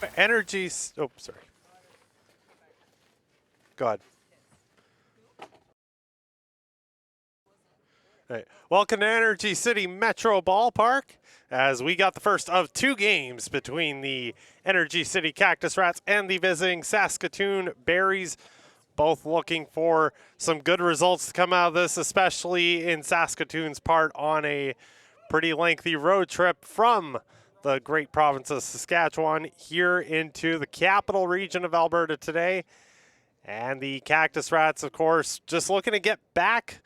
Oh, sorry. Go ahead. All right. Welcome to Energy City Metro Ballpark as we got the first of two games between the Energy City Cactus Rats and the visiting Saskatoon Berries. Both looking for some good results to come out of this, especially in Saskatoon's part on a pretty lengthy road trip from the great province of Saskatchewan here into the capital region of Alberta today. And the Cactus Rats, of course, just looking to get back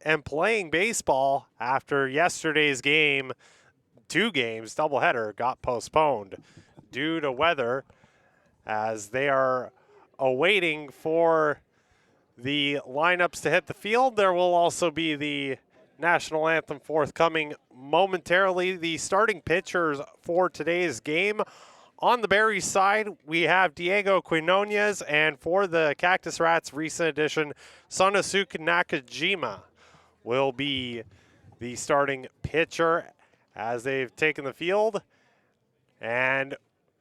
and playing baseball after yesterday's game. Two games, doubleheader, got postponed due to weather as they are awaiting for the lineups to hit the field. There will also be the national anthem forthcoming momentarily. The starting pitchers for today's game. On the Berries side, we have Diego Quinonez, and for the Cactus Rats recent addition, Sonosuke Nakajima will be the starting pitcher as they've taken the field. And,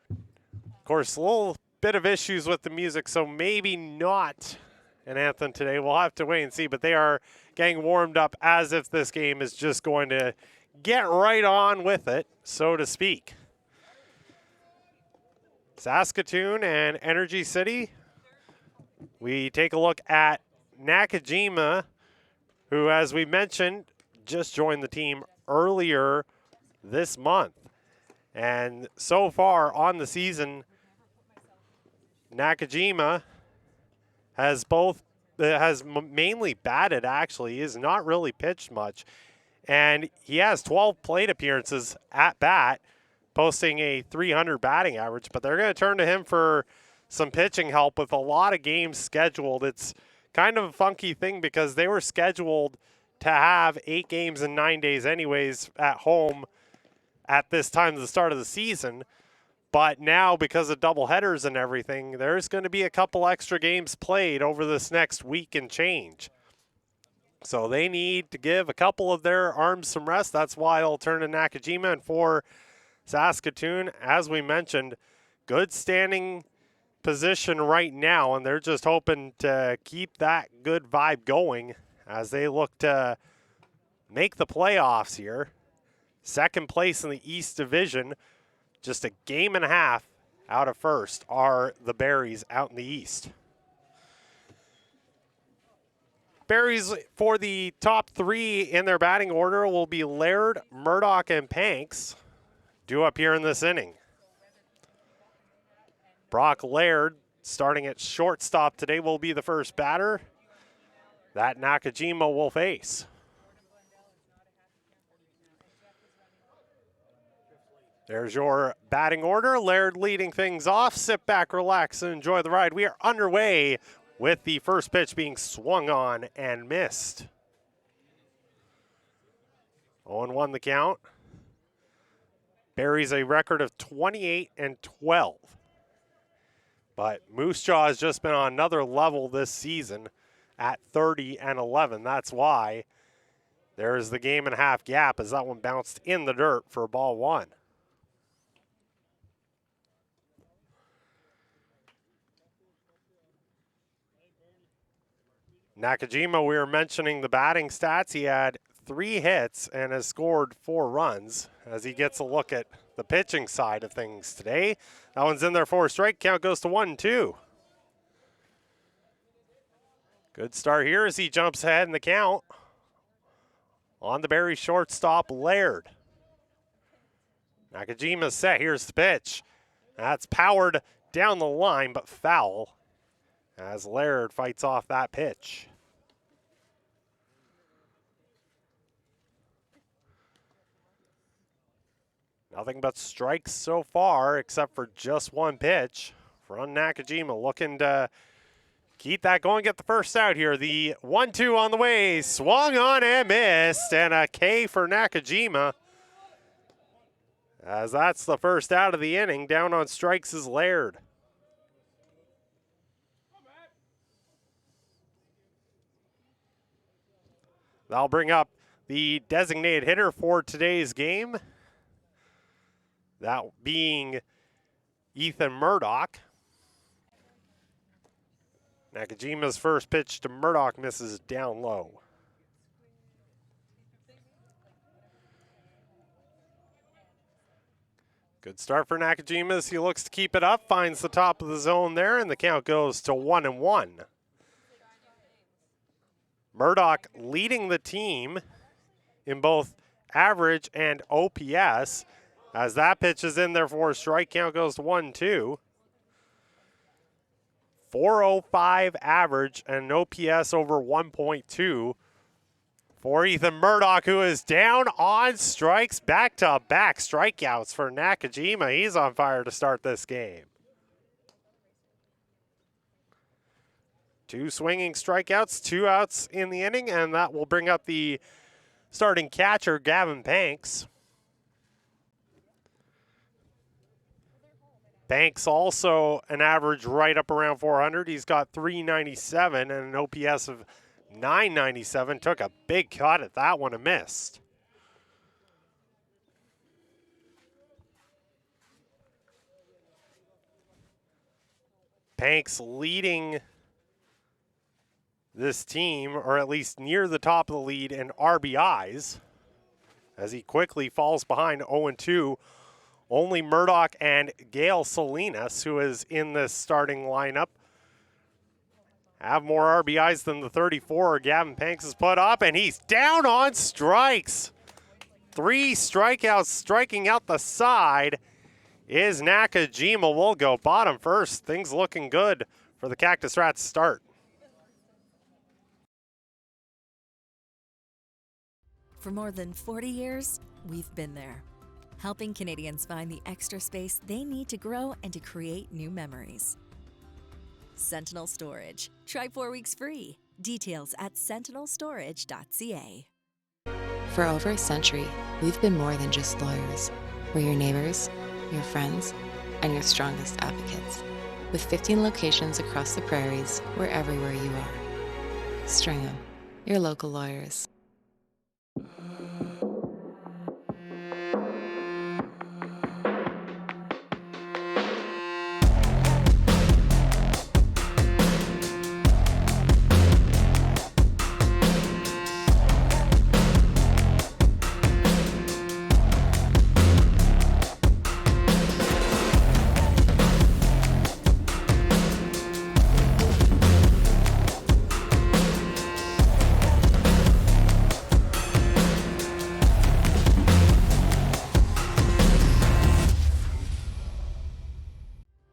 of course, a little bit of issues with the music, so maybe not an anthem today. We'll have to wait and see, but they are getting warmed up as if this game is just going to get right on with it, so to speak. Saskatoon and Energy City. We take a look at Nakajima, who, as we mentioned, just joined the team earlier this month. And so far on the season, Nakajima has mainly batted, actually. He has not really pitched much. And he has 12 plate appearances at bat, posting a .300 batting average, but they're going to turn to him for some pitching help with a lot of games scheduled. It's kind of a funky thing because they were scheduled to have 8 games in 9 days anyways at home at this time of the start of the season. But now, because of doubleheaders and everything, there's going to be a couple extra games played over this next week and change. So they need to give a couple of their arms some rest. That's why they'll turn to Nakajima. And for Saskatoon, as we mentioned, good standing position right now, and they're just hoping to keep that good vibe going as they look to make the playoffs here. Second place in the East Division, just a game and a half out of first are the Berries out in the East. Berries for the top 3 in their batting order will be Laird, Murdoch, and Panks, due up here in this inning. Brock Laird, starting at shortstop today, will be the first batter that Nakajima will face. There's your batting order. Laird leading things off. Sit back, relax, and enjoy the ride. We are underway with the first pitch being swung on and missed. 0-1 the count. Berries a record of 28-12. But Moose Jaw has just been on another level this season at 30-11. That's why there's the game and a half gap as that one bounced in the dirt for ball 1. Nakajima, we were mentioning the batting stats. He had 3 hits and has scored 4 runs as he gets a look at the pitching side of things today. That one's in there for a strike. Count goes to 1-2. Good start here as he jumps ahead in the count. On the Berry shortstop, Laird. Nakajima set. Here's the pitch. That's powered down the line, but foul as Laird fights off that pitch. Nothing but strikes so far except for just one pitch from Nakajima, looking to keep that going, get the first out here. The 1-2 on the way, swung on and missed, and a K for Nakajima. As that's the first out of the inning. Down on strikes is Laird. That'll bring up the designated hitter for today's game. That being Ethan Murdoch. Nakajima's first pitch to Murdoch misses down low. Good start for Nakajima as he looks to keep it up, finds the top of the zone there, and the count goes to 1-1. Murdoch leading the team in both average and OPS. As that pitch is in there for a strike, count goes to 1-2. 405 average and an OPS over 1.2 for Ethan Murdoch, who is down on strikes, back-to-back strikeouts for Nakajima. He's on fire to start this game. 2 swinging strikeouts, 2 outs in the inning, and that will bring up the starting catcher, Gavin Banks. Banks also an average right up around 400. He's got 397 and an OPS of 997. Took a big cut at that one and missed. Banks leading this team, or at least near the top of the lead in RBIs, as he quickly falls behind 0-2. Only Murdoch and Gail Salinas, who is in this starting lineup, have more RBIs than the 34 Gavin Banks has put up, and he's down on strikes. 3 strikeouts, striking out the side is Nakajima. We'll go bottom first. Things looking good for the Cactus Rats start. For more than 40 years, we've been there, helping Canadians find the extra space they need to grow and to create new memories. Sentinel Storage. Try 4 weeks free. Details at sentinelstorage.ca. For over a century, we've been more than just lawyers. We're your neighbors, your friends, and your strongest advocates. With 15 locations across the prairies, we're everywhere you are. Stringham, your local lawyers.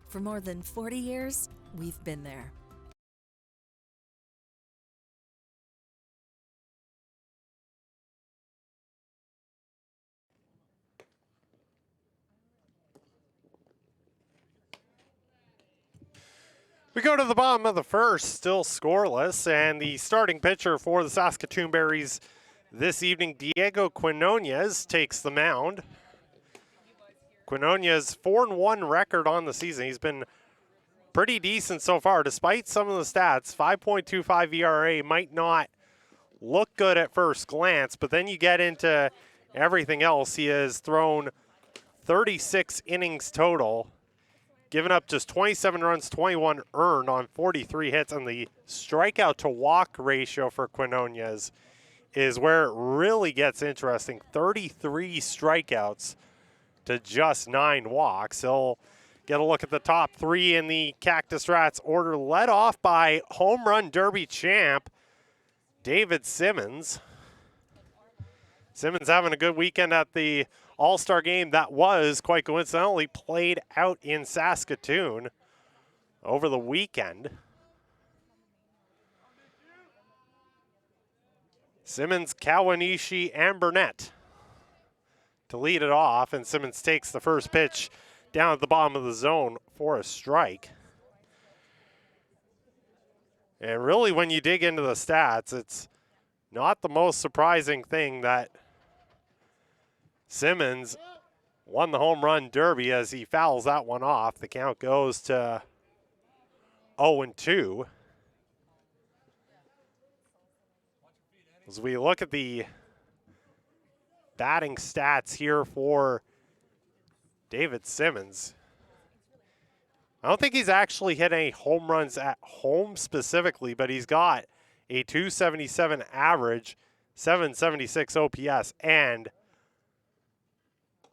For more than 40 years, we've been there. We go to the bottom of the first, still scoreless, and the starting pitcher for the Saskatoon Berries this evening, Diego Quinonez, takes the mound. Quinonez 4-1 record on the season. He's been pretty decent so far, despite some of the stats. 5.25 ERA might not look good at first glance, but then you get into everything else. He has thrown 36 innings total, given up just 27 runs, 21 earned on 43 hits, and the strikeout to walk ratio for Quinonez is where it really gets interesting. 33 strikeouts to just 9 walks. He'll get a look at the top 3 in the Cactus Rats order, led off by home run derby champ David Simmons. Simmons having a good weekend at the All-Star game that was, quite coincidentally, played out in Saskatoon over the weekend. Simmons, Kawanishi, and Burnett to lead it off, and Simmons takes the first pitch down at the bottom of the zone for a strike. And really, when you dig into the stats, it's not the most surprising thing that Simmons won the home run derby as he fouls that one off. The count goes to 0-2. As we look at the batting stats here for David Simmons, I don't think he's actually hit any home runs at home specifically, but he's got a 277 average, 776 OPS, and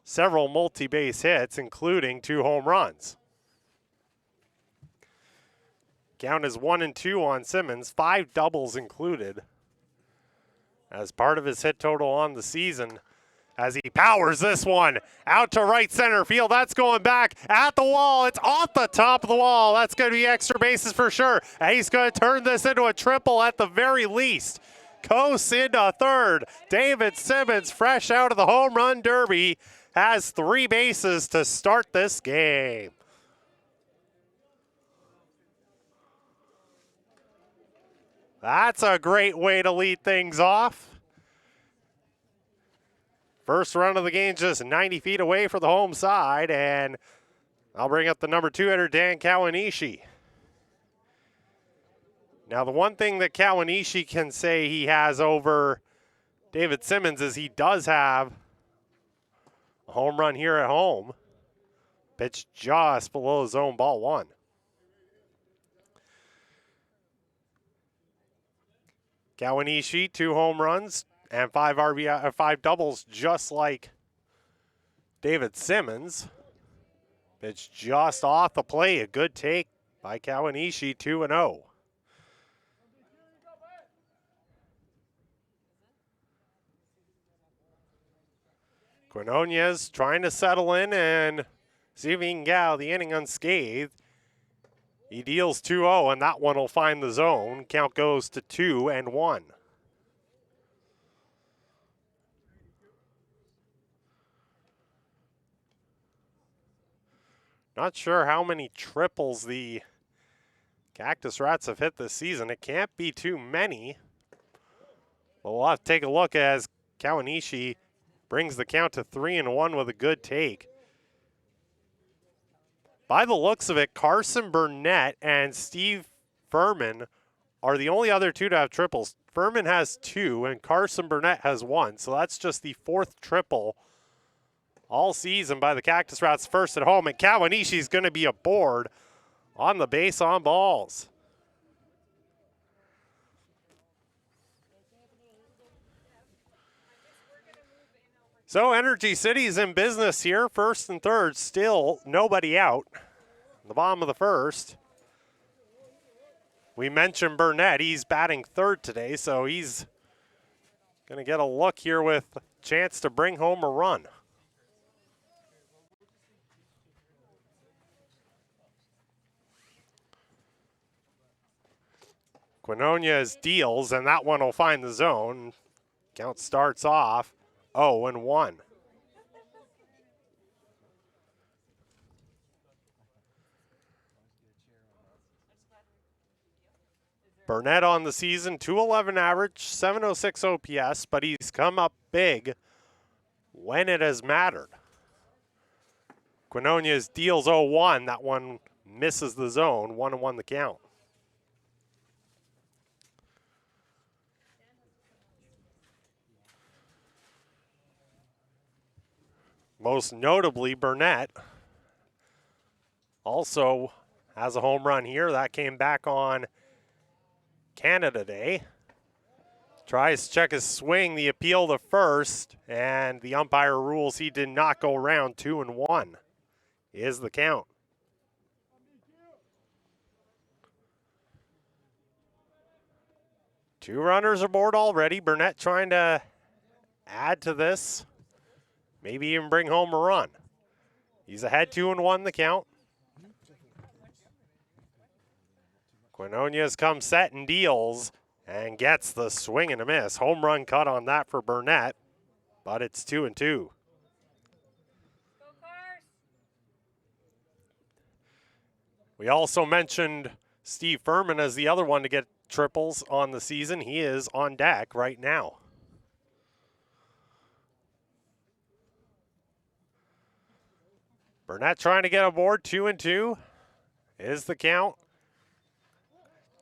several multi-base hits, including 2 home runs. Count is 1-2 on Simmons, 5 doubles included as part of his hit total on the season. As he powers this one out to right center field. That's going back at the wall. It's off the top of the wall. That's going to be extra bases for sure. And he's going to turn this into a triple at the very least. Coasts into third. David Simmons, fresh out of the home run derby, has 3 bases to start this game. That's a great way to lead things off. First run of the game just 90 feet away for the home side, and I'll bring up the number 2 hitter, Dan Kawanishi. Now, the one thing that Kawanishi can say he has over David Simmons is he does have a home run here at home. Pitched just below zone, ball 1. Kawanishi, 2 home runs and 5 RBI, 5 doubles, just like David Simmons. It's just off the plate. A good take by Kawanishi, 2-0. Quinonez trying to settle in and see if he can get out of the inning unscathed. He deals 2-0, and that one will find the zone. Count goes to 2-1. Not sure how many triples the Cactus Rats have hit this season. It can't be too many. But we'll have to take a look as Kawanishi brings the count to 3-1 with a good take. By the looks of it, Carson Burnett and Steve Furman are the only other 2 to have triples. Furman has 2 and Carson Burnett has 1. So that's just the 4th triple all season by the Cactus Rats, first at home, and Kawanishi's going to be aboard on the base on balls. So Energy City's in business here, first and third, still nobody out. The bottom of the first. We mentioned Burnett, he's batting third today, so he's going to get a look here with a chance to bring home a run. Quinonez deals, and that one will find the zone. Count starts off 0-1. Burnett on the season, 211 average, 706 OPS, but he's come up big when it has mattered. Quinonez deals 0-1. That one misses the zone, 1-1 the count. Most notably, Burnett also has a home run here. That came back on Canada Day. Tries to check his swing, the appeal to first, and the umpire rules he did not go around. 2-1 is the count. Two runners aboard already. Burnett trying to add to this. Maybe even bring home a run. He's ahead 2-1 the count. Quinonez comes set and deals and gets the swing and a miss. Home run cut on that for Burnett, but it's 2-2. We also mentioned Steve Furman as the other one to get triples on the season. He is on deck right now. Burnett trying to get aboard, 2-2 is the count.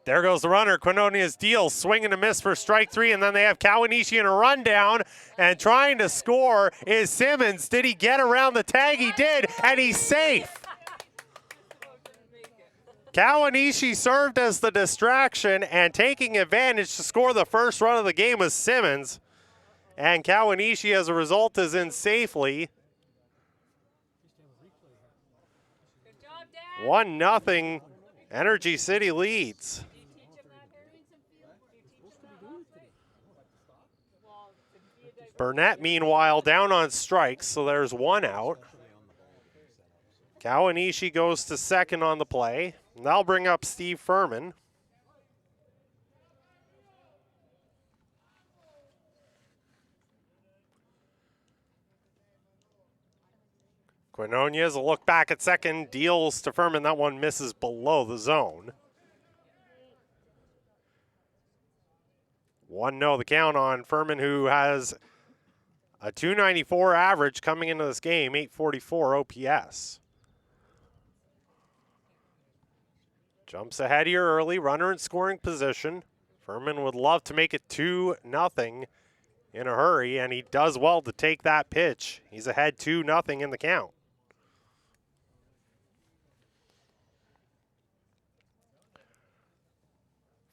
There goes the runner. Quinonez deals, swing and a miss for strike 3, and then they have Kawanishi in a rundown, and trying to score is Simmons. Did he get around the tag? He did, and he's safe. Kawanishi served as the distraction, and taking advantage to score the first run of the game was Simmons. And Kawanishi, as a result, is in safely. 1-0, Energy City leads. Burnett, meanwhile, down on strikes, so there's one out. Kawanishi goes to second on the play. And that'll bring up Steve Furman. Quinonez will look back at second, deals to Furman. That one misses below the zone. 1-0 the count on Furman, who has a .294 average coming into this game, .844 OPS. Jumps ahead here early, runner in scoring position. Furman would love to make it 2-0 in a hurry, and he does well to take that pitch. He's ahead 2-0 in the count.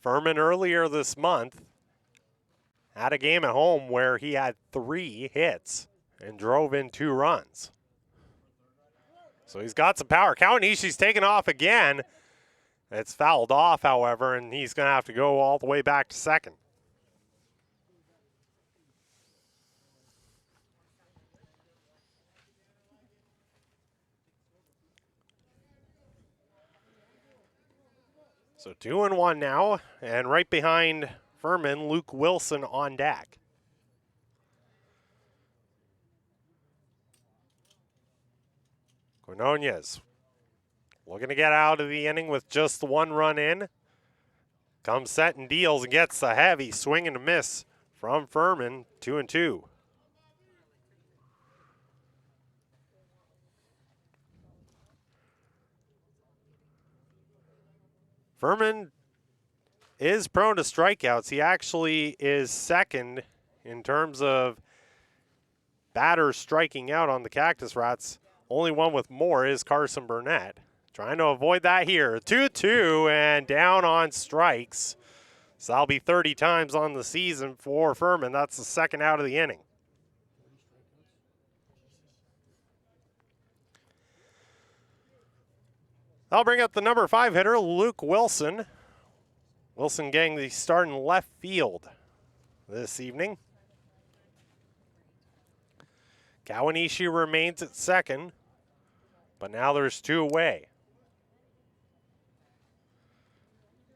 Furman earlier this month had a game at home where he had 3 hits and drove in 2 runs. So he's got some power. Kawanishi's taken off again. It's fouled off, however, and he's going to have to go all the way back to second. So 2-1 now, and right behind Furman, Luke Wilson on deck. Quinonez looking to get out of the inning with just the 1 run in. Comes set and deals and gets a heavy swing and a miss from Furman, 2-2. Furman is prone to strikeouts. He actually is second in terms of batters striking out on the Cactus Rats. Only one with more is Carson Burnett. Trying to avoid that here. 2-2 and down on strikes. So that'll be 30 times on the season for Furman. That's the second out of the inning. I'll bring up the number 5 hitter, Luke Wilson. Wilson getting the start in left field this evening. Kawanishi remains at second, but now there's 2 away.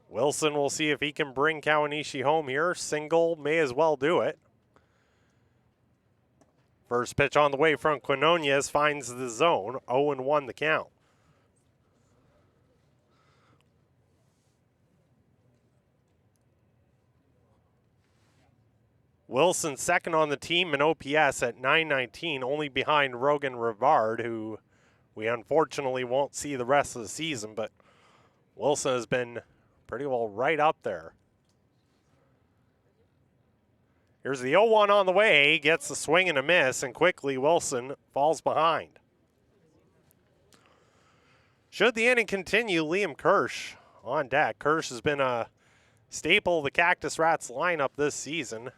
Wilson will see if he can bring Kawanishi home here. Single may as well do it. First pitch on the way from Quinonez finds the zone. 0-1 the count. Wilson second on the team in OPS at .919, only behind Rogan Rivard, who we unfortunately won't see the rest of the season, but Wilson has been pretty well right up there. Here's the 0-1 on the way, gets the swing and a miss, and quickly Wilson falls behind. Should the inning continue, Liam Kirsch on deck. Kirsch has been a staple of the Cactus Rats lineup this season,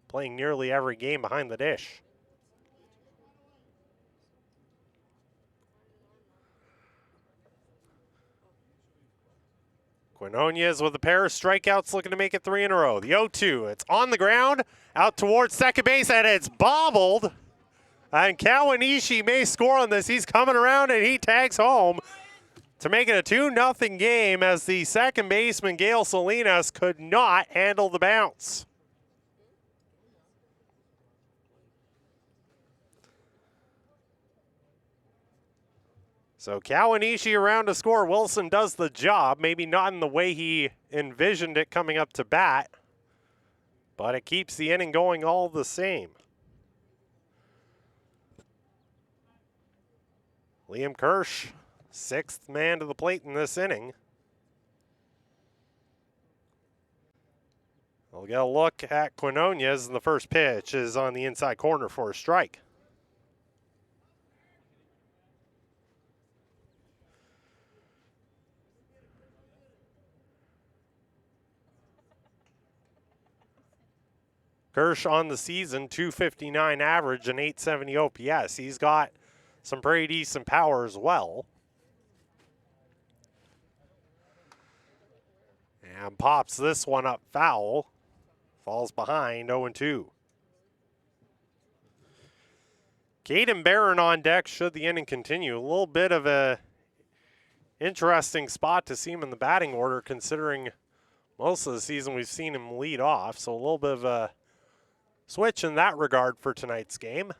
playing nearly every game behind the dish. Quinonez with a pair of strikeouts, looking to make it 3 in a row. The 0-2, it's on the ground, out towards second base, and it's bobbled. And Kawanishi may score on this. He's coming around, and he tags home to make it a 2-0 game, as the second baseman, Gail Salinas, could not handle the bounce. So Kawanishi around to score. Wilson does the job, maybe not in the way he envisioned it coming up to bat, but it keeps the inning going all the same. Liam Kirsch, 6th man to the plate in this inning. We'll get a look at Quinonez, and the first pitch is on the inside corner for a strike. Kirsch on the season, 259 average and 870 OPS. He's got some pretty decent power as well. And pops this one up foul. Falls behind, 0-2. Caden Barron on deck should the inning continue. A little bit of a interesting spot to see him in the batting order, considering most of the season we've seen him lead off. So a little bit of a switch in that regard for tonight's game.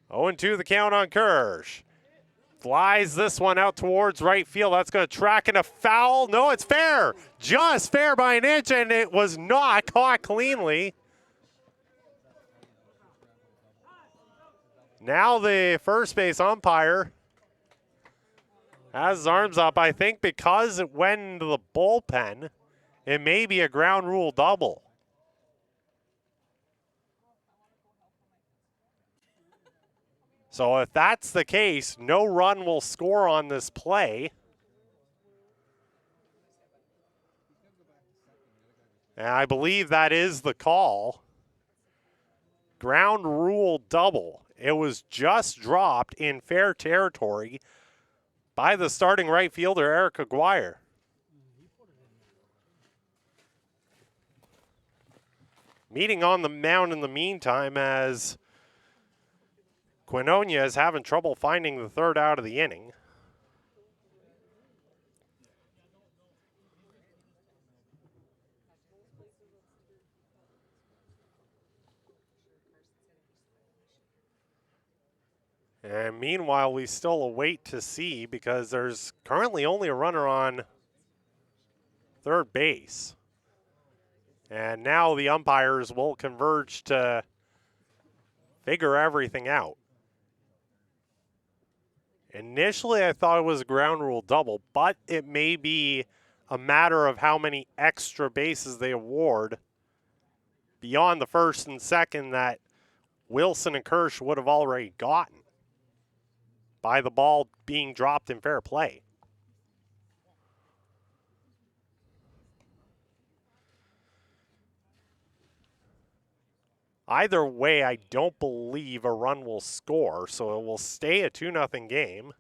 0-2 the count on Kirsch. Flies this one out towards right field. That's going to track in a foul. No, it's fair. Just fair by an inch, and it was not caught cleanly. Now the first base umpire has his arms up. I think because it went into the bullpen, it may be a ground rule double. So if that's the case, no run will score on this play. And I believe that is the call. Ground rule double. It was just dropped in fair territory by the starting right fielder, Eric Aguirre. Meeting on the mound in the meantime as Quinones is having trouble finding the third out of the inning. And meanwhile, we still await to see because there's currently only a runner on third base. And now the umpires will converge to figure everything out. Initially, I thought it was a ground rule double, but it may be a matter of how many extra bases they award beyond the first and second that Wilson and Kirsch would have already gotten by the ball being dropped in fair play. Either way, I don't believe a run will score, so it will stay a 2-0 game.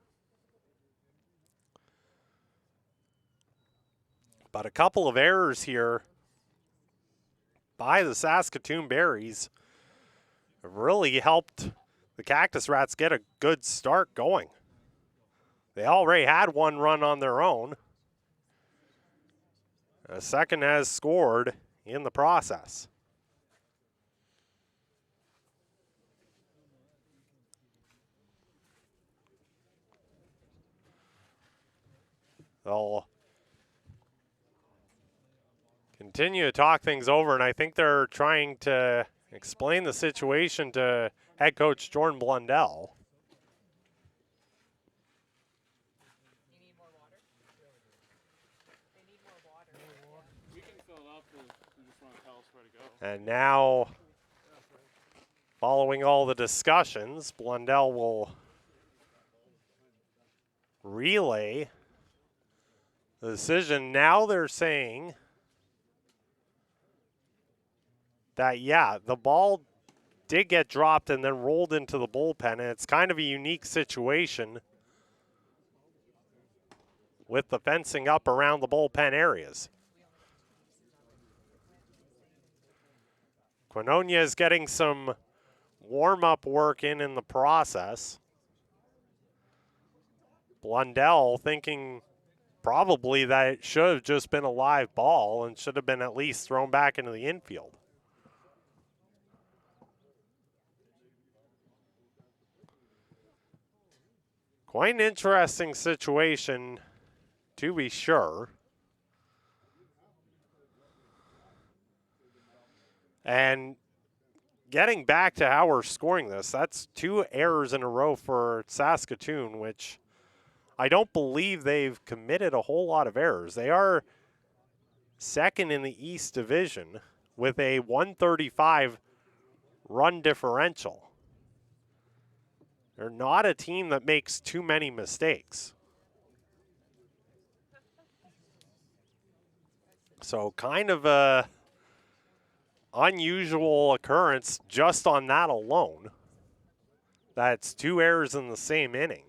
But a couple of errors here by the Saskatoon Berries have really helped the Cactus Rats get a good start going. They already had one run on their own. A second has scored in the process. They'll continue to talk things over, and I think they're trying to explain the situation to head coach Jordan Blundell. You need more water? They need more water. We can fill it up if you just want to tell us where to go. And now, following all the discussions, Blundell will relay the decision. Now they're saying that, yeah, the ball did get dropped and then rolled into the bullpen, and it's kind of a unique situation with the fencing up around the bullpen areas. Quinones getting some warm-up work in the process. Blundell thinking probably that it should have just been a live ball and should have been at least thrown back into the infield. Quite an interesting situation, to be sure. And getting back to how we're scoring this, that's 2 errors in a row for Saskatoon, which I don't believe they've committed a whole lot of errors. They are second in the East Division with a 135 run differential. They're not a team that makes too many mistakes. So kind of a unusual occurrence just on that alone. That's 2 errors in the same inning.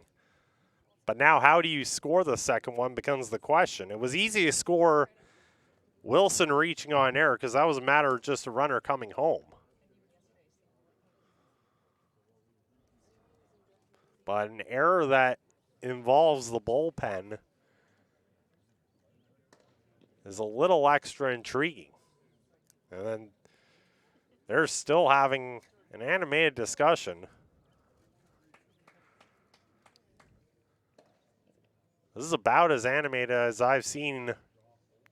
But now how do you score the second one becomes the question. It was easy to score Wilson reaching on error because that was a matter of just a runner coming home. But an error that involves the bullpen is a little extra intriguing. And then they're still having an animated discussion. This is about as animated as I've seen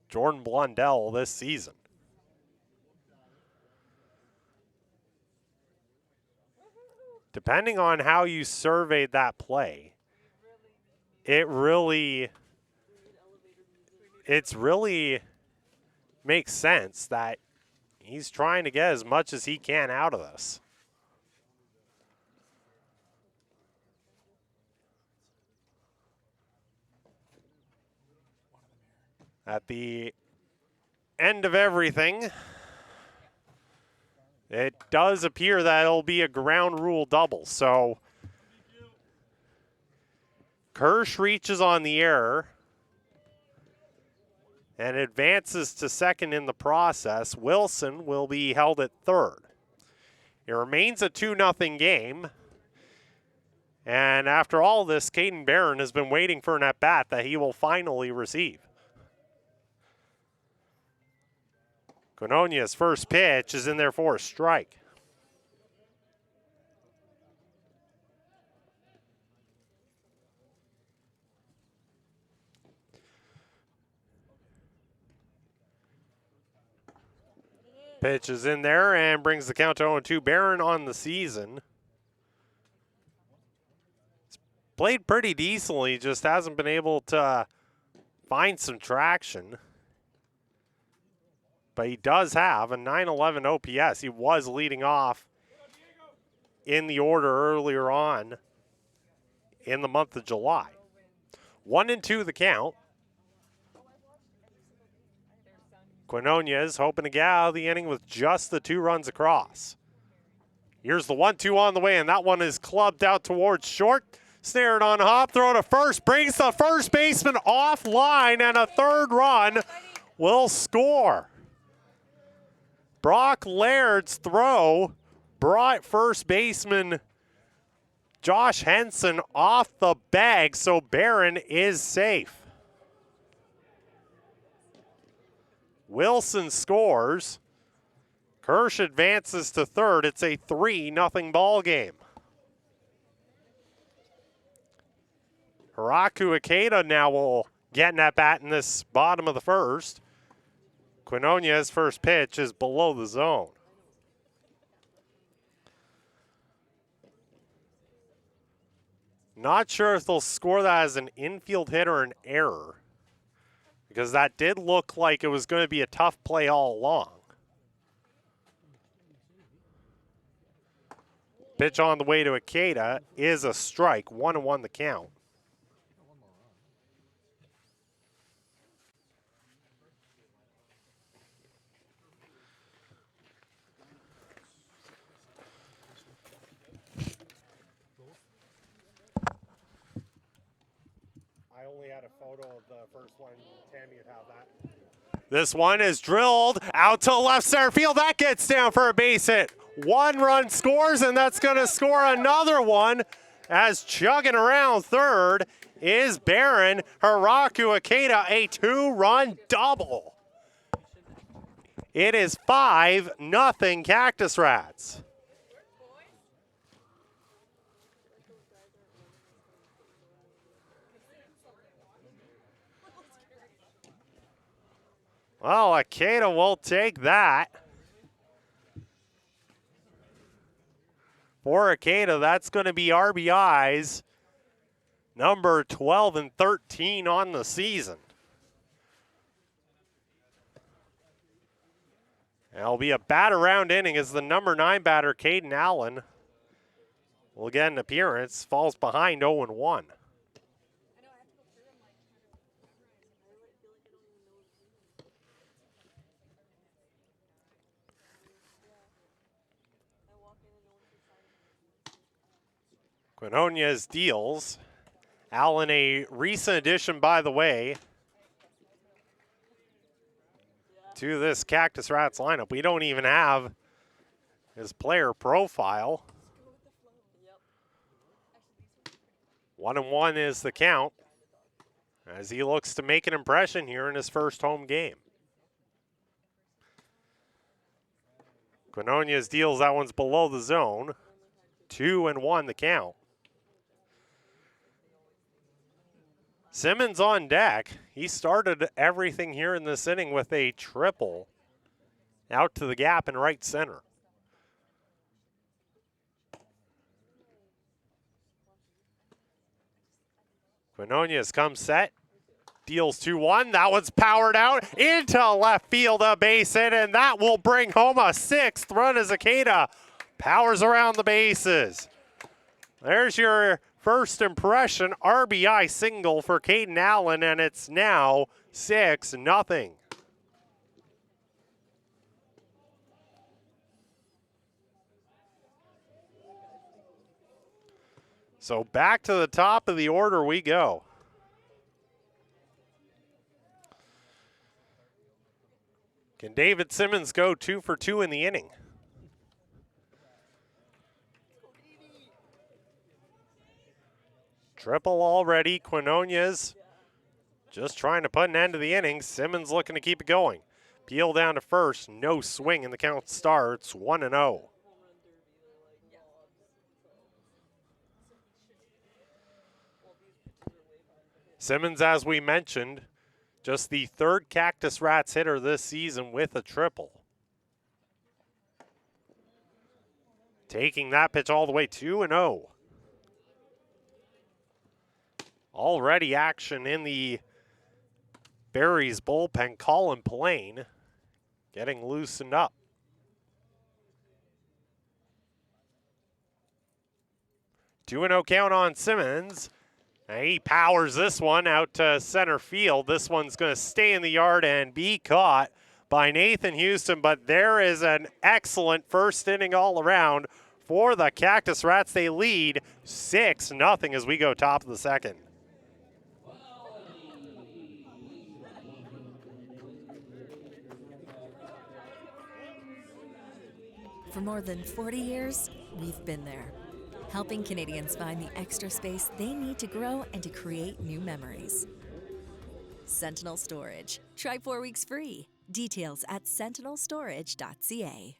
Jordan Blundell this season. Depending on how you surveyed that play, it's really makes sense that he's trying to get as much as he can out of this. At the end of everything, it does appear that it'll be a ground rule double. So Kirsch reaches on the error and advances to second in the process. Wilson will be held at third. It remains a 2-0 game. And after all this, Caden Barron has been waiting for an at-bat that he will finally receive. Quinonia's first pitch is in there for a strike. Pitch is in there and brings the count to 0-2. Barron on the season. It's played pretty decently, just hasn't been able to find some traction. But he does have a 911 OPS. He was leading off in the order earlier on in the month of July. 1-2 the count. Quinonia is hoping to get out of the inning with just the 2 runs across. Here's the 1-2 on the way, and that one is clubbed out towards short. Snared on hop, throw to first, brings the first baseman offline, and a third run will score. Brock Laird's throw brought first baseman Josh Henson off the bag, so Barron is safe. Wilson scores. Kirsch advances to third. It's a 3-0 ball game. Hiraku Ikeda now will get an at-bat in this bottom of the first. Quinonia's first pitch is below the zone. Not sure if they'll score that as an infield hit or an error, because that did look like it was going to be a tough play all along. Pitch on the way to Ikeda is a strike, 1-1 the count. I only had a photo of the first one. Tammy would have that. This one is drilled out to left center field. That gets down for a base hit. 1 run scores, and that's going to score another one as chugging around third is Barron. Hiraku Ikeda, a 2-run double. It is 5-0 Cactus Rats. Well, Ikeda will take that. For Ikeda, that's going to be RBIs number 12 and 13 on the season. It'll be a bat-around inning as the number 9 batter, Caden Allen, will get an appearance. Falls behind 0-1. Quinonia's deals. Allen, a recent addition, by the way, to this Cactus Rats lineup. We don't even have his player profile. 1-1 is the count as he looks to make an impression here in his first home game. Quinonia's deals, that one's below the zone. 2-1 the count. Simmons on deck. He started everything here in this inning with a triple out to the gap in right center. Quinonia's come set. Deals 2-1. That one's powered out into left field, a base hit, and that will bring home a 6th run as Akeda powers around the bases. There's your first impression RBI single for Caden Allen, and it's now 6-0. So back to the top of the order we go. Can David Simmons go 2 for 2 in the inning? Triple already. Quinonia's just trying to put an end to the inning. Simmons looking to keep it going. Peel down to first. No swing, and the count starts 1-0. Simmons, as we mentioned, just the 3rd Cactus Rats hitter this season with a triple. Taking that pitch all the way 2-0. Already action in the Berries bullpen. Colin Plain getting loosened up. Two 2-0 count on Simmons. And he powers this one out to center field. This one's going to stay in the yard and be caught by Nathan Houston. But there is an excellent first inning all around for the Cactus Rats. They lead 6-0 as we go top of the second. For more than 40 years, we've been there, helping Canadians find the extra space they need to grow and to create new memories. Sentinel Storage. Try 4 weeks free. Details at sentinelstorage.ca.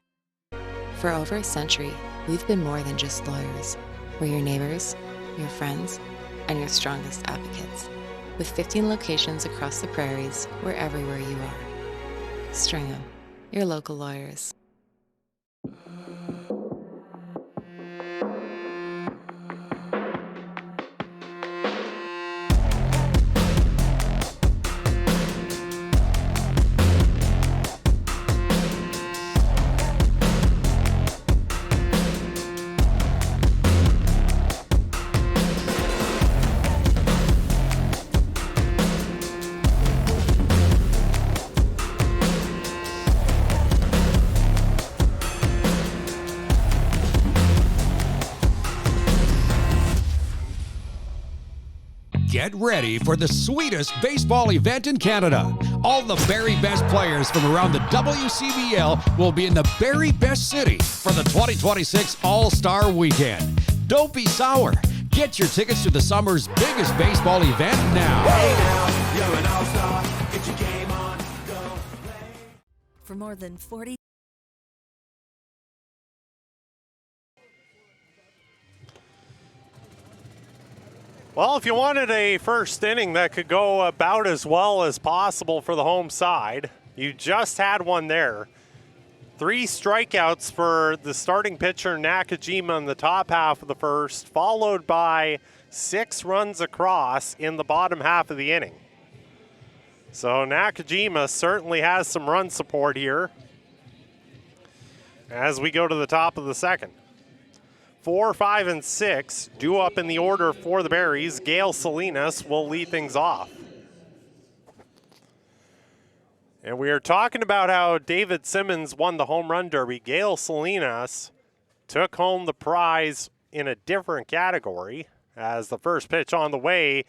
For over a century, we've been more than just lawyers. We're your neighbors, your friends, and your strongest advocates. With 15 locations across the prairies, we're everywhere you are. Stringham, your local lawyers. Get ready for the sweetest baseball event in Canada. All the very best players from around the WCBL will be in the very best city for the 2026 All-Star Weekend. Don't be sour. Get your tickets to the summer's biggest baseball event now. Hey now, you're an all-star. Get your game on, go play. For more than 40 Well, if you wanted a first inning that could go about as well as possible for the home side, you just had one there. 3 strikeouts for the starting pitcher Nakajima in the top half of the first, followed by 6 runs across in the bottom half of the inning. So Nakajima certainly has some run support here as we go to the top of the second. 4, 5, and 6 due up in the order for the Berries. Gail Salinas will lead things off. And we are talking about how David Simmons won the home run derby. Gail Salinas took home the prize in a different category, as the first pitch on the way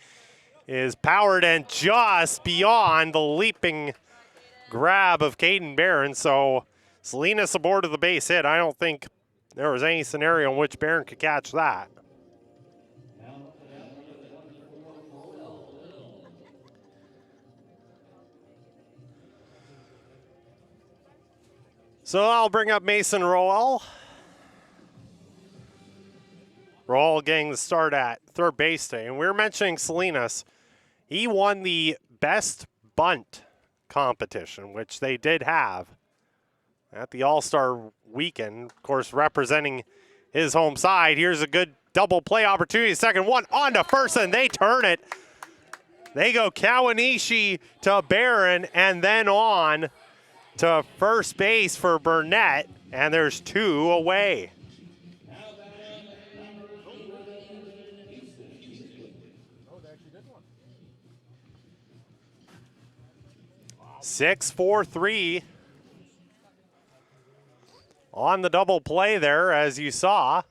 is powered and just beyond the leaping grab of Caden Barron. So Salinas aboard of the base hit. I don't think there was any scenario in which Barron could catch that. So I'll bring up Mason Rowell. Rowell getting the start at third base today. And we were mentioning Salinas. He won the best bunt competition, which they did have at the All-Star weekend. Of course, representing his home side. Here's a good double play opportunity. Second one on to first, and they turn it. They go Kawanishi to Barron, and then on to first base for Burnett, and there's two away. Six, 4-3 on the double play there, as you saw.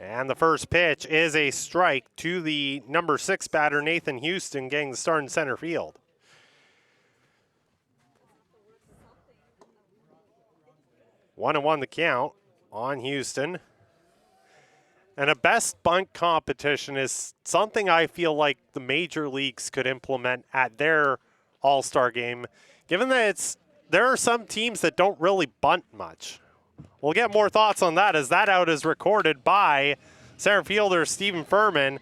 And the first pitch is a strike to the number 6 batter, Nathan Houston, getting the start in center field. One and one the count on Houston. And a best bunt competition is something I feel like the major leagues could implement at their All-Star game, given that there are some teams that don't really bunt much. We'll get more thoughts on that as that out is recorded by center fielder Stephen Furman.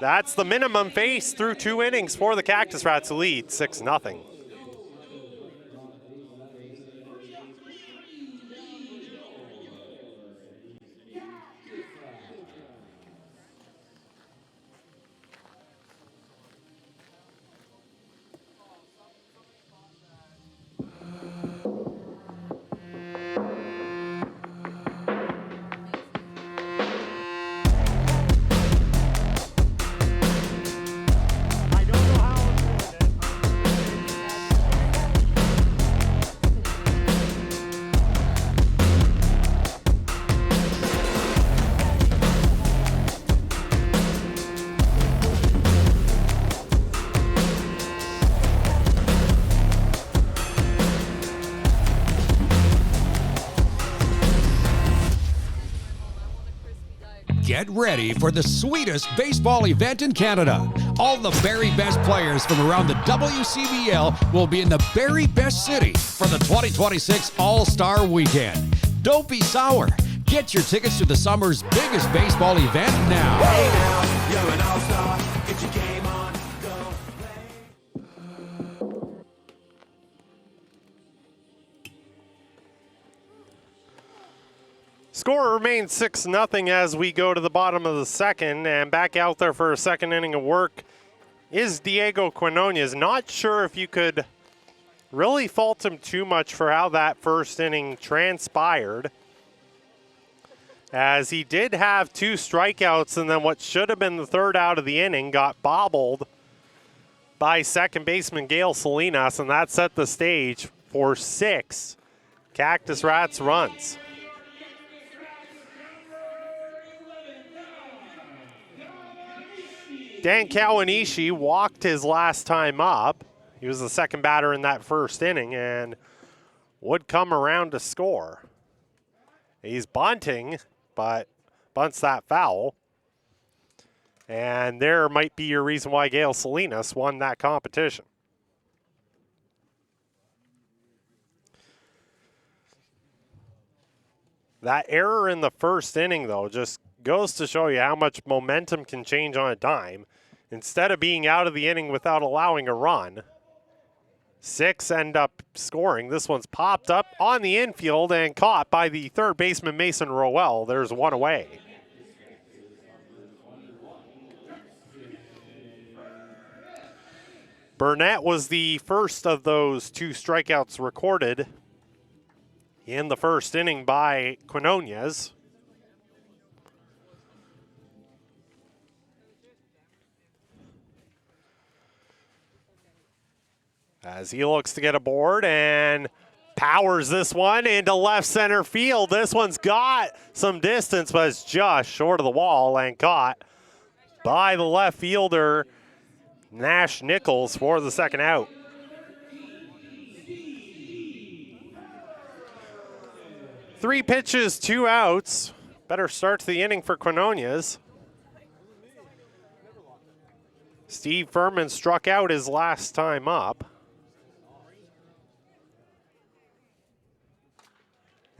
That's the minimum face through 2 innings for the Cactus Rats, who lead 6-0. Get ready for the sweetest baseball event in Canada. All the very best players from around the WCBL will be in the very best city for the 2026 All-Star Weekend. Don't be sour. Get your tickets to the summer's biggest baseball event now. Hey now, you're an all-star. Get your game on, go play. Score remains 6-0 as we go to the bottom of the second, and back out there for a second inning of work is Diego Quinonez. Not sure if you could really fault him too much for how that first inning transpired, as he did have 2 strikeouts, and then what should have been the third out of the inning got bobbled by second baseman Gail Salinas, and that set the stage for 6 Cactus Rats runs. Dan Kawanishi walked his last time up. He was the second batter in that first inning and would come around to score. He's bunting, but bunts that foul. And there might be your reason why Gail Salinas won that competition. That error in the first inning, though, just goes to show you how much momentum can change on a dime. Instead of being out of the inning without allowing a run, 6 end up scoring. This one's popped up on the infield and caught by the third baseman Mason Rowell. There's one away. Burnett was the first of those 2 strikeouts recorded in the first inning by Quinonez. As he looks to get aboard and Powers this one into left center field. This one's got some distance, but it's just short of the wall and caught by the left fielder, Nash Nichols, for the second out. Three pitches, 2 outs. Better start to the inning for Quinonias. Steve Furman struck out his last time up.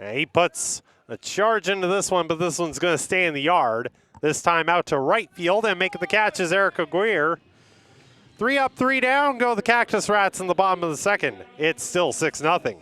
And he puts a charge into this one, but this one's going to stay in the yard. This time out to right field, and making the catch is Eric Aguirre. 3 up, 3 down, go the Cactus Rats in the bottom of the second. It's still 6-0.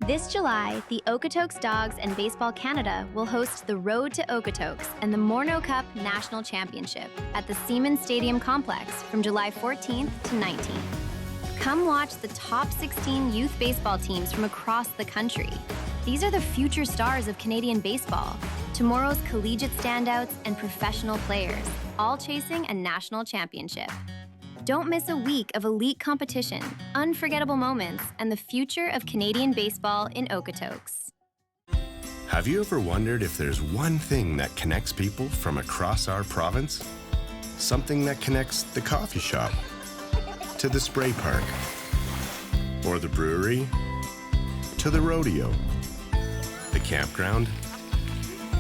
This July, the Okotoks Dogs and Baseball Canada will host the Road to Okotoks and the Morneau Cup National Championship at the Siemens Stadium Complex from July 14th to 19th. Come watch the top 16 youth baseball teams from across the country. These are the future stars of Canadian baseball, tomorrow's collegiate standouts and professional players, all chasing a national championship. Don't miss a week of elite competition, unforgettable moments, and the future of Canadian baseball in Okotoks. Have you ever wondered if there's one thing that connects people from across our province? Something that connects the coffee shop to the spray park, or the brewery to the rodeo, the campground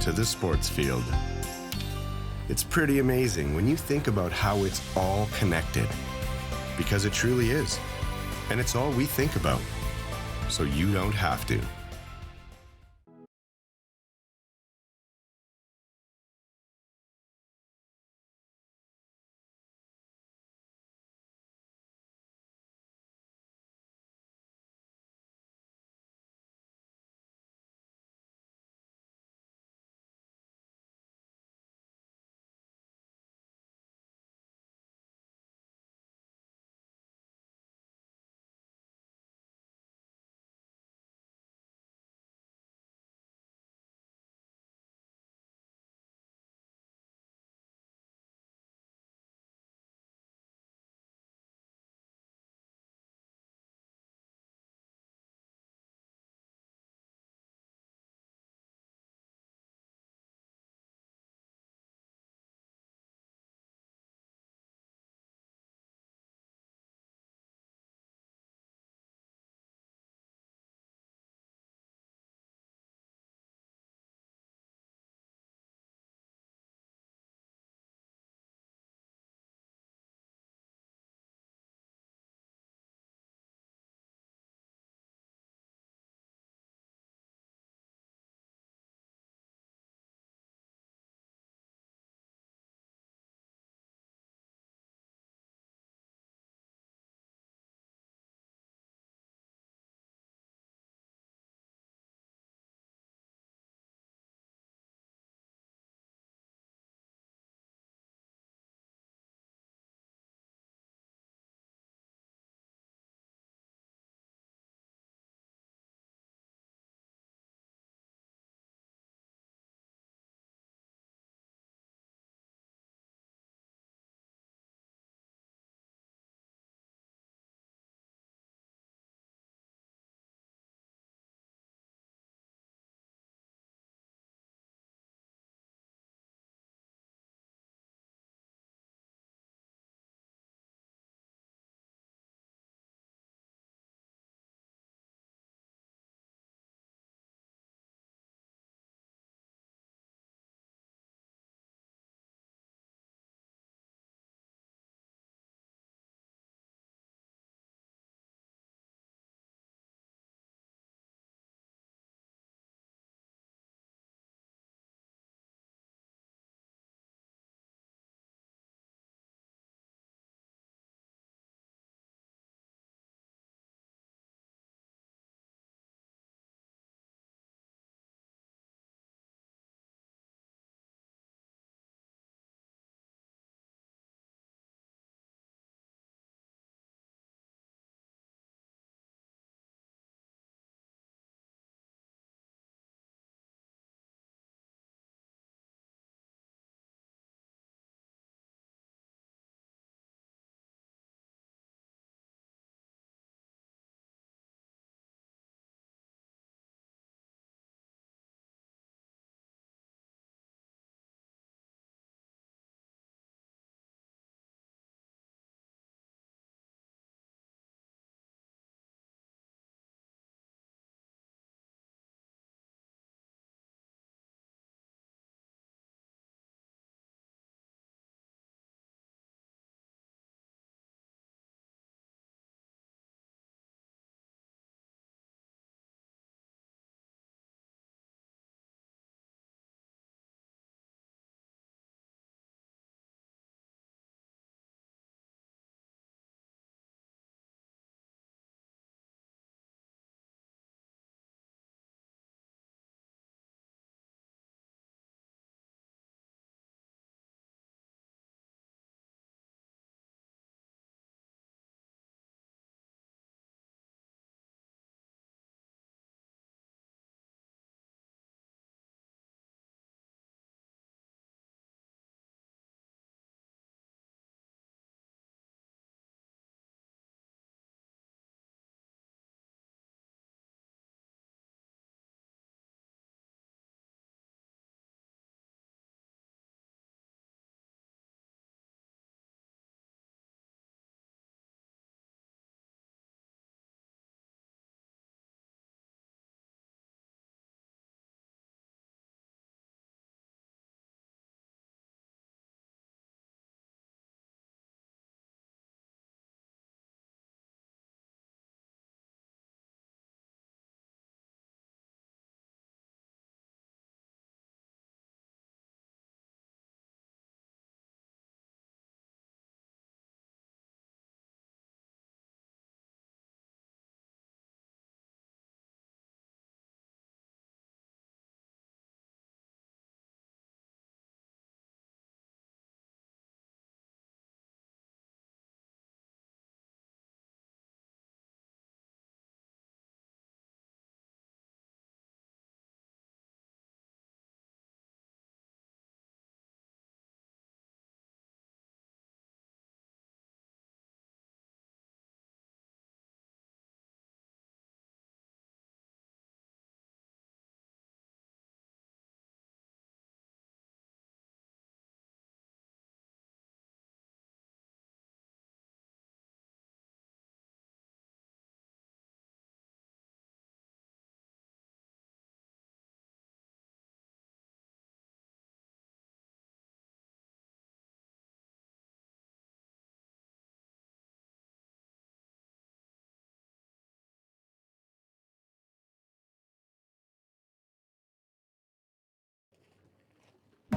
to the sports field. It's pretty amazing when you think about how it's all connected, because it truly is. And it's all we think about, so you don't have to.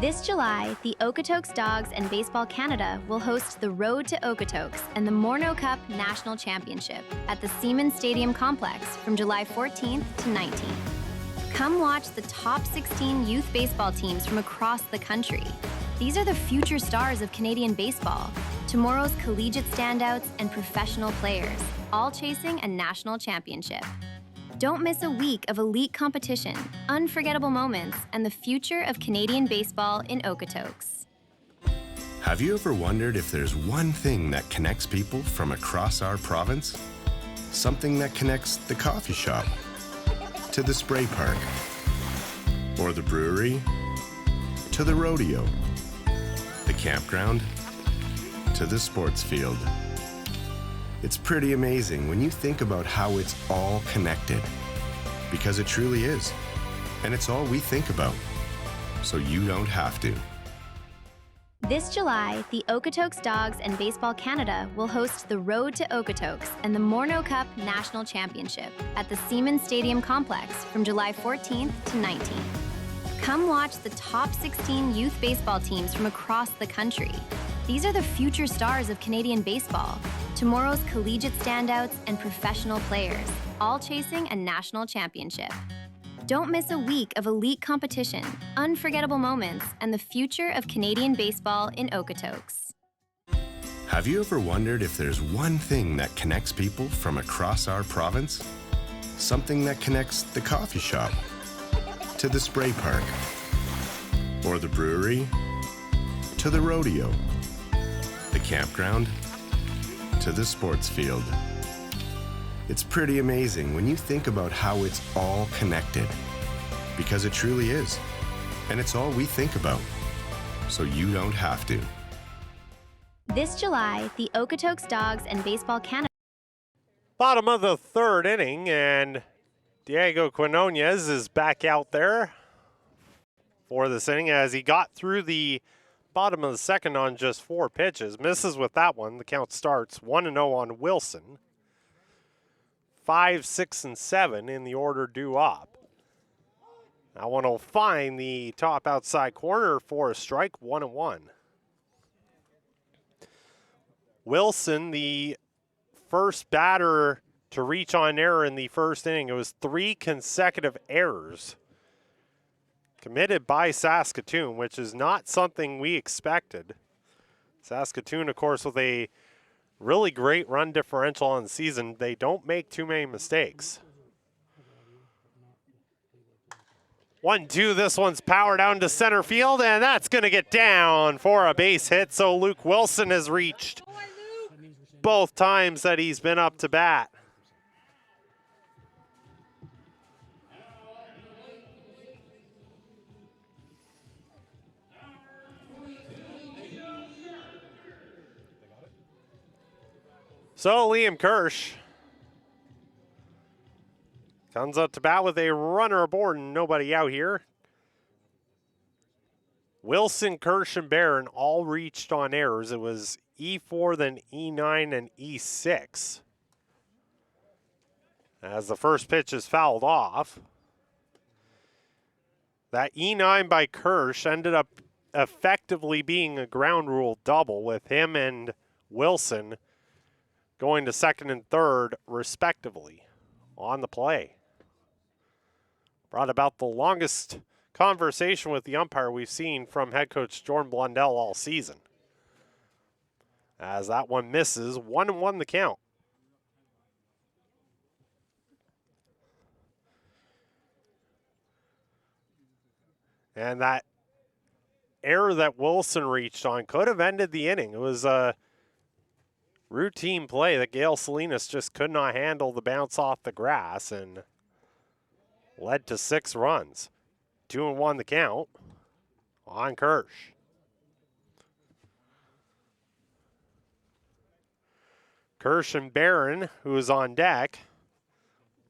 This July, the Okotoks Dogs and Baseball Canada will host the Road to Okotoks and the Morneau Cup National Championship at the Seaman Stadium Complex from July 14th to 19th. Come watch the top 16 youth baseball teams from across the country. These are the future stars of Canadian baseball, tomorrow's collegiate standouts and professional players, all chasing a national championship. Don't miss a week of elite competition, unforgettable moments, and the future of Canadian baseball in Okotoks. Have you ever wondered if there's one thing that connects people from across our province? Something that connects the coffee shop to the spray park, or the brewery to the rodeo, the campground to the sports field. It's pretty amazing when you think about how it's all connected, because it truly is. And it's all we think about, so you don't have to. This July, the Okotoks Dogs and Baseball Canada will host the Road to Okotoks and the Morneau Cup National Championship at the Seaman Stadium Complex from July 14th to 19th. Come watch the top 16 youth baseball teams from across the country. These are the future stars of Canadian baseball, tomorrow's collegiate standouts and professional players, all chasing a national championship. Don't miss a week of elite competition, unforgettable moments, and the future of Canadian baseball in Okotoks. Have you ever wondered if there's one thing that connects people from across our province? Something that connects the coffee shop to the spray park, or the brewery to the rodeo, the campground to the sports field. It's pretty amazing when you think about how it's all connected, because it truly is. And it's all we think about, so you don't have to. This July, the Okotoks Dogs and Baseball Canada. Bottom of the third inning, and Diego Quinonez is back out there for this inning as he got through the bottom of the second on just 4 pitches. Misses with that one. The count starts 1-0 on Wilson. 5, 6, and 7 in the order due up. That one will find the top outside corner for a strike, 1-1. Wilson, the first batter to reach on error in the first inning. It was 3 consecutive errors committed by Saskatoon, which is not something we expected. Saskatoon, of course, with a really great run differential on the season, they don't make too many mistakes. 1-2, this one's powered down to center field, and that's going to get down for a base hit. So Luke Wilson has reached both times that he's been up to bat. So Liam Kirsch comes up to bat with a runner aboard and nobody out here. Wilson, Kirsch, and Barron all reached on errors. It was E4, then E9, and E6. As the first pitch is fouled off. That E9 by Kirsch ended up effectively being a ground rule double, with him and Wilson going to second and third, respectively, on the play. Brought about the longest conversation with the umpire we've seen from head coach Jordan Blundell all season. As that one misses, 1-1 the count. And that error that Wilson reached on could have ended the inning. It was a routine play that Gail Salinas just could not handle the bounce off the grass and led to 6 runs. 2-1 the count on Kirsch. Kirsch and Barron, who is on deck,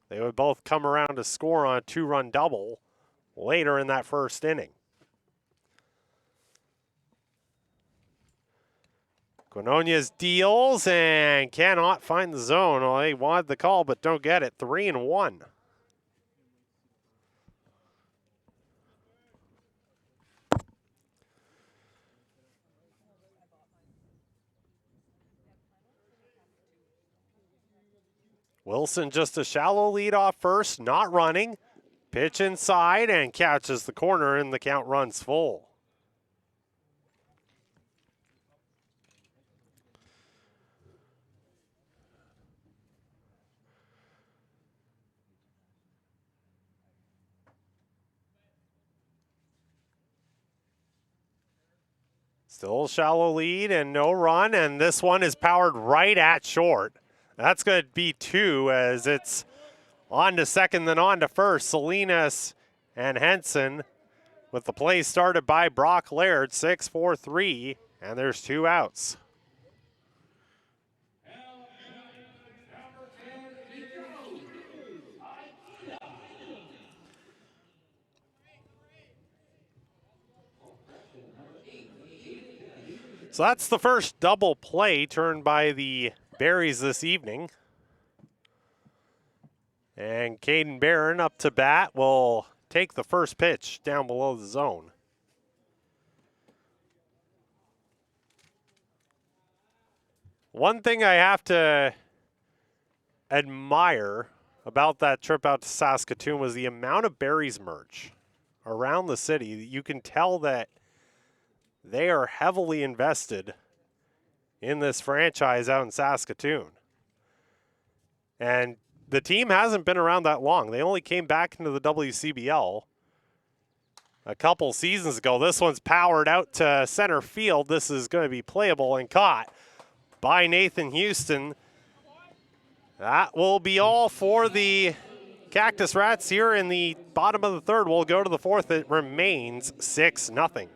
they would both come around to score on a 2-run double later in that first inning. Quinonez deals and cannot find the zone. Well, they wanted the call, but don't get it. 3-1. Wilson just a shallow lead off first, not running. Pitch inside and catches the corner, and the count runs full. Still shallow lead and no run, and this one is powered right at short. That's going to be two as it's on to second, then on to first. Salinas and Henson with the play started by Brock Laird, 6-4-3, and there's two outs. So that's the first double play turned by the Berries this evening. And Caden Barron up to bat will take the first pitch down below the zone. One thing I have to admire about that trip out to Saskatoon was the amount of Berries merch around the city. You can tell that they are heavily invested in this franchise out in Saskatoon. And the team hasn't been around that long. They only came back into the WCBL a couple seasons ago. This one's powered out to center field. This is going to be playable and caught by Nathan Houston. That will be all for the Cactus Rats here in the bottom of the third. We'll go to the fourth. It remains 6-0.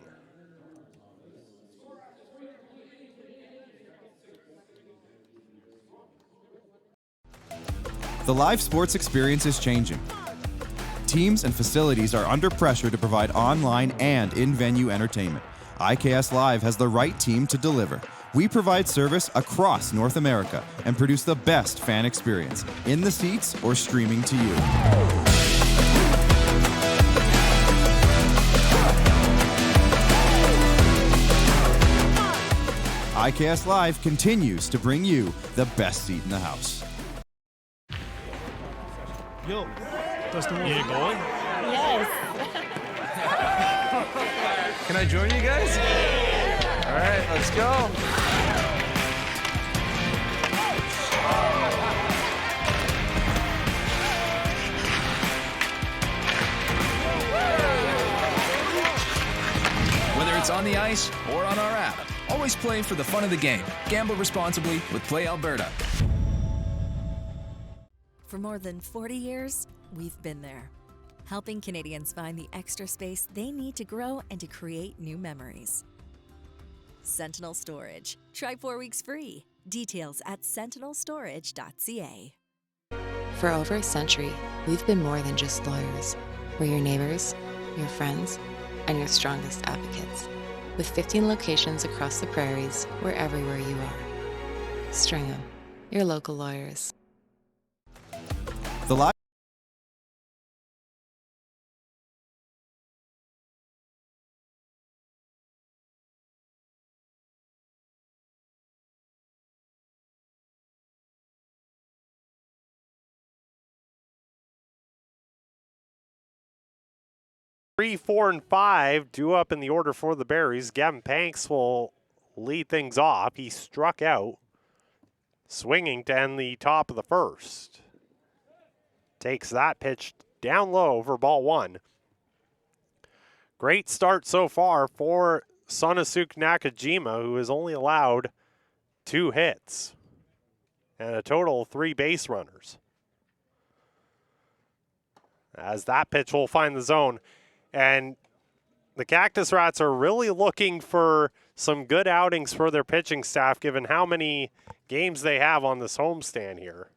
The live sports experience is changing. Teams and facilities are under pressure to provide online and in-venue entertainment. IKS Live has the right team to deliver. We provide service across North America and produce the best fan experience, in the seats or streaming to you. IKS Live continues to bring you the best seat in the house. Yo, Dustin, you going? Yes. Can I join you guys? All right, let's go. Whether it's on the ice or on our app, always play for the fun of the game. Gamble responsibly with Play Alberta. For more than 40 years, we've been there, helping Canadians find the extra space they need to grow and to create new memories. Sentinel Storage. Try 4 weeks free. Details at sentinelstorage.ca. For over a century, we've been more than just lawyers. We're your neighbors, your friends, and your strongest advocates. With 15 locations across the prairies, we're everywhere you are. Stringham, your local lawyers. The live 3, 4, and 5 due up in the order for the Berries. Gavin Panks will lead things off. He struck out, swinging to end the top of the first. Takes that pitch down low for ball one. Great start so far for Sonosuke Nakajima, who has only allowed 2 hits and a total of 3 base runners. As that pitch will find the zone. And the Cactus Rats are really looking for some good outings for their pitching staff, given how many games they have on this homestand here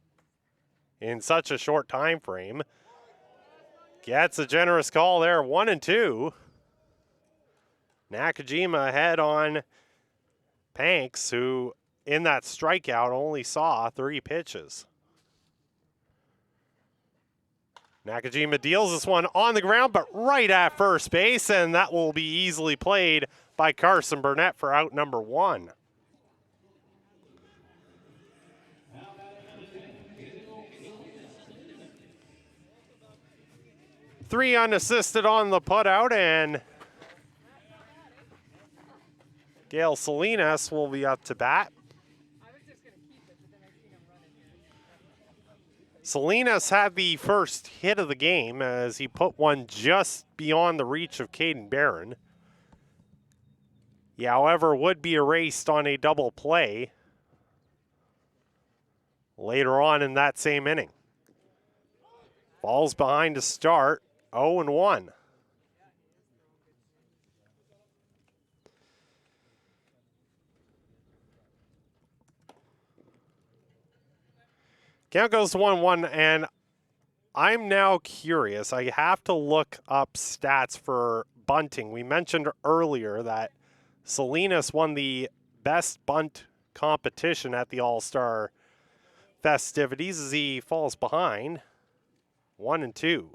in such a short time frame. Gets a generous call there, 1-2. Nakajima ahead on Panks, who in that strikeout only saw 3 pitches. Nakajima deals this one on the ground, but right at first base, and that will be easily played by Carson Burnett for out number 1. 3 unassisted on the putout, and Gail Salinas will be up to bat. Salinas had the first hit of the game as he put one just beyond the reach of Caden Barron. He, however, would be erased on a double play later on in that same inning. Falls behind to start, 0-1. Count goes to 1-1, and I'm now curious. I have to look up stats for bunting. We mentioned earlier that Salinas won the best bunt competition at the All-Star festivities as he falls behind 1-2.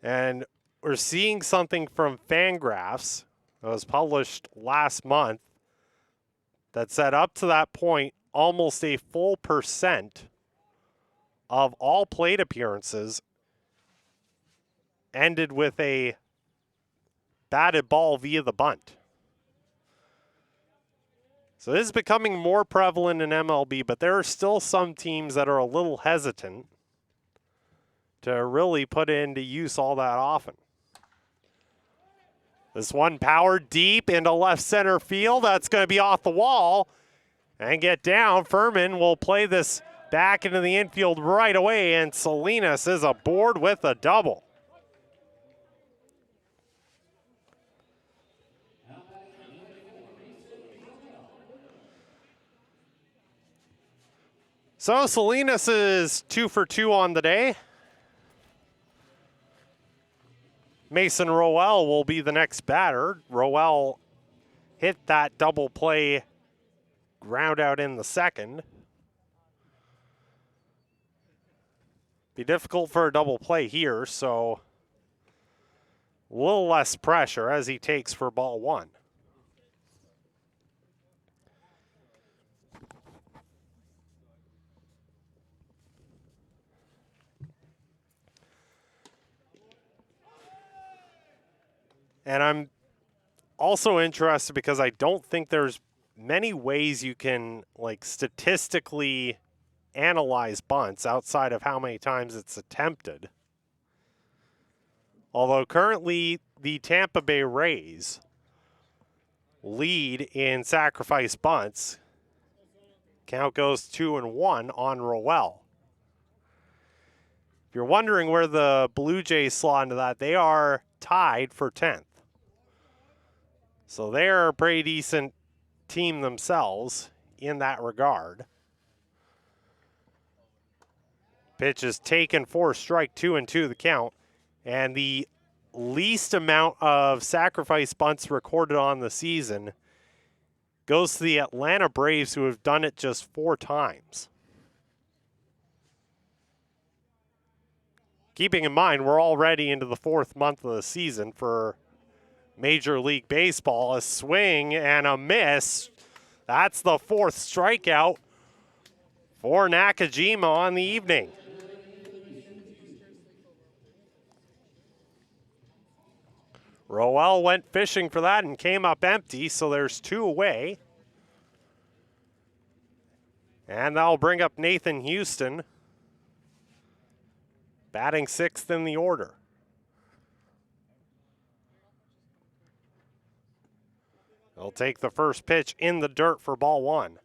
And we're seeing something from Fangraphs that was published last month that said up to that point, almost a full percent of all plate appearances ended with a batted ball via the bunt. So this is becoming more prevalent in MLB, but there are still some teams that are a little hesitant to really put into use all that often. This one powered deep into left center field. That's going to be off the wall and get down. Furman will play this back into the infield right away, and Salinas is aboard with a double. So Salinas is 2 for 2 on the day. Mason Rowell will be the next batter. Rowell hit that double play ground out in the second. Be difficult for a double play here, so a little less pressure as he takes for ball 1. And I'm also interested because I don't think there's many ways you can statistically analyze bunts outside of how many times it's attempted. Although currently the Tampa Bay Rays lead in sacrifice bunts. Count goes 2-1 on Rowell. If you're wondering where the Blue Jays slot into that, they are tied for 10th. So they're a pretty decent team themselves in that regard. Pitch is taken for strike 2-2 the count. And the least amount of sacrifice bunts recorded on the season goes to the Atlanta Braves, who have done it just 4 times. Keeping in mind, we're already into the 4th month of the season for Major League Baseball. A swing and a miss. That's the 4th strikeout for Nakajima on the evening. Rowell went fishing for that and came up empty, so there's 2 away. And that'll bring up Nathan Houston, batting 6th in the order. They'll take the first pitch in the dirt for ball 1.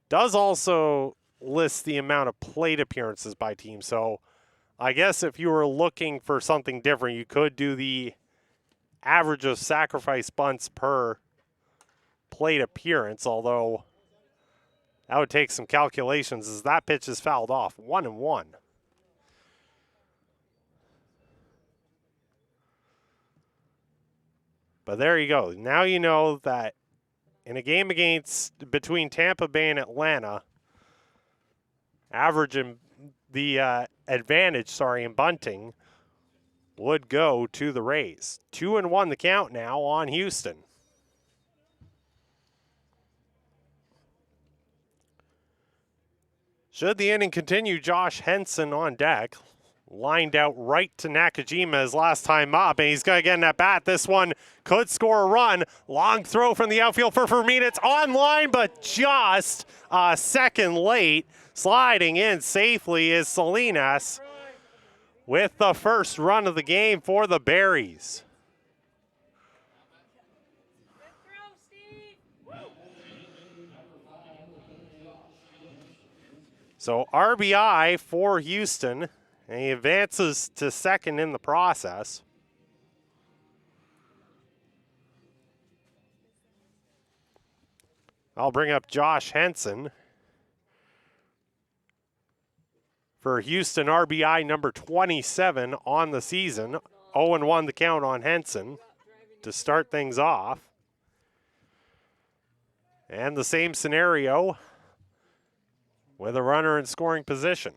Does also list the amount of plate appearances by team. So I guess if you were looking for something different, you could do the average of sacrifice bunts per plate appearance, although that would take some calculations as that pitch is fouled off. 1-1. But there you go. Now you know that in a game between Tampa Bay and Atlanta, average in the advantage, in bunting would go to the Rays. 2-1 the count now on Houston. Should the inning continue, Josh Henson on deck. Lined out right to Nakajima his last time up, and he's going to get an at-bat. This one could score a run. Long throw from the outfield for Fermin. It's on line, but just a second late. Sliding in safely is Salinas with the first run of the game for the Berries. So RBI for Houston, and he advances to second in the process. I'll bring up Josh Henson for Houston, RBI number 27 on the season. 0-1 the count on Henson to start things off. And the same scenario with a runner in scoring position.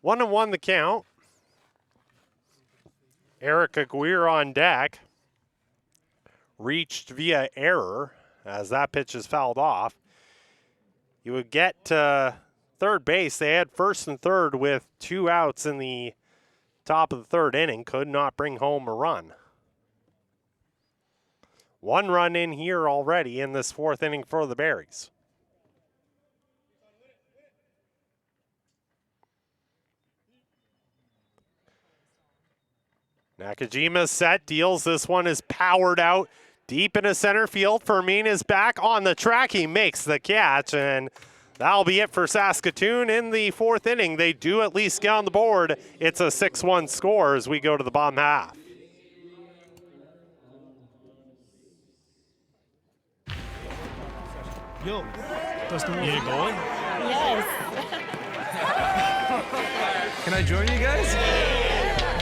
One and one the count. Eric Aguirre on deck. Reached via error as that pitch is fouled off. You would get to third base. They had first and third with 2 outs in the top of the third inning. Could not bring home a run. 1 run in here already in this 4th inning for the Berries. Nakajima set, deals. This one is powered out deep into center field. Fermin is back on the track. He makes the catch, and that'll be it for Saskatoon in the 4th inning. They do at least get on the board. It's a 6-1 score as we go to the bottom half. Yo, Dustin, you going? Yes. Can I join you guys?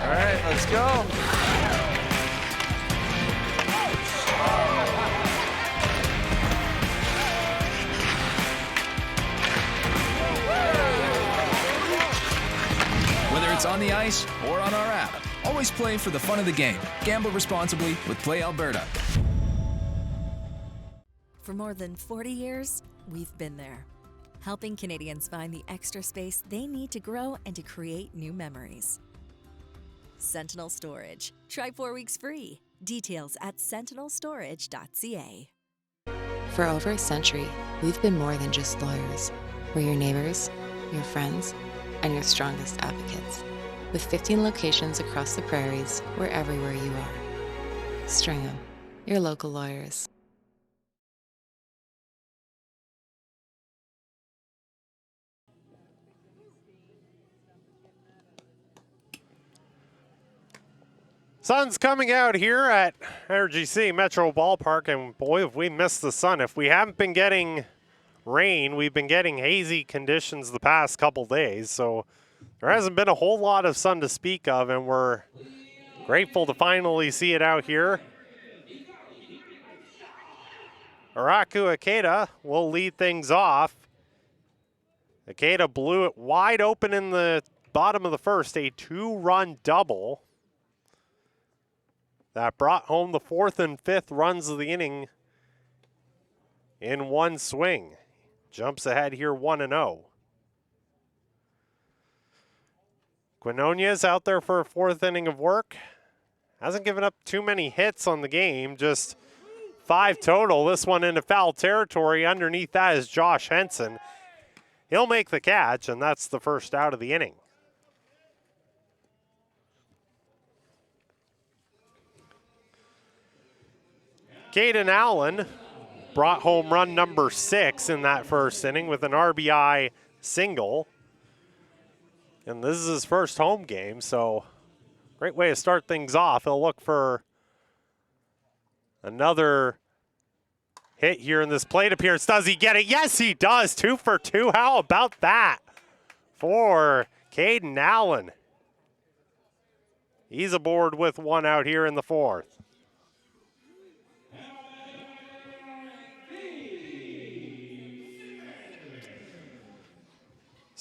All right, let's go. Whether it's on the ice or on our app, always play for the fun of the game. Gamble responsibly with Play Alberta. For more than 40 years, we've been there, helping Canadians find the extra space they need to grow and to create new memories. Sentinel Storage. Try 4 weeks free. Details at sentinelstorage.ca. For over a century, we've been more than just lawyers. We're your neighbors, your friends, and your strongest advocates. With 15 locations across the prairies, we're everywhere you are. Stringham, your local lawyers. Sun's coming out here at Energy City Metro Ballpark, and boy, have we missed the sun. If we haven't been getting rain, we've been getting hazy conditions the past couple days, so there hasn't been a whole lot of sun to speak of, and we're grateful to finally see it out here. Araku Ikeda will lead things off. Ikeda blew it wide open in the bottom of the first, a 2-run double that brought home the 4th and 5th runs of the inning in one swing. Jumps ahead here 1-0. Quinonez out there for a 4th inning of work. Hasn't given up too many hits on the game, just 5 total. This one into foul territory. Underneath that is Josh Henson. He'll make the catch, and that's the first out of the inning. Caden Allen brought home run number 6 in that first inning with an RBI single. And this is his first home game, so great way to start things off. He'll look for another hit here in this plate appearance. Does he get it? Yes, he does. 2 for 2. How about that for Caden Allen? He's aboard with 1 out here in the 4th.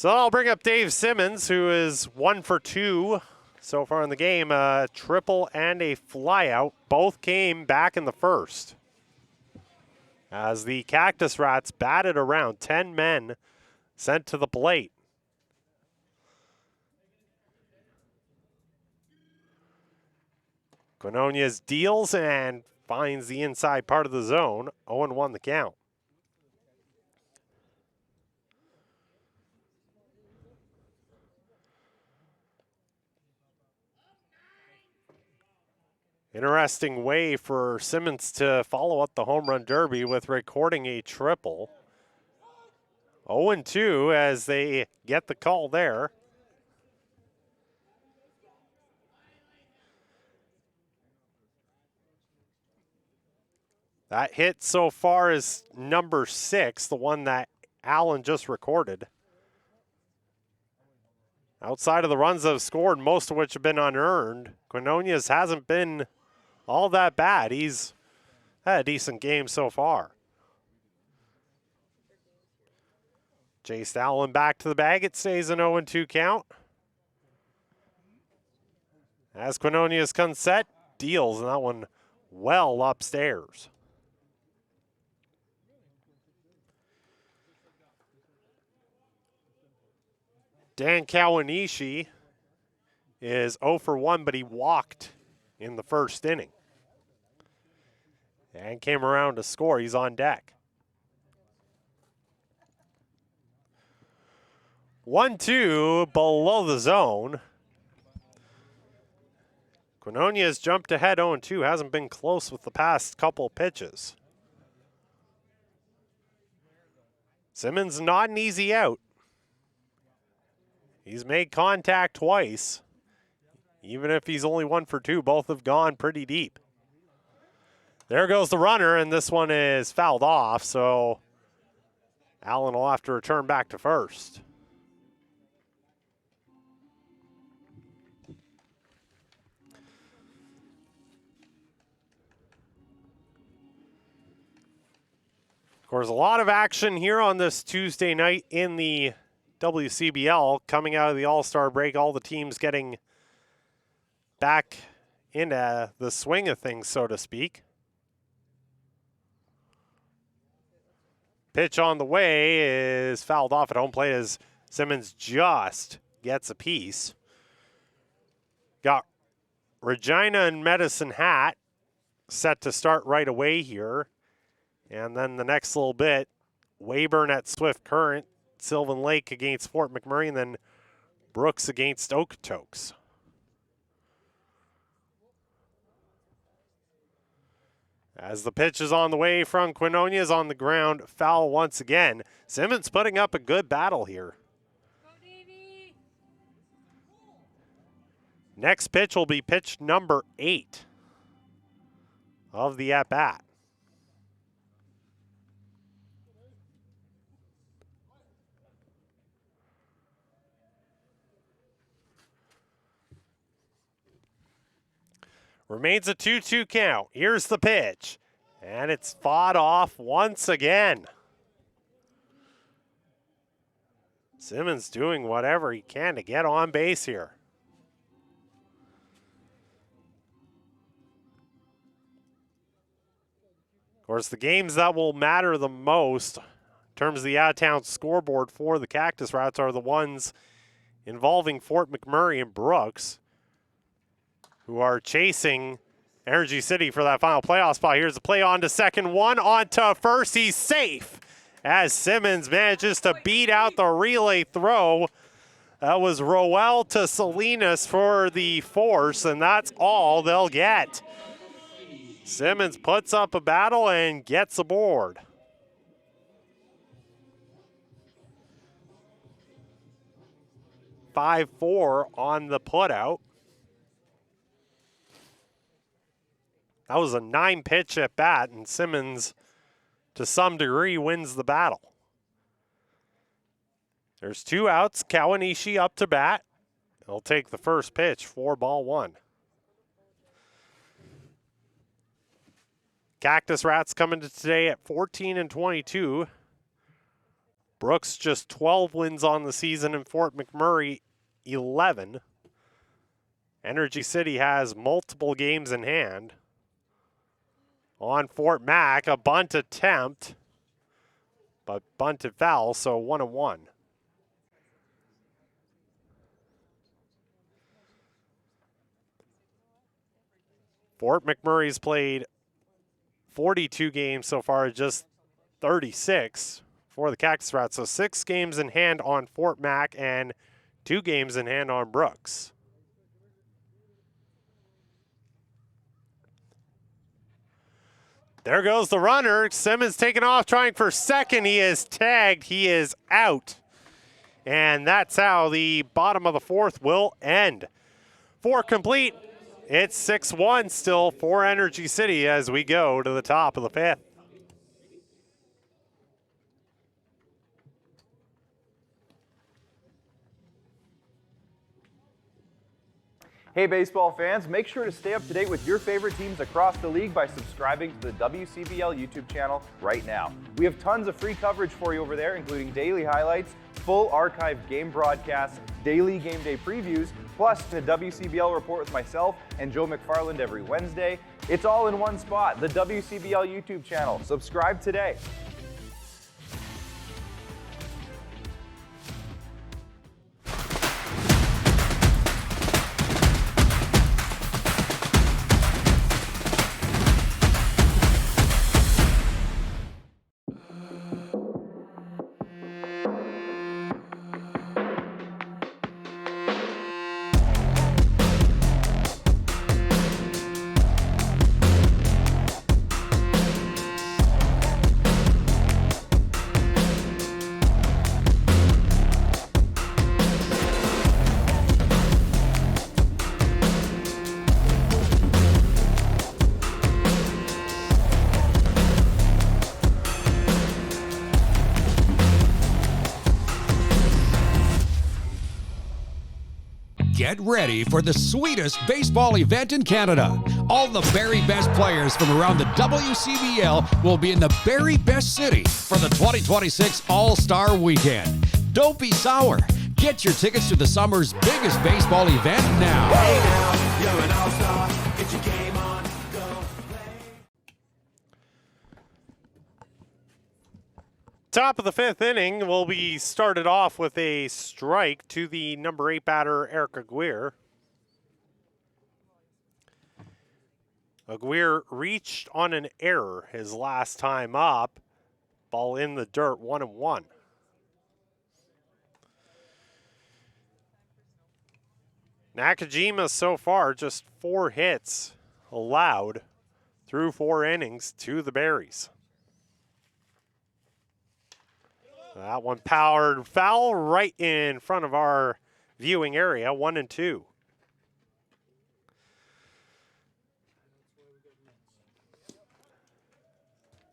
So I'll bring up Dave Simmons, who is 1 for 2 so far in the game. A triple and a flyout. Both came back in the first. As the Cactus Rats batted around, 10 men sent to the plate. Quinonia's deals and finds the inside part of the zone. 0-1 the count. Interesting way for Simmons to follow up the home run derby with recording a triple. 0-2 as they get the call there. That hit so far is number 6, the one that Allen just recorded. Outside of the runs that have scored, most of which have been unearned, Quinonia's hasn't been all that bad. He's had a decent game so far. Chased Allen back to the bag. It stays an 0-2 count. As Quinonia's comes set, deals, and that one well upstairs. Dan Kawanishi is 0 for 1, but he walked in the first inning. And came around to score. He's on deck. 1-2 below the zone. Quinonia has jumped ahead 0-2. Hasn't been close with the past couple pitches. Simmons not an easy out. He's made contact twice. Even if he's only 1 for 2, both have gone pretty deep. There goes the runner, and this one is fouled off, so Allen will have to return back to first. Of course, a lot of action here on this Tuesday night in the WCBL. Coming out of the All-Star break, all the teams getting back into the swing of things, so to speak. Pitch on the way is fouled off at home plate as Simmons just gets a piece. Got Regina and Medicine Hat set to start right away here. And then the next little bit, Weyburn at Swift Current, Sylvan Lake against Fort McMurray, and then Brooks against Okotoks. As the pitch is on the way from Quinonia is on the ground, foul once again. Simmons putting up a good battle here. Next pitch will be pitch number 8 of the at-bat. Remains a 2-2 count. Here's the pitch. And it's fought off once again. Simmons doing whatever he can to get on base here. Of course, the games that will matter the most in terms of the out-of-town scoreboard for the Cactus Rats are the ones involving Fort McMurray and Brooks, who are chasing Energy City for that final playoff spot. Here's the play on to second, one on to first. He's safe as Simmons manages to beat out the relay throw. That was Roel to Salinas for the force, and that's all they'll get. Simmons puts up a battle and gets aboard. "5-4" on the putout. That was a 9-pitch at bat, and Simmons, to some degree, wins the battle. There's 2 outs. Kawanishi up to bat. He'll take the first pitch, 4-1. Cactus Rats coming to today at 14-22. Brooks just 12 wins on the season, and Fort McMurray 11. Energy City has multiple games in hand. On Fort Mac, a bunt attempt, but bunted foul, so 1-1. Fort McMurray's played 42 games so far, just 36 for the Cactus Rats. So 6 games in hand on Fort Mac and 2 games in hand on Brooks. There goes the runner. Simmons taking off, trying for second. He is tagged. He is out. And that's how the bottom of the 4th will end. 4 complete. It's 6-1 still for Energy City as we go to the top of the 5th. Hey baseball fans, make sure to stay up to date with your favorite teams across the league by subscribing to the WCBL YouTube channel right now. We have tons of free coverage for you over there, including daily highlights, full archive game broadcasts, daily game day previews, plus the WCBL report with myself and Joe McFarland every Wednesday. It's all in one spot, the WCBL YouTube channel. Subscribe today. Get ready for the sweetest baseball event in Canada. All the very best players from around the WCBL will be in the very best city for the 2026 All-Star Weekend. Don't be sour. Get your tickets to the summer's biggest baseball event now. Hey now, you're an all-star. Get your game on, go play. Top of the 5th inning will be started off with a strike to the number 8 batter, Eric Aguirre. Aguirre reached on an error his last time up. Ball in the dirt, 1-1. Nakajima so far just 4 hits allowed through 4 innings to the Berries. That one powered foul right in front of our viewing area, 1-2.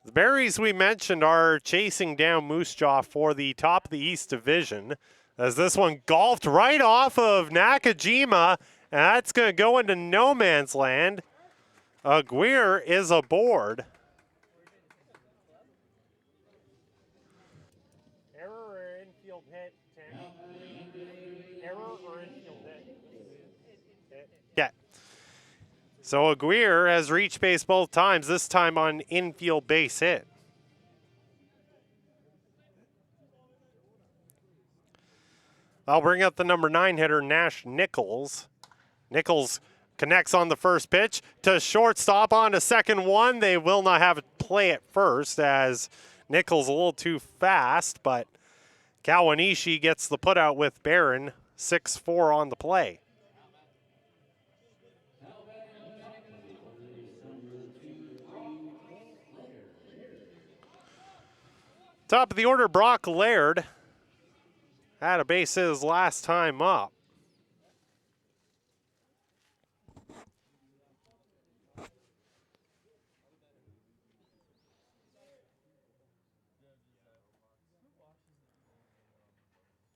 The Berries we mentioned are chasing down Moose Jaw for the top of the East Division, as this one golfed right off of Nakajima, and that's going to go into no man's land. Aguirre is aboard. Yeah. So Aguirre has reached base both times, this time on infield base hit. I'll bring up the number 9 hitter, Nash Nichols. Nichols connects on the first pitch to shortstop on to second one. They will not have it play at first as Nichols a little too fast, but Kawanishi gets the putout with Barron, 6-4 on the play. Top of the order, Brock Laird had a base hit his last time up.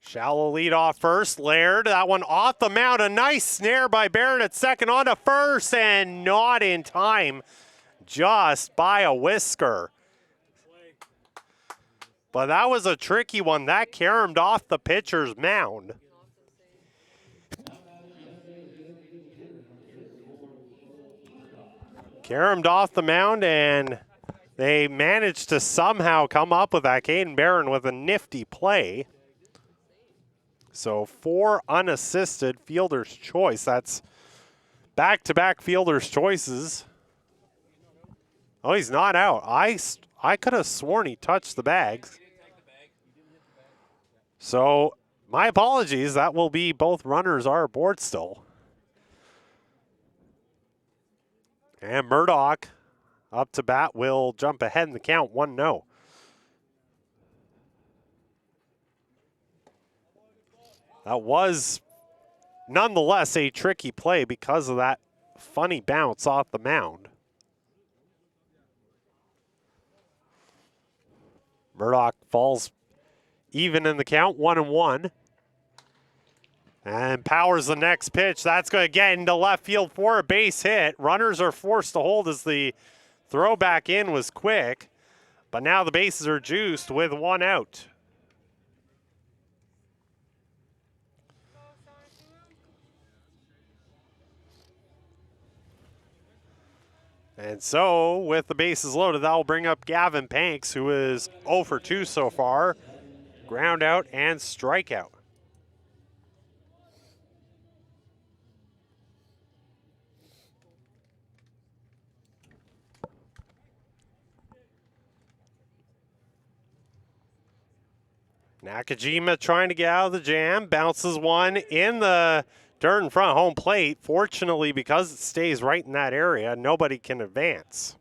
Shallow lead off first. Laird, that one off the mound. A nice snare by Barron at second, on to first, and not in time, just by a whisker. But that was a tricky one. That caromed off the pitcher's mound. Caromed off the mound, and they managed to somehow come up with that. Caden Barron with a nifty play. So 4 unassisted fielder's choice. That's back-to-back fielder's choices. Oh, he's not out. I could have sworn he touched the bags. So my apologies. That will be both runners are aboard still. And Murdoch up to bat will jump ahead in the count 1-0. That was nonetheless a tricky play because of that funny bounce off the mound. Murdoch falls even in the count, 1-1. And powers the next pitch. That's going to get into left field for a base hit. Runners are forced to hold as the throw back in was quick. But now the bases are juiced with 1 out. And so, with the bases loaded, that will bring up Gavin Panks, who is 0 for 2 so far. Ground out and strikeout. Nakajima trying to get out of the jam, bounces one in the dirt in front of home plate. Fortunately, because it stays right in that area, nobody can advance.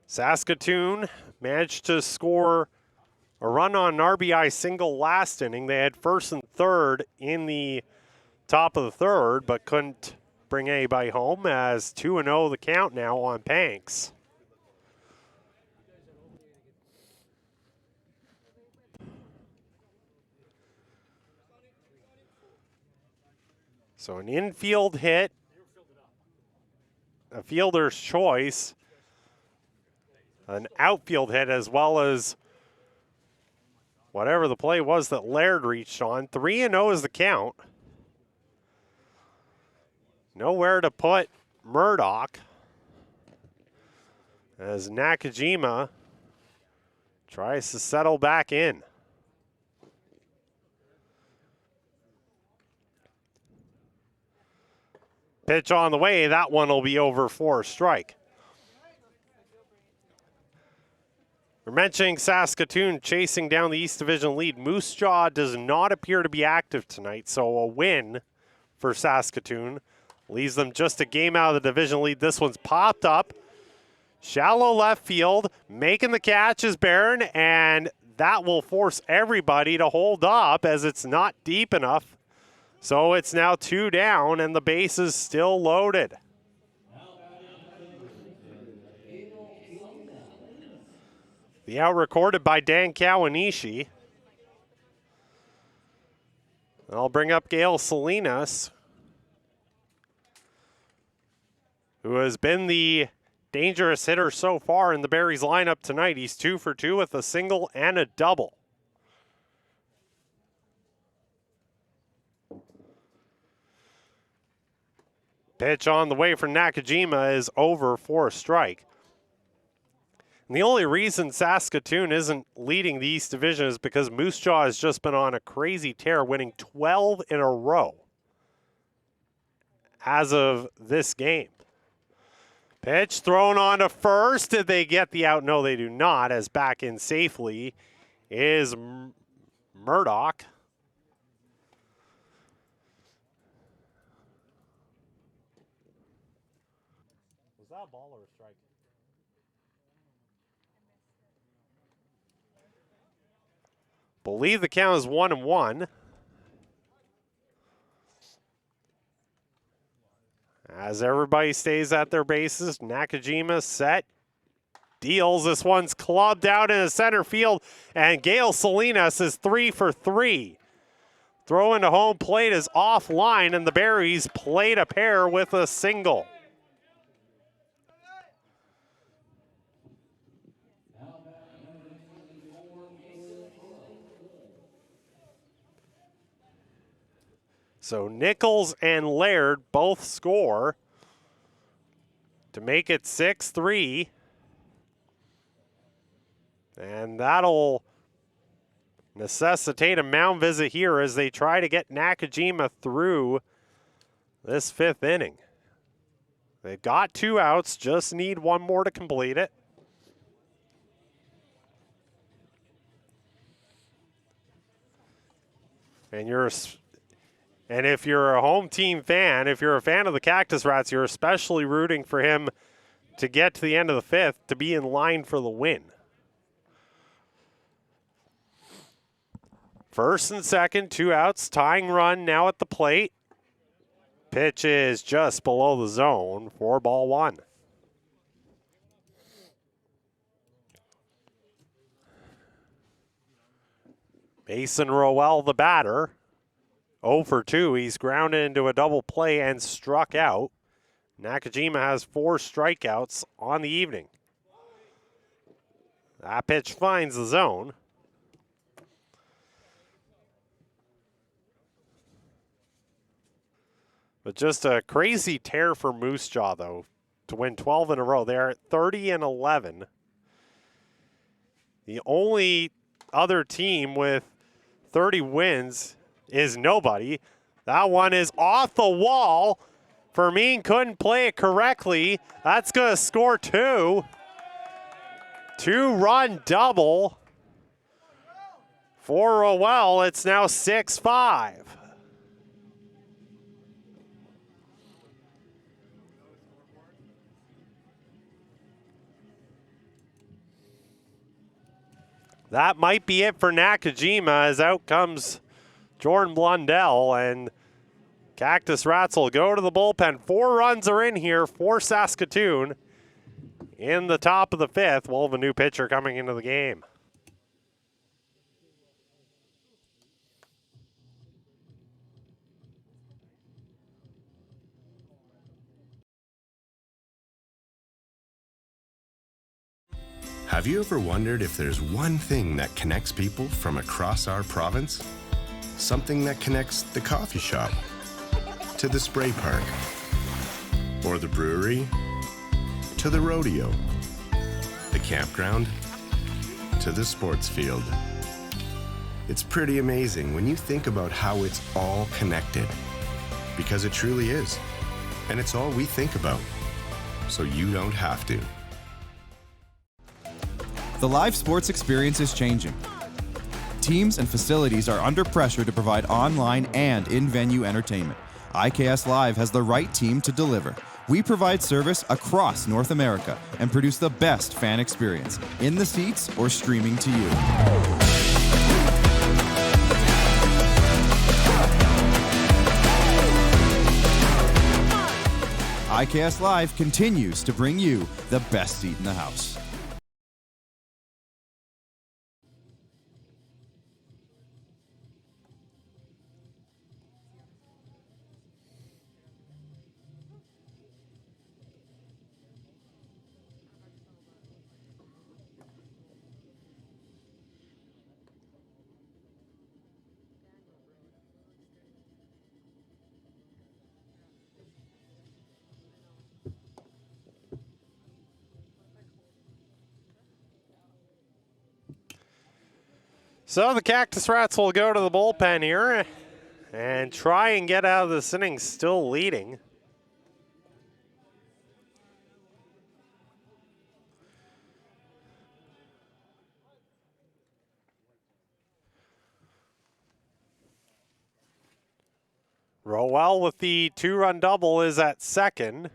Saskatoon managed to score a run on an RBI single last inning. They had first and third in the top of the third, but couldn't bring anybody home, as 2-0 the count now on Panks. So an infield hit, a fielder's choice, an outfield hit, as well as whatever the play was that Laird reached on. 3-0 is the count. Nowhere to put Murdoch, as Nakajima tries to settle back in. Pitch on the way, that one will be over for a strike. We're mentioning Saskatoon chasing down the East Division lead. Moose Jaw does not appear to be active tonight, so a win for Saskatoon leaves them just a game out of the division lead. This one's popped up. Shallow left field. Making the catch is Barron, and that will force everybody to hold up as it's not deep enough. So it's now 2 down, and the base is still loaded. The out recorded by Dan Kawanishi. I'll bring up Gail Salinas, who has been the dangerous hitter so far in the Berries lineup tonight. He's 2 for 2 with a single and a double. Pitch on the way for Nakajima is over for a strike. And the only reason Saskatoon isn't leading the East Division is because Moose Jaw has just been on a crazy tear, winning 12 in a row as of this game. Pitch thrown on to first. Did they get the out? No, they do not, as back in safely is Murdoch. Was that a ball or a strike? Believe the count is 1-1. As everybody stays at their bases, Nakajima set, deals. This one's clubbed out in the center field, and Gail Salinas is 3 for 3. Throw into home plate is offline, and the Berries played a pair with a single. So Nichols and Laird both score to make it 6-3. And that'll necessitate a mound visit here as they try to get Nakajima through this fifth inning. They've got 2 outs, just need 1 more to complete it. And if you're a home team fan, if you're a fan of the Cactus Rats, you're especially rooting for him to get to the end of the fifth to be in line for the win. First and second, 2 outs, tying run now at the plate. Pitch is just below the zone for ball 1. Mason Rowell, the batter. 0 for 2. He's grounded into a double play and struck out. Nakajima has 4 strikeouts on the evening. That pitch finds the zone. But just a crazy tear for Moose Jaw, though, to win 12 in a row. They're at 30-11. The only other team with 30 wins is nobody. That one is off the wall. Fermin couldn't play it correctly. That's going to score 2. 2-run double for Rowell. It's now 6-5. That might be it for Nakajima, as out comes Jordan Blundell, and Cactus Rats will go to the bullpen. 4 runs are in here for Saskatoon. In the top of the fifth, we'll have a new pitcher coming into the game. Have you ever wondered if there's one thing that connects people from across our province? Something that connects the coffee shop to the spray park, or the brewery to the rodeo, the campground to the sports field. It's pretty amazing when you think about how it's all connected, because it truly is. And it's all we think about, so you don't have to. The live sports experience is changing. Teams and facilities are under pressure to provide online and in-venue entertainment. IKS Live has the right team to deliver. We provide service across North America and produce the best fan experience, in the seats or streaming to you. IKS Live continues to bring you the best seat in the house. So the Cactus Rats will go to the bullpen here and try and get out of this inning still leading. Rowell with the 2-run double is at second.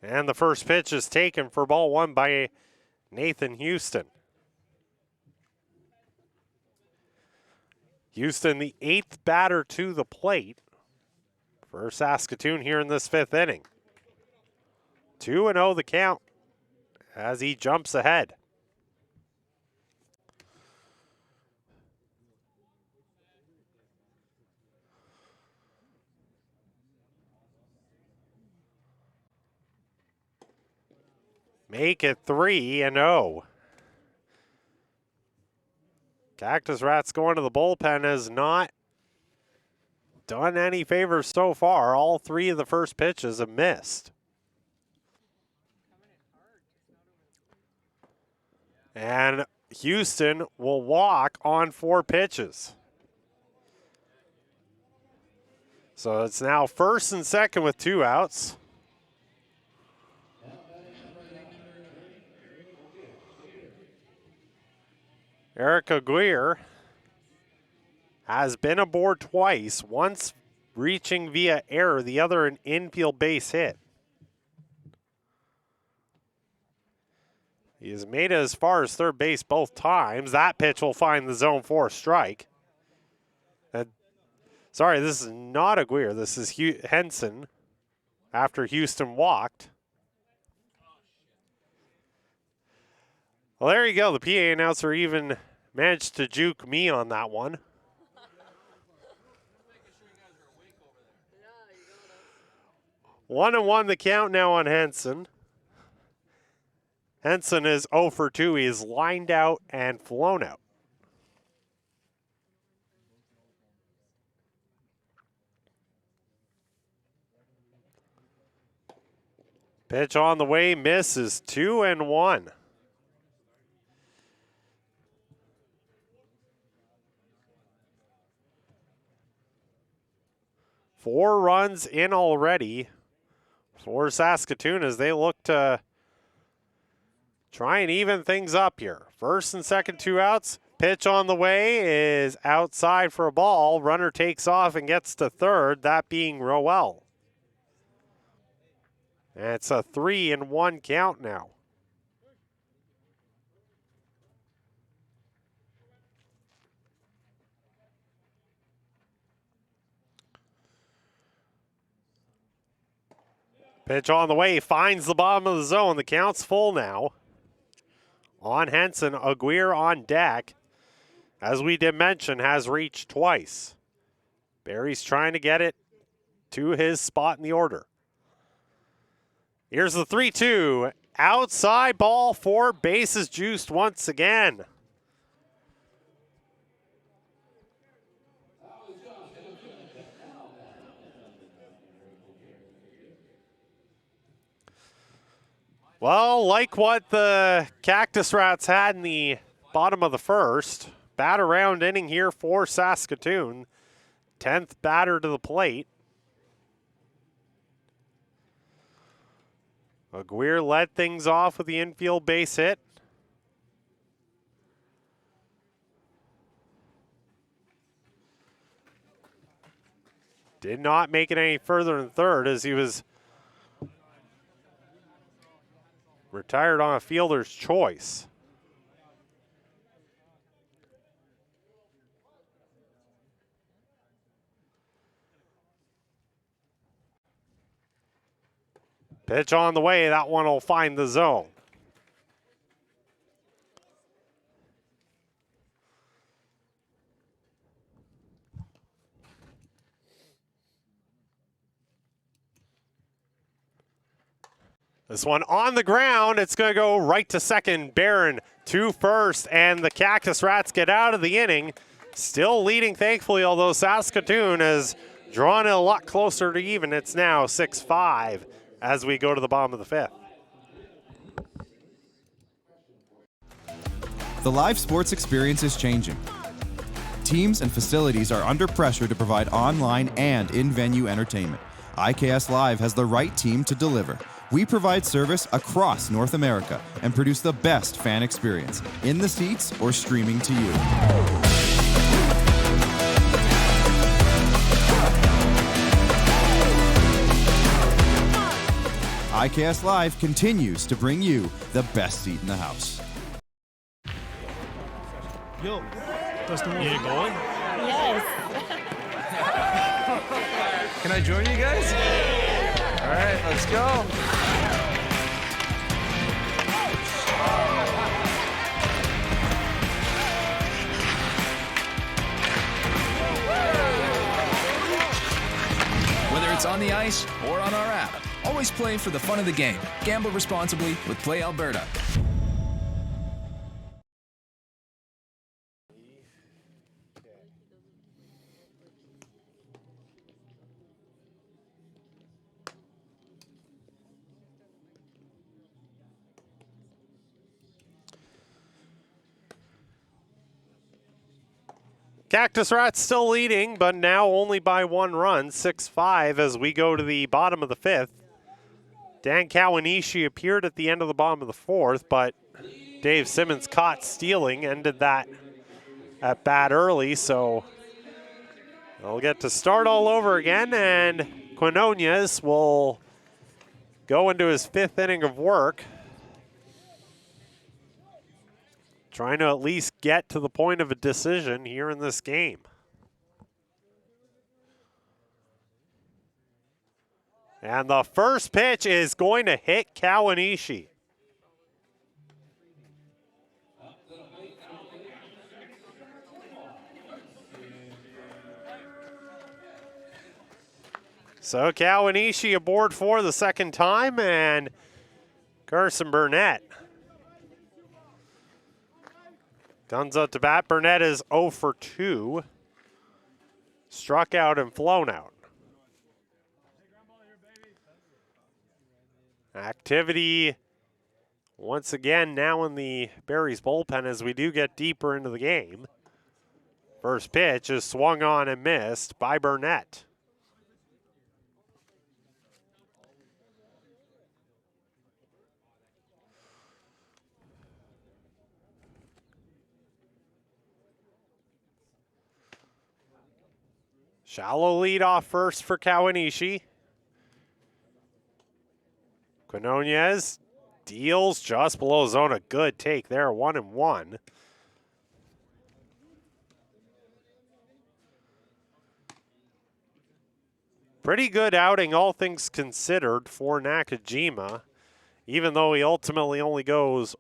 And the first pitch is taken for ball 1 by Nathan Houston. Houston, the 8th batter to the plate for Saskatoon here in this 5th inning. 2-0 the count as he jumps ahead. make it 3-0. Cactus Rats going to the bullpen has not done any favors so far. All 3 of the first pitches have missed. And Houston will walk on 4 pitches. So it's now first and second with 2 outs. Eric Aguirre has been aboard twice, once reaching via error, the other an infield base hit. He has made it as far as third base both times. That pitch will find the zone 4 strike. Sorry, this is not Aguirre. This is Henson after Houston walked. Well, there you go. The PA announcer even managed to juke me on that one. 1-1 the count now on Henson. Henson is 0 for 2. He is lined out and flown out. Pitch on the way, misses. 2-1. Four runs in already for Saskatoon as they look to try and even things up here. First and second, 2 outs. Pitch on the way is outside for a ball. Runner takes off and gets to third, that being Roel. And it's a 3-1 count now. Pitch on the way, finds the bottom of the zone. The count's full now. On Henson, Aguirre on deck. As we did mention, has reached twice. Barry's trying to get it to his spot in the order. Here's the 3-2. Outside ball, 4 bases juiced once again. Well, like what the Cactus Rats had in the bottom of the first, bat around inning here for Saskatoon. 10th batter to the plate. Aguirre led things off with the infield base hit. Did not make it any further than third as he was retired on a fielder's choice. Pitch on the way, that one will find the zone. This one on the ground, it's going to go right to second. Barron to first, and the Cactus Rats get out of the inning. Still leading, thankfully, although Saskatoon has drawn it a lot closer to even. It's now 6-5 as we go to the bottom of the 5th. The live sports experience is changing. Teams and facilities are under pressure to provide online and in-venue entertainment. IKS Live has the right team to deliver. We provide service across North America and produce the best fan experience, in the seats or streaming to you. IKS Live continues to bring you the best seat in the house. Yo, Dustin, you ain't going? Yes. Can I join you guys? All right, let's go. Whether it's on the ice or on our app, Always playing for the fun of the game. Gamble responsibly with Play Alberta. Cactus Rats still leading, but now only by 1 run, 6-5 as we go to the bottom of the 5th. Dan Kawanishi appeared at the end of the bottom of the 4th, but Dave Simmons caught stealing, ended that at bat early, so they'll get to start all over again, and Quinones will go into his 5th inning of work, trying to at least get to the point of a decision here in this game. And the first pitch is going to hit Kawanishi. So Kawanishi aboard for the second time, and Carson Burnett comes up to bat. Burnett is 0 for 2. Struck out and flown out. Activity once again now in the Barry's bullpen as we do get deeper into the game. First pitch is swung on and missed by Burnett. Shallow lead off first for Kawanishi. Quinones deals just below zone. A good take there, 1-1. Pretty good outing, all things considered, for Nakajima, even though he ultimately only goes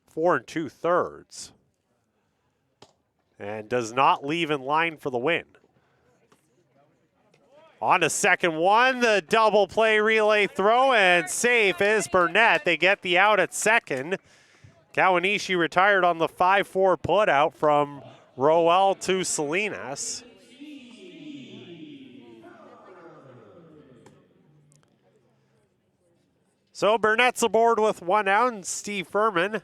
4 2/3 and does not leave in line for the win. On to second one, the double play relay throw, and safe is Burnett. They get the out at second. Kawanishi retired on the 5-4 putout from Roel to Salinas. So Burnett's aboard with 1 out, and Steve Furman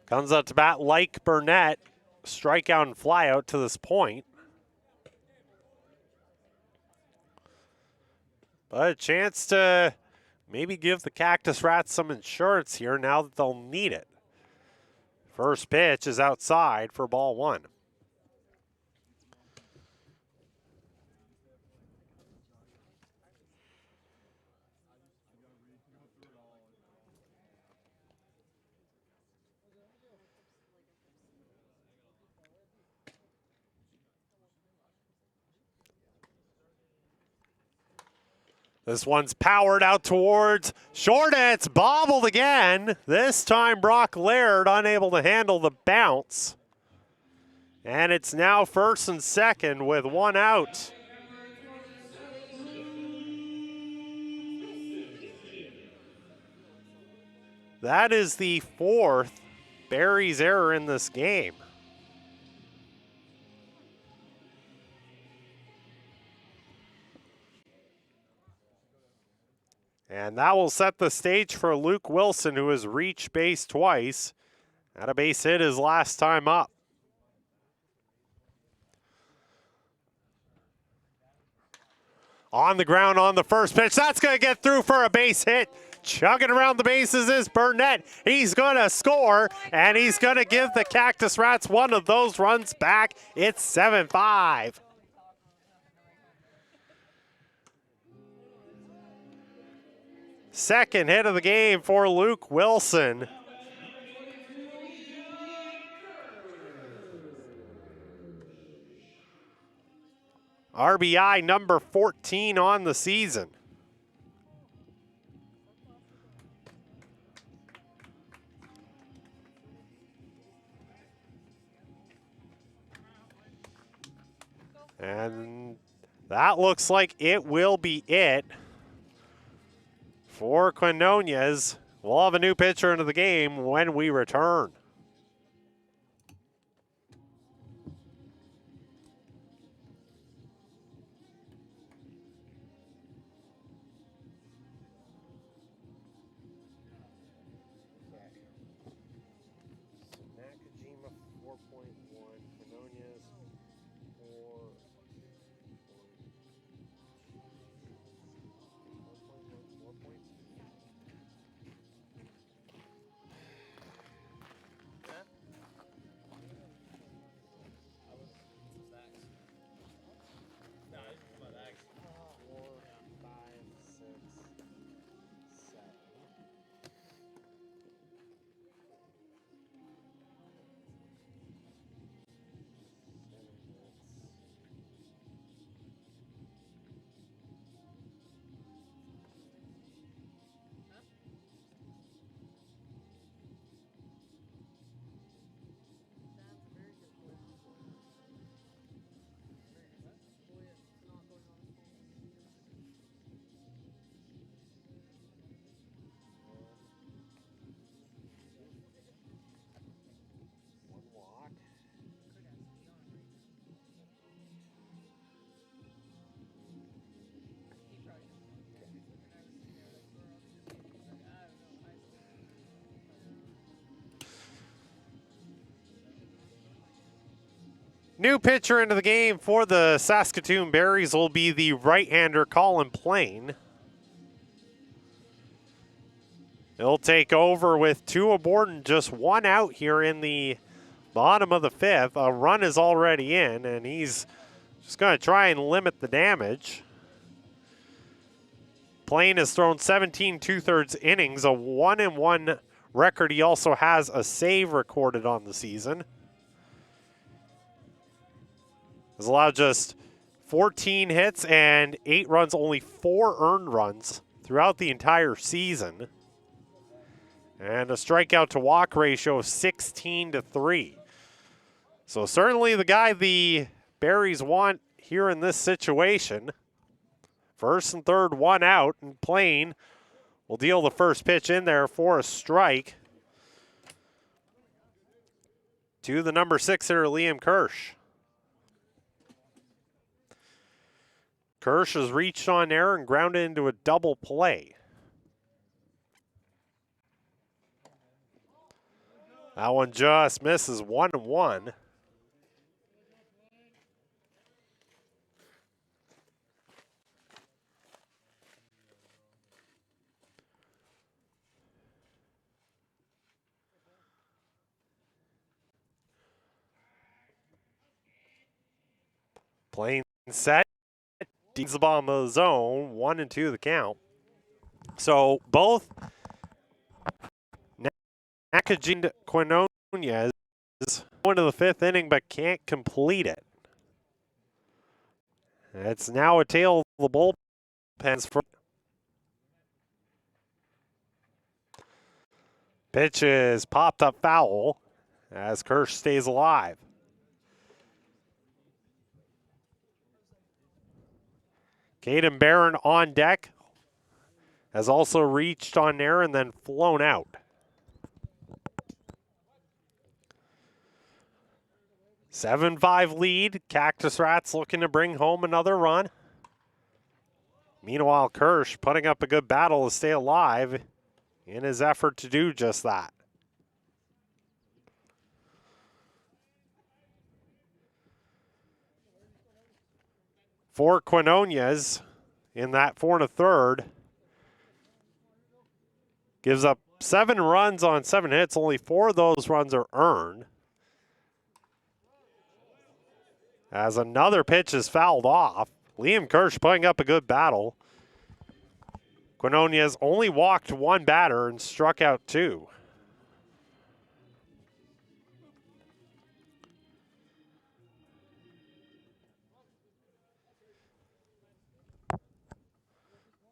comes up to bat like Burnett. Strikeout and flyout to this point. But a chance to maybe give the Cactus Rats some insurance here now that they'll need it. First pitch is outside for ball 1. This one's powered out towards short, and it's bobbled again. This time Brock Laird unable to handle the bounce. And it's now first and second with 1 out. That is the 4th Barry's error in this game. And that will set the stage for Luke Wilson, who has reached base twice. Had a base hit his last time up. On the ground on the first pitch. That's going to get through for a base hit. Chugging around the bases is Burnett. He's going to score, and he's going to give the Cactus Rats one of those runs back. It's 7-5. Second hit of the game for Luke Wilson. RBI number 14 on the season. And That looks like it will be it for Quinonez. We'll have a new pitcher into the game when we return. New pitcher into the game for the Saskatoon Berries will be the right-hander Colin Plain. He'll take over with 2 aboard and just 1 out here in the bottom of the 5th. A run is already in, and he's just going to try and limit the damage. Plain has thrown 17 2/3 innings, a 1-1 record. He also has a save recorded on the season. Has allowed just 14 hits and 8 runs, only 4 earned runs throughout the entire season. And a strikeout to walk ratio of 16-3. So certainly the guy the Berries want here in this situation. First and third, 1 out, and Plain will deal the first pitch in there for a strike to the number 6 hitter, Liam Kirsch. Kirsch has reached on air and grounded into a double play. That one just misses, 1-1. Plain set. Deeds the ball in the zone, 1-2 the count. So both Nakajin and Quinonez go into the 5th inning but can't complete it. It's now a tale of the bullpens. Pitch is popped up foul as Kirsch stays alive. Caden Barron on deck has also reached on air and then flown out. 7-5 lead. Cactus Rats looking to bring home another run. Meanwhile, Kirsch putting up a good battle to stay alive in his effort to do just that. For Quinonez in that 4 1/3, gives up 7 runs on 7 hits. Only 4 of those runs are earned. As another pitch is fouled off. Liam Kirsch putting up a good battle. Quinonez only walked 1 batter and struck out 2.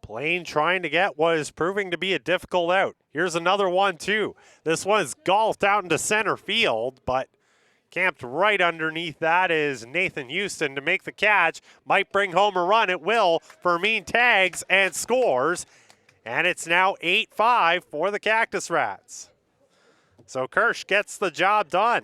Plain trying to get what is proving to be a difficult out. Here's another 1-2. This one is golfed out into center field, but Camped right underneath that is Nathan Houston to make the catch. Might bring home a run. It will. Fermin tags and scores. And it's now 8-5 for the Cactus Rats. So Kirsch gets the job done.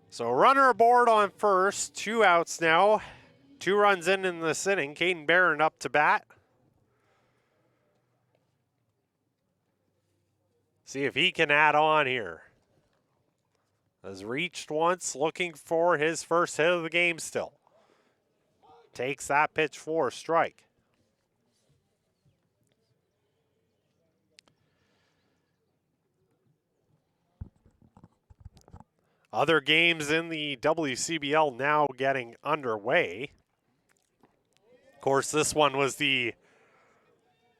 So runner aboard on first, 2 outs now. 2 runs in this inning. Caden Barron up to bat. See if he can add on here. Has reached once, looking for his first hit of the game still. Takes that pitch for a strike. Other games in the WCBL now getting underway. Of course, this one was the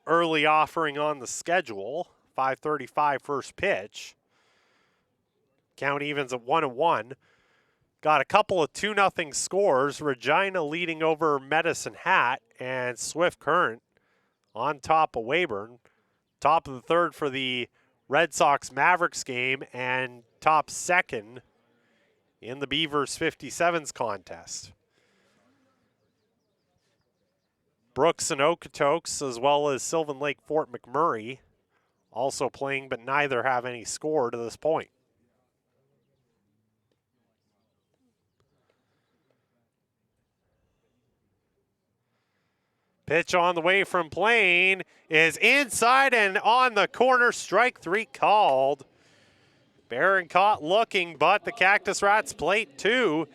early offering on the schedule. 5:35 first pitch. Count evens at 1-1. Got a couple of 2-0 scores. Regina leading over Medicine Hat and Swift Current on top of Weyburn. Top of the third for the Red Sox Mavericks game and top second in the Beavers 57s contest. Brooks and Okotoks, as well as Sylvan Lake Fort McMurray, also playing, but neither have any score to this point. Pitch on the way from Plain is inside and on the corner. Strike 3 called. Barron caught looking, but the Cactus Rats plate 2.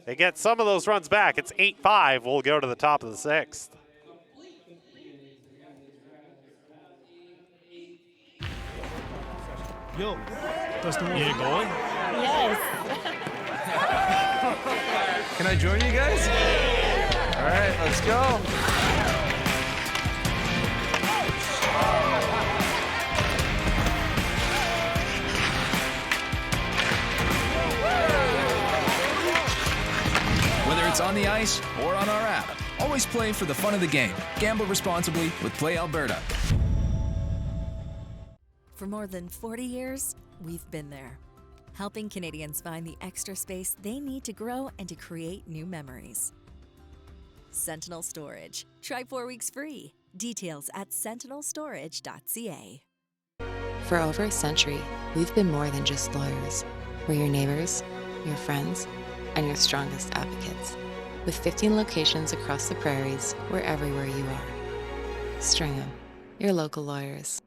They get some of those runs back. It's 8-5. We'll go to the top of the 6th. Yo, Dustin, you going? Yes. Can I join you guys? All right, let's go. Whether it's on the ice or on our app, always play for the fun of the game. Gamble responsibly with Play Alberta. For more than 40 years, we've been there, helping Canadians find the extra space they need to grow and to create new memories. Sentinel Storage. Try 4 weeks free. Details at sentinelstorage.ca. For over a century, we've been more than just lawyers. We're your neighbors, your friends, and your strongest advocates. With 15 locations across the prairies, we're everywhere you are. Stringham, your local lawyers.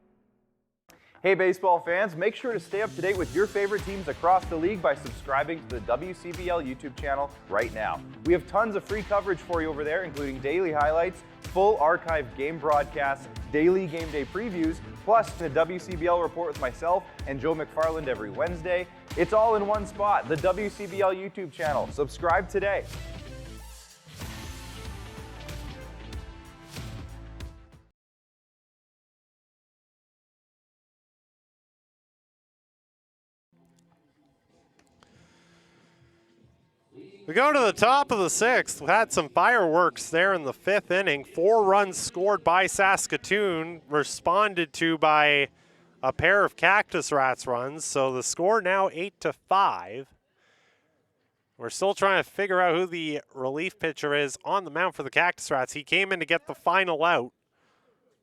Hey baseball fans, make sure to stay up to date with your favorite teams across the league by subscribing to the WCBL YouTube channel right now. We have tons of free coverage for you over there, including daily highlights, full archived game broadcasts, daily game day previews, plus the WCBL report with myself and Joe McFarland every Wednesday. It's all in one spot, the WCBL YouTube channel. Subscribe today. We go to the top of the 6th. We had some fireworks there in the 5th inning. 4 runs scored by Saskatoon, responded to by a pair of Cactus Rats runs. So the score now 8-5. We're still trying to figure out who the relief pitcher is on the mound for the Cactus Rats. He came in to get the final out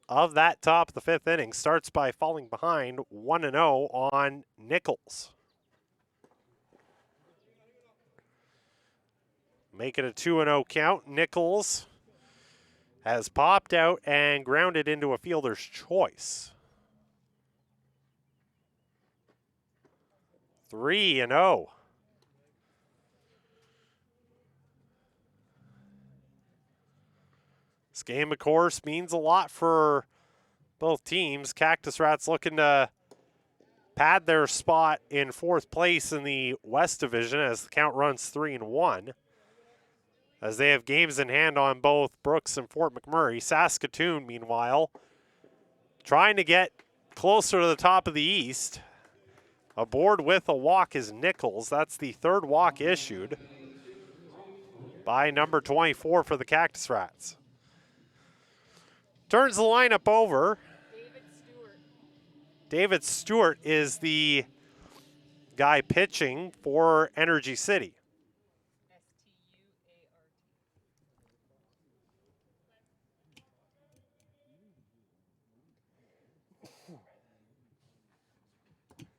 of that top of the 5th inning. Starts by falling behind 1-0 on Nichols. Make it a 2-0 count. Nichols has popped out and grounded into a fielder's choice. 3-0. This game, of course, means a lot for both teams. Cactus Rats looking to pad their spot in 4th place in the West Division as the count runs 3-1. As they have games in hand on both Brooks and Fort McMurray. Saskatoon, meanwhile, trying to get closer to the top of the East. Aboard with a walk is Nichols. That's the third walk issued by number 24 for the Cactus Rats. Turns the lineup over. David Stewart is the guy pitching for Energy City.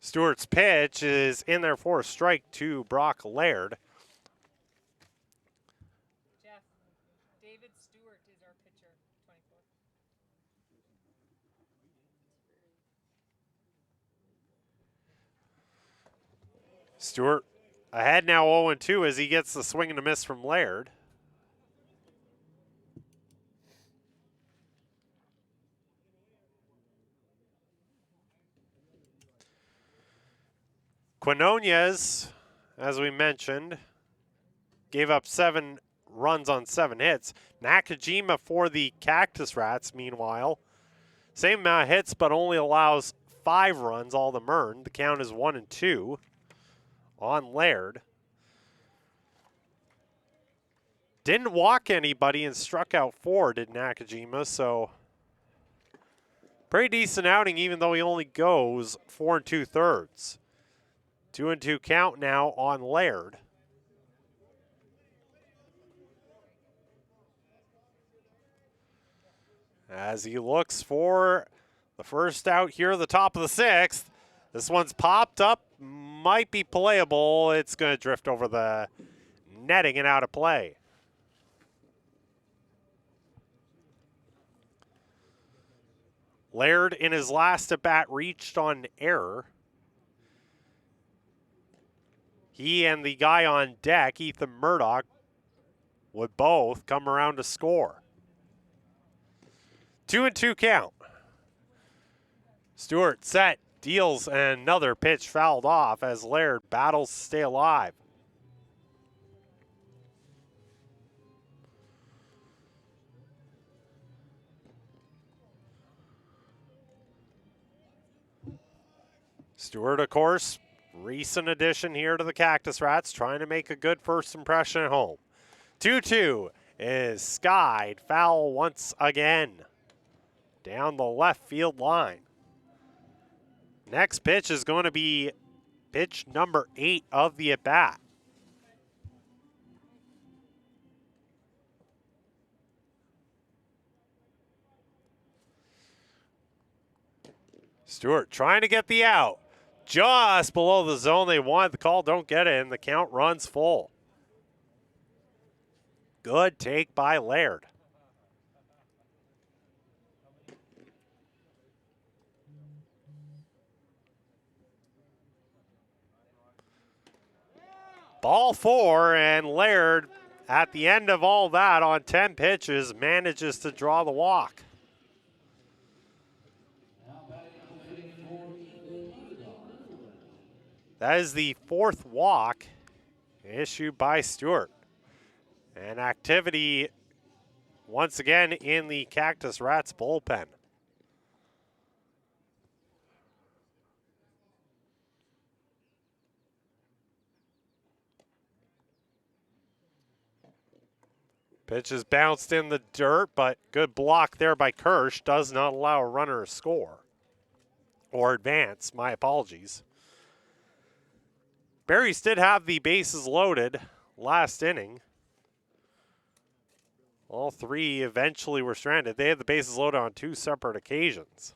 Stewart's pitch is in there for a strike to Brock Laird. Jeff, David Stewart is our pitcher, 24. Stewart ahead now 0-2 as he gets the swing and a miss from Laird. Quinonez, as we mentioned, gave up 7 runs on 7 hits. Nakajima for the Cactus Rats, meanwhile, same amount of hits, but only allows 5 runs, all them earned. The count is 1-2 on Laird. Didn't walk anybody and struck out 4, did Nakajima, so pretty decent outing, even though he only goes 4 2/3. 2-2 count now on Laird. As he looks for the first out here at the top of the 6th. This one's popped up, might be playable. It's going to drift over the netting and out of play. Laird in his last at bat reached on error. He and the guy on deck, Ethan Murdoch, would both come around to score. 2-2 count. Stewart set, deals, and another pitch fouled off as Laird battles to stay alive. Stewart, of course, recent addition here to the Cactus Rats, trying to make a good first impression at home. 2-2 is skied foul once again down the left field line. Next pitch is going to be pitch number 8 of the at-bat. Stewart trying to get the out. Just below the zone they wanted the call, don't get it, and the count runs full. Good take by Laird. Ball 4, and Laird, at the end of all that on 10 pitches, manages to draw the walk. That is the 4th walk issued by Stewart. And activity once again in the Cactus Rats bullpen. Pitch is bounced in the dirt, but good block there by Kirsch. Does not allow a runner to score. Or advance, my apologies. Berries did have the bases loaded last inning. All 3 eventually were stranded. They had the bases loaded on 2 separate occasions.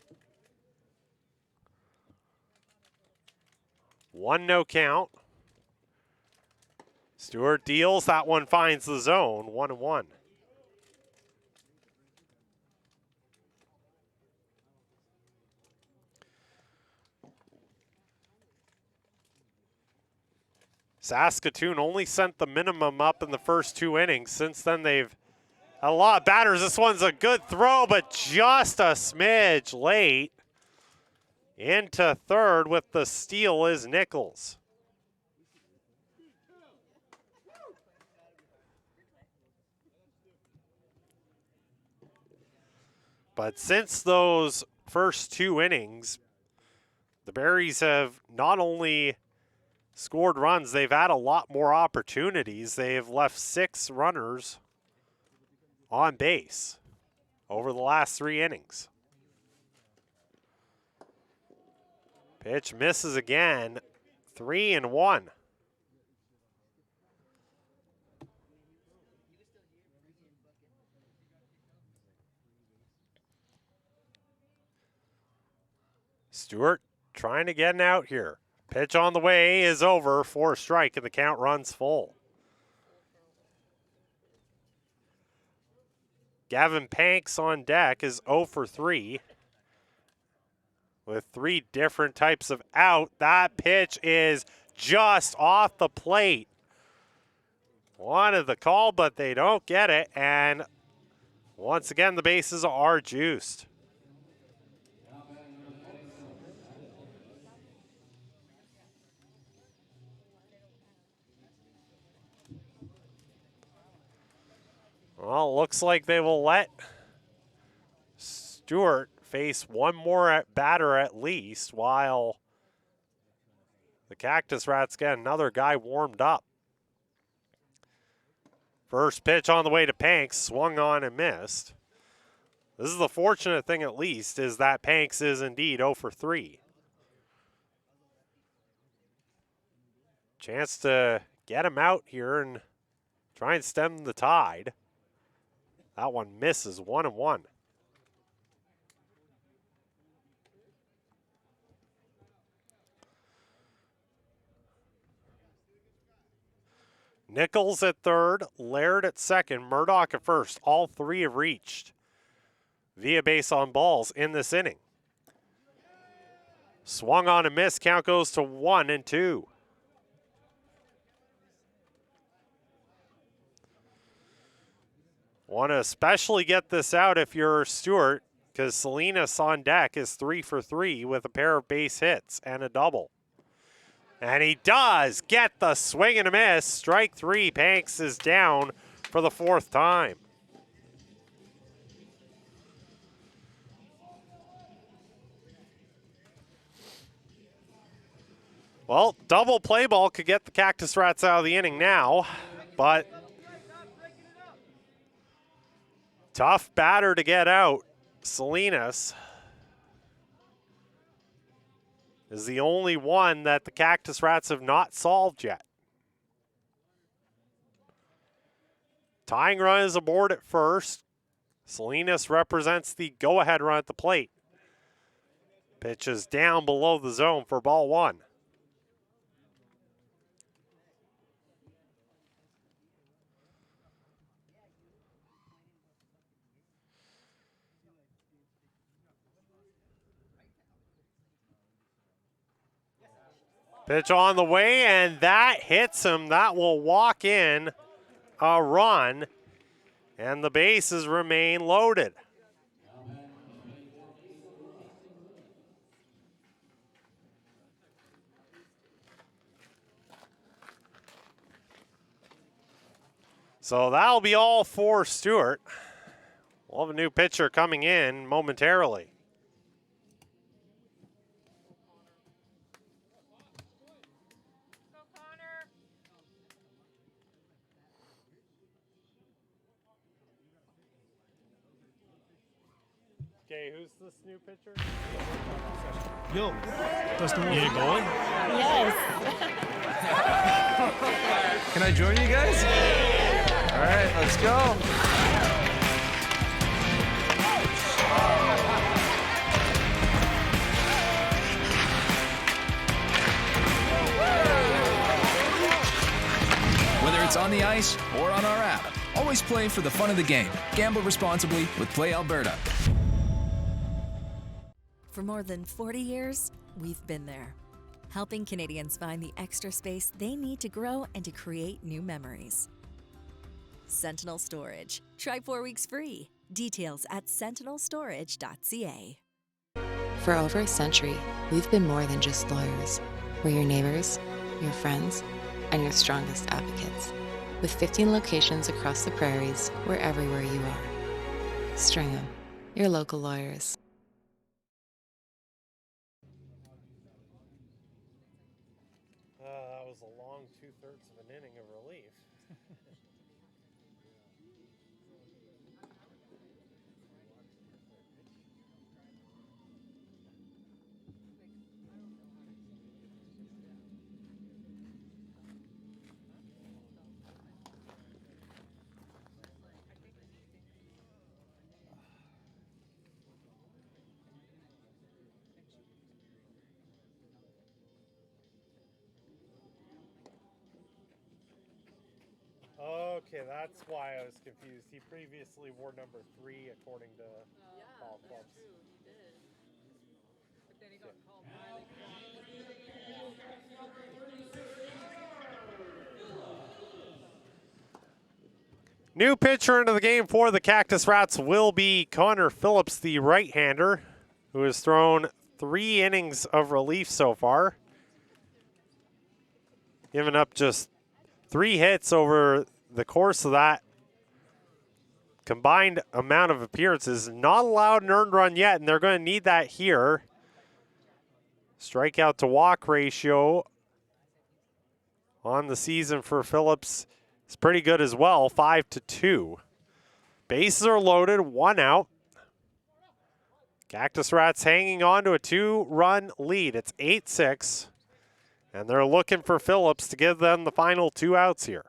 1-0 count. Stewart deals. That one finds the zone. 1-1. Saskatoon only sent the minimum up in the first 2 innings. Since then, they've had a lot of batters. This one's a good throw, but just a smidge late. Into third with the steal is Nichols. But since those first 2 innings, The Berries have not only scored runs, they've had a lot more opportunities. They have left 6 runners on base over the last 3 innings. Pitch misses again, 3-1. Stewart trying to get an out here. Pitch on the way is over for a strike, and the count runs full. Gavin Panks on deck is 0 for 3 with 3 different types of out. That pitch is just off the plate. Wanted the call, but they don't get it, and once again, the bases are juiced. Well, looks like they will let Stewart face one more batter at least, while the Cactus Rats get another guy warmed up. First pitch on the way to Panks, swung on and missed. This is the fortunate thing at least, is that Panks is indeed 0 for 3. Chance to get him out here and try and stem the tide. That one misses, 1-1. Nichols at third, Laird at second, Murdoch at first. All 3 have reached via base on balls in this inning. Swung on and missed, count goes to 1-2. Want to especially get this out if you're Stewart, because Salinas on deck is 3 for 3 with a pair of base hits and a double. And he does get the swing and a miss. Strike 3, Panks is down for the 4th time. Well, double play ball could get the Cactus Rats out of the inning now, but tough batter to get out. Salinas is the only one that the Cactus Rats have not solved yet. Tying run is aboard at first. Salinas represents the go-ahead run at the plate. Pitch is down below the zone for ball 1. Pitch on the way, and that hits him. That will walk in a run, and the bases remain loaded. So that'll be all for Stewart. We'll have a new pitcher coming in momentarily. Okay, who's this new pitcher? Yo, that's the one. You going? Yes. Can I join you guys? All right, let's go. Whether it's on the ice or on our app, always play for the fun of the game. Gamble responsibly with Play Alberta. For more than 40 years, we've been there, helping Canadians find the extra space they need to grow and to create new memories. Sentinel Storage. Try 4 weeks free. Details at sentinelstorage.ca. For over a century, we've been more than just lawyers. We're your neighbors, your friends, and your strongest advocates. With 15 locations across the prairies, we're everywhere you are. Stringham, your local lawyers. Okay, that's why I was confused. He previously wore number 3 according to all clubs. True, he did. But then he got called back. New pitcher into the game for the Cactus Rats will be Connor Phillips, the right-hander, who has thrown 3 innings of relief so far. Giving up just 3 hits over the course of that combined amount of appearances. Not allowed an earned run yet, and they're going to need that here. Strikeout to walk ratio on the season for Phillips is pretty good as well, 5-2. Bases are loaded, 1 out. Cactus Rats hanging on to a 2-run lead. It's 8-6, and they're looking for Phillips to give them the final 2 outs here.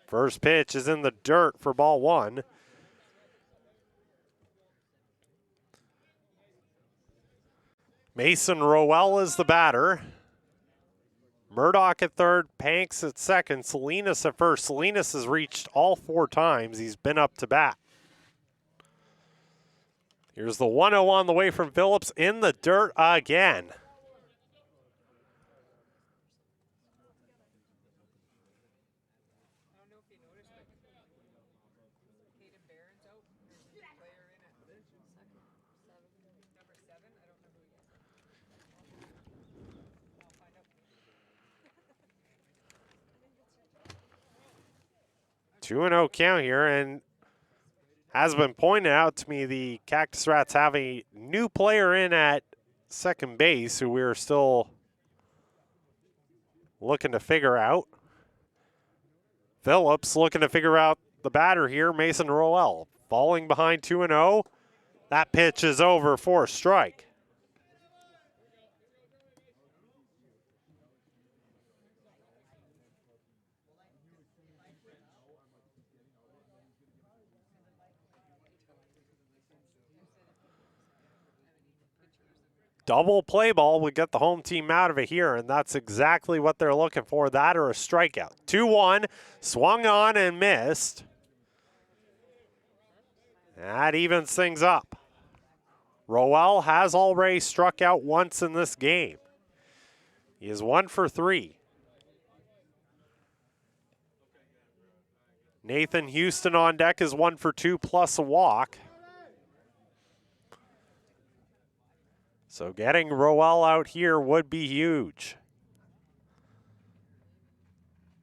First pitch is in the dirt for ball 1. Mason Rowell is the batter. Murdoch at third, Panks at second, Salinas at first. Salinas has reached all 4 times he's been up to bat. Here's the 1-0 on the way from Phillips in the dirt again. Two 2-0 count here, and has been pointed out to me, the Cactus Rats have a new player in at second base who we're still looking to figure out. Phillips looking to figure out the batter here, Mason Rowell. Falling behind 2-0. That pitch is over for a strike. Double play ball would get the home team out of it here, and that's exactly what they're looking for, that or a strikeout. 2-1, swung on and missed. That evens things up. Rowell has already struck out once in this game. He is 1 for 3. Nathan Houston on deck is 1 for 2 plus a walk. So getting Rowell out here would be huge.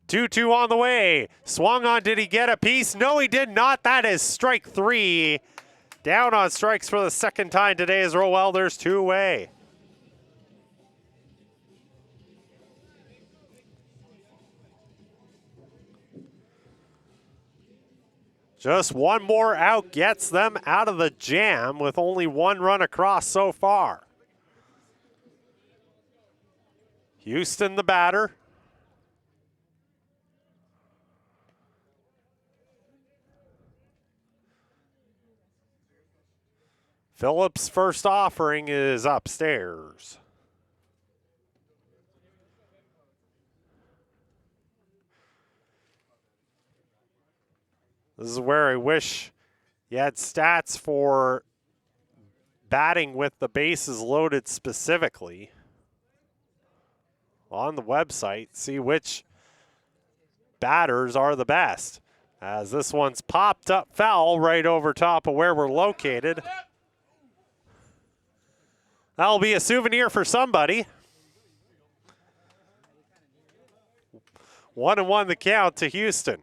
2-2 on the way. Swung on, did he get a piece? No, he did not. That is strike 3. Down on strikes for the second time today as Rowell, there's 2 away. Just 1 more out gets them out of the jam with only 1 run across so far. Houston, the batter. Phillips' first offering is upstairs. This is where I wish you had stats for batting with the bases loaded specifically on the website. See which batters are the best. As this one's popped up foul right over top of where we're located. That'll be a souvenir for somebody. 1-1 the count to Houston.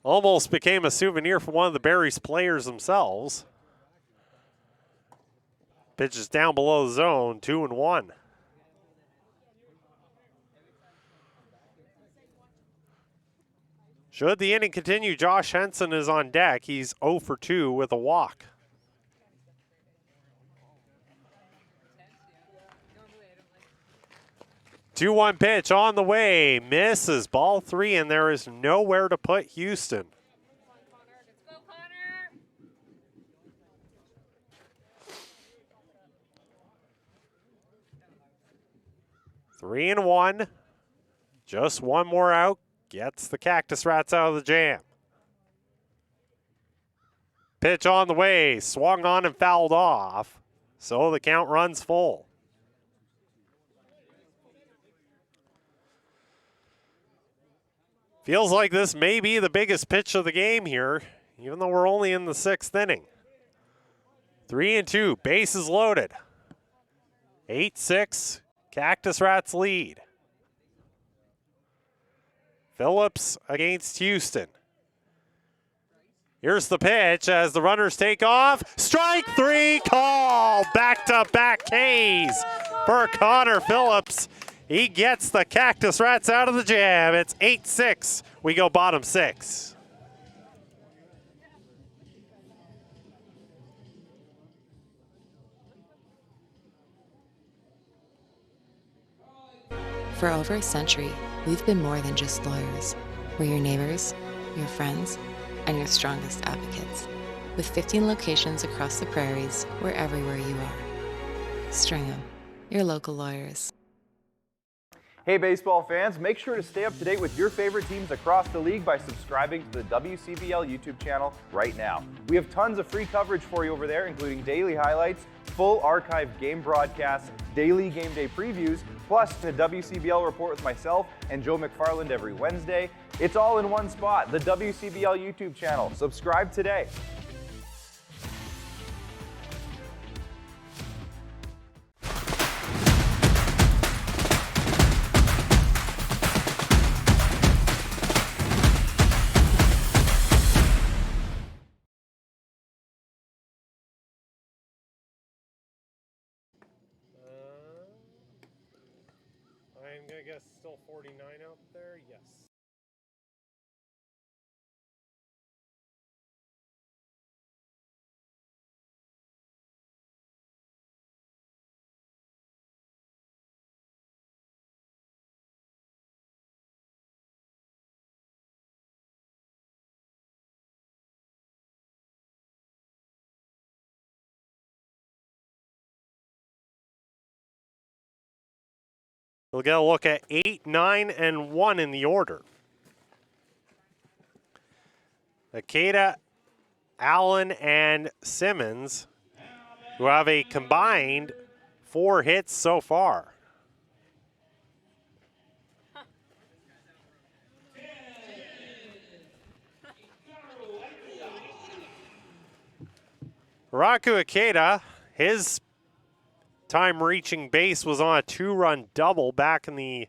Almost became a souvenir for one of the Berries players themselves. Pitch is down below the zone, 2-1. Should the inning continue, Josh Henson is on deck. He's 0 for 2 with a walk. Two 2-1 pitch on the way. Misses ball 3, and there is nowhere to put Houston. 3-1. Just one more out. Gets the Cactus Rats out of the jam. Pitch on the way. Swung on and fouled off. So the count runs full. Feels like this may be the biggest pitch of the game here, even though we're only in the 6th inning. 3-2, bases loaded. 8-6, Cactus Rats lead. Phillips against Houston. Here's the pitch as the runners take off. Strike 3 call. Back-to-back Ks for Connor Phillips. He gets the Cactus Rats out of the jam. It's 8-6. We go bottom 6. For over a century, we've been more than just lawyers. We're your neighbors, your friends, and your strongest advocates. With 15 locations across the prairies, we're everywhere you are. Stringham, your local lawyers. Hey baseball fans, make sure to stay up to date with your favorite teams across the league by subscribing to the WCBL YouTube channel right now. We have tons of free coverage for you over there, including daily highlights, full archived game broadcasts, daily game day previews, plus the WCBL report with myself and Joe McFarland every Wednesday. It's all in one spot, the WCBL YouTube channel. Subscribe today. I'm going to guess still 49 out there. Yes. We'll get a look at 8, 9, and 1 in the order. Akeda, Allen, and Simmons, who have a combined 4 hits so far. Raku Akeda, his time reaching base was on a 2-run double back in the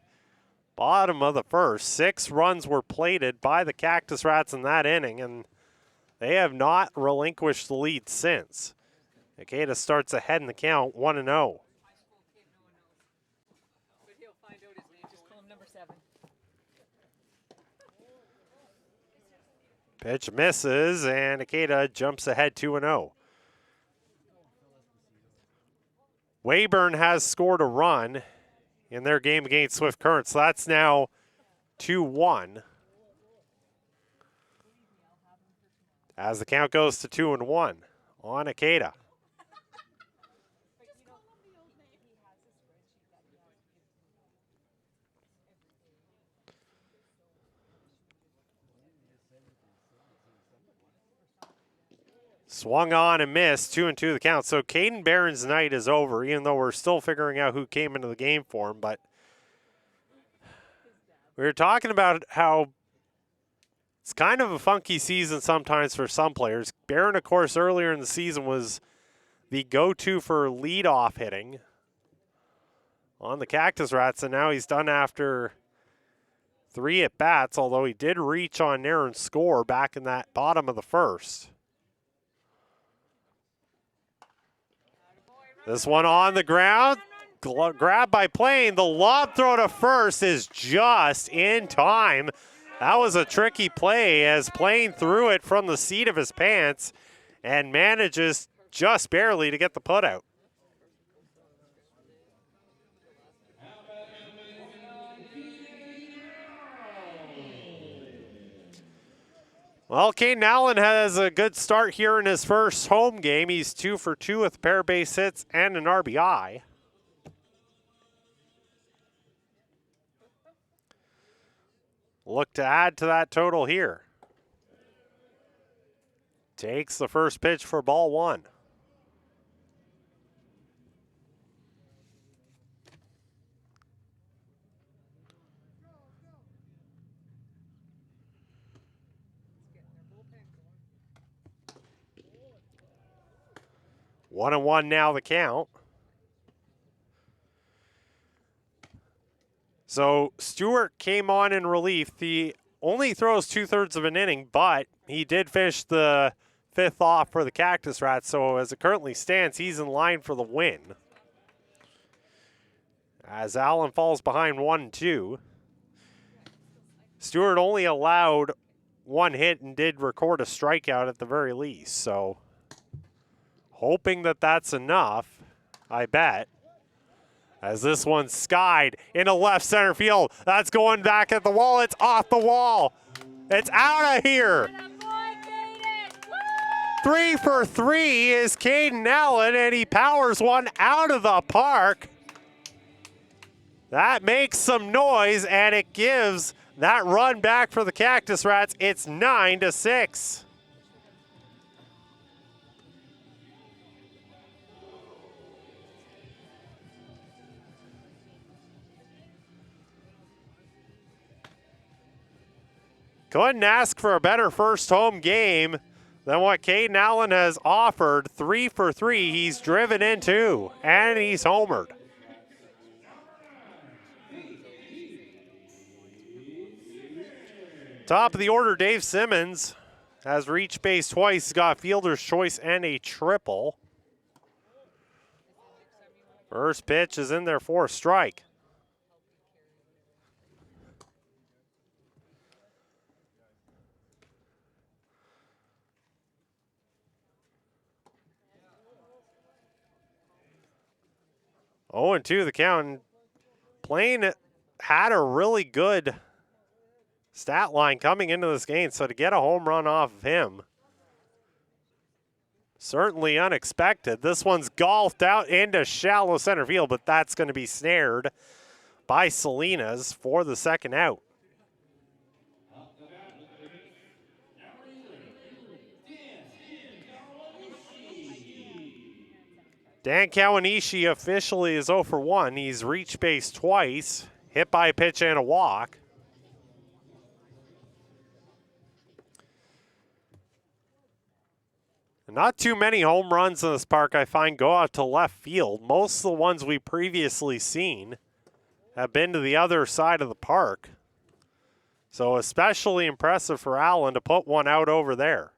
bottom of the first. 6 runs were plated by the Cactus Rats in that inning, and they have not relinquished the lead since. Akeda starts ahead in the count, 1-0. Pitch misses, and Akeda jumps ahead 2-0. Weyburn has scored a run in their game against Swift Current, so that's now 2-1. As the count goes to 2-1 on Akeda. Swung on and missed, 2-2 the count. So Caden Barron's night is over, even though we're still figuring out who came into the game for him. But we were talking about how it's kind of a funky season sometimes for some players. Barron, of course, earlier in the season was the go-to for leadoff hitting on the Cactus Rats, and now he's done after 3 at-bats, although he did reach on there and score back in that bottom of the first. This one on the ground, grabbed by Plain. The lob throw to first is just in time. That was a tricky play as Plain threw it from the seat of his pants and manages just barely to get the putout. Well, Caden Allen has a good start here in his first home game. He's 2 for 2 with a pair of base hits and an RBI. look to add to that total here. Takes the first pitch for ball one. One and one now the count. So Stewart came on in relief. He only throws 2/3 of an inning, but he did fish the 5th off for the Cactus Rats. So as it currently stands, he's in line for the win. As Allen falls behind 1-2. Stewart only allowed 1 hit and did record a strikeout at the very least. So hoping that that's enough, I bet. As this one's skied into left center field. That's going back at the wall. It's off the wall. It's out of here. 3 for 3 is Caden Allen, and he powers one out of the park. That makes some noise, and it gives that run back for the Cactus Rats. It's 9-6. Couldn't ask for a better first home game than what Caden Allen has offered. 3 for 3, he's driven in 2, and he's homered. Top of the order, Dave Simmons has reached base twice, got fielder's choice and a triple. First pitch is in there for a strike. Oh, and 2 the count. Plain had a really good stat line coming into this game, so to get a home run off of him, certainly unexpected. This one's golfed out into shallow center field, but that's going to be snared by Salinas for the second out. Dan Kawanishi officially is 0 for 1. He's reached base twice, hit by a pitch and a walk. Not too many home runs in this park, I find, go out to left field. Most of the ones we previously seen have been to the other side of the park. So especially impressive for Allen to put one out over there.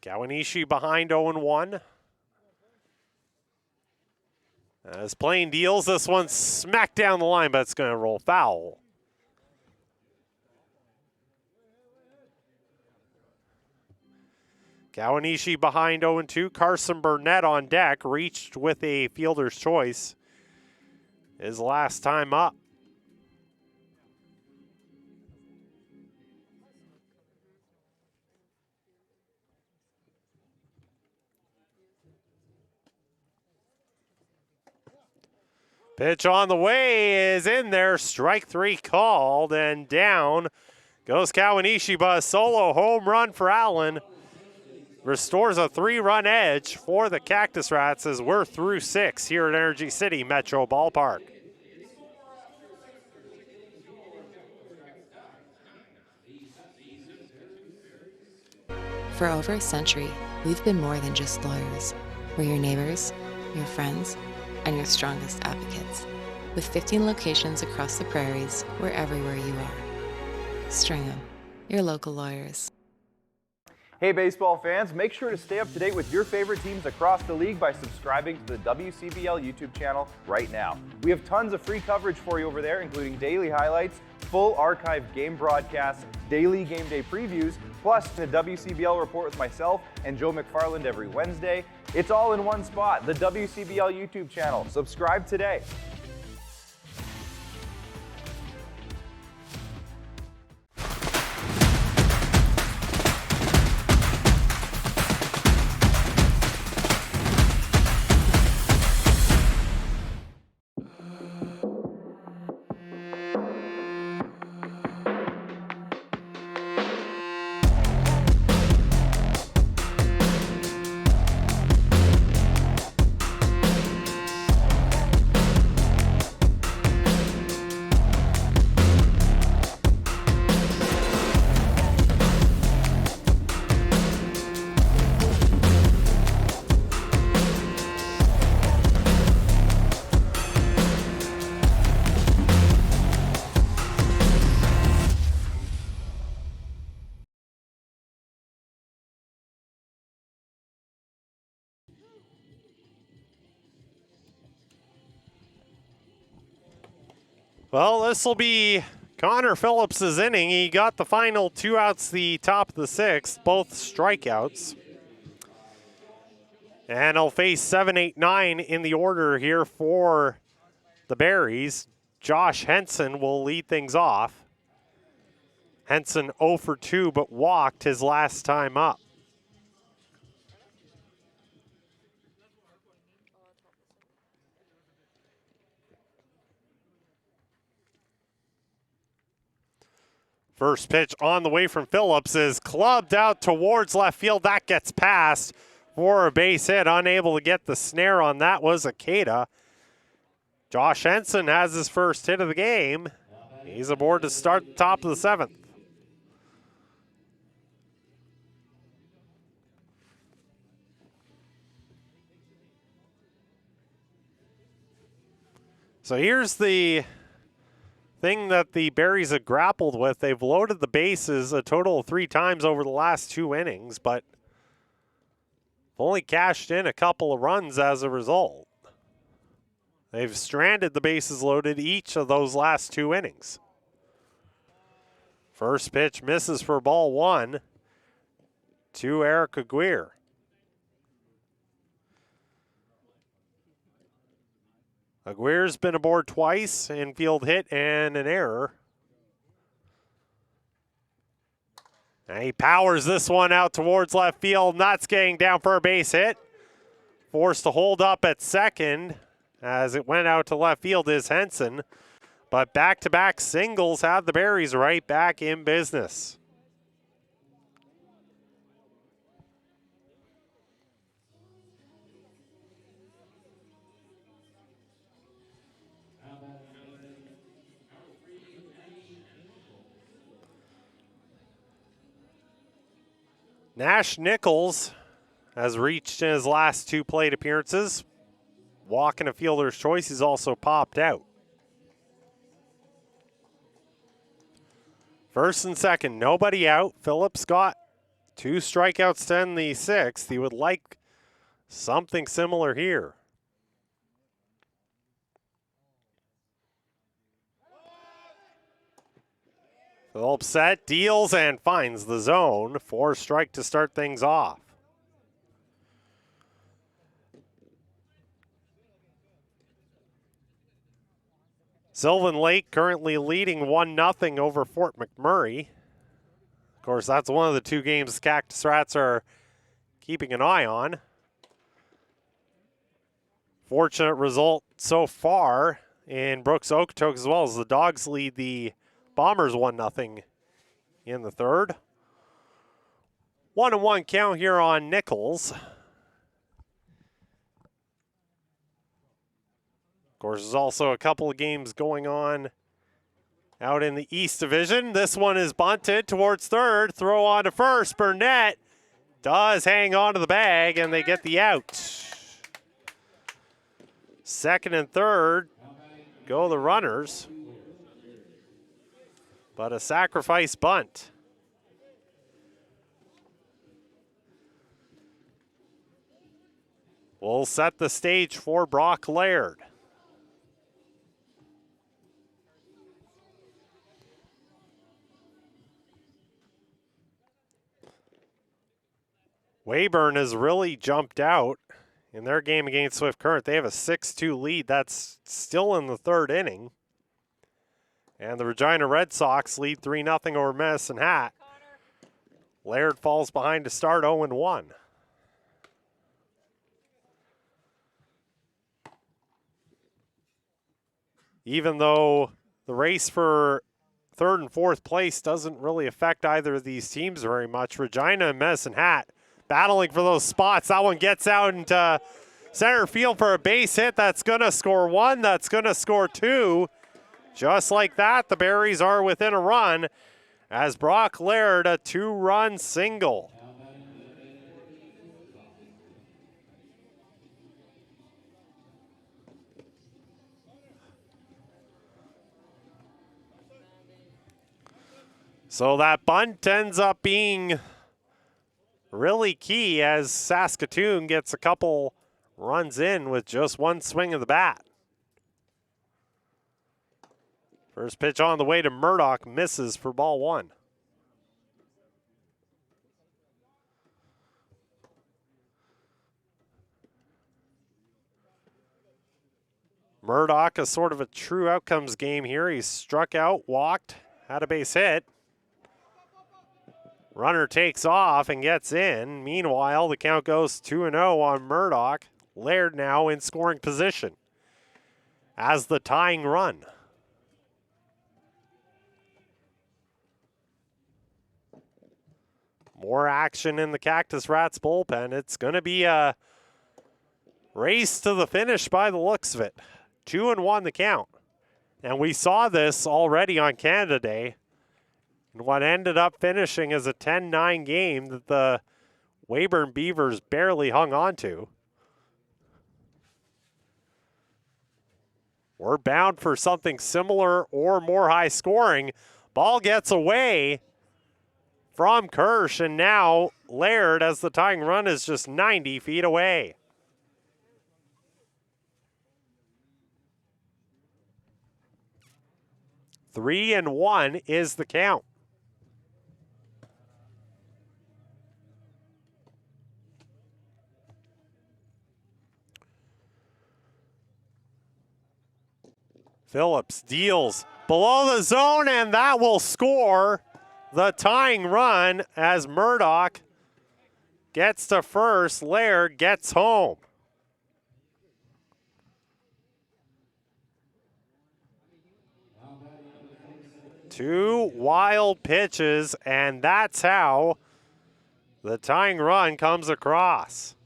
Kawanishi behind 0-1. As Plain deals, this one smack down the line, but it's going to roll foul. Kawanishi behind 0-2. Carson Burnett on deck, reached with a fielder's choice. His last time up. Pitch on the way is in there. Strike 3 called, and down goes Kawanishi, but a solo home run for Allen. Restores a 3-run edge for the Cactus Rats as we're through 6 here at Energy City Metro Ballpark. For over a century, we've been more than just lawyers. We're your neighbors, your friends, and your strongest advocates. With 15 locations across the prairies, we're everywhere you are. Stringham, your local lawyers. Hey baseball fans, make sure to stay up to date with your favorite teams across the league by subscribing to the WCBL YouTube channel right now. We have tons of free coverage for you over there, including daily highlights, full archived game broadcasts, daily game day previews, plus the WCBL report with myself and Joe McFarland every Wednesday. It's all in one spot, the WCBL YouTube channel. Subscribe today. Well, this will be Connor Phillips' inning. He got the final 2 outs the top of the 6th, both strikeouts. And he'll face 7, 8, 9 in the order here for the Berries. Josh Henson will lead things off. Henson 0 for 2, but walked his last time up. First pitch on the way from Phillips is clubbed out towards left field. That gets past for a base hit. Unable to get the snare on that was Akeda. Josh Henson has his first hit of the game. He's aboard to start the top of the 7th. So here's the thing that the Berries have grappled with. They've loaded the bases a total of 3 times over the last 2 innings, but only cashed in a couple of runs as a result. They've stranded the bases loaded each of those last 2 innings. First pitch misses for ball 1 to Eric Aguirre. Aguirre's been aboard twice, infield hit and an error. And he powers this one out towards left field. Nuts getting down for a base hit. Forced to hold up at second as it went out to left field is Henson. But back-to-back singles have the Berries right back in business. Nash Nichols has reached in his last 2 plate appearances. Walking a fielder's choice, he's also popped out. First and second, nobody out. Phillips got 2 strikeouts to end the 6th. He would like something similar here. Phillips set, deals, and finds the zone. 4 strike to start things off. Sylvan Lake currently leading 1-0 over Fort McMurray. Of course, that's one of the 2 games Cactus Rats are keeping an eye on. Fortunate result so far in Brooks Okotoks, as well as the Dogs lead the Bombers 1-0 in the 3rd. 1-1 count here on Nichols. Of course, there's also a couple of games going on out in the East Division. This one is bunted towards 3rd. Throw on to 1st. Burnett does hang on to the bag, and they get the out. 2nd and 3rd go the runners. But a sacrifice bunt. Will set the stage for Brock Laird. Weyburn has really jumped out in their game against Swift Current. They have a 6-2 lead. That's still in the 3rd inning. And the Regina Red Sox lead 3-0 over Medicine Hat. Laird falls behind to start 0-1. Even though the race for 3rd and 4th place doesn't really affect either of these teams very much, Regina and Medicine Hat battling for those spots. That one gets out into center field for a base hit. That's going to score 1. That's going to score 2. Just like that, the Berries are within a run as Brock Laird, a 2-run single. So that bunt ends up being really key as Saskatoon gets a couple runs in with just 1 swing of the bat. First pitch on the way to Murdoch, misses for ball one. Murdoch, a sort of a true outcomes game here. He struck out, walked, had a base hit. Runner takes off and gets in. Meanwhile, the count goes 2-0 on Murdoch. Laird now in scoring position as the tying run. More action in the Cactus Rats bullpen. It's going to be a race to the finish by the looks of it. 2-1 the count. And we saw this already on Canada Day. And what ended up finishing as a 10-9 game that the Weyburn Beavers barely hung on to. We're bound for something similar or more high scoring. Ball gets away from Kirsch, and now Laird, as the tying run is just 90 feet away. Three and one is the count. Phillips deals below the zone, and that will score the tying run as Murdoch gets to first. Laird gets home. Two wild pitches, and that's how the tying run comes across.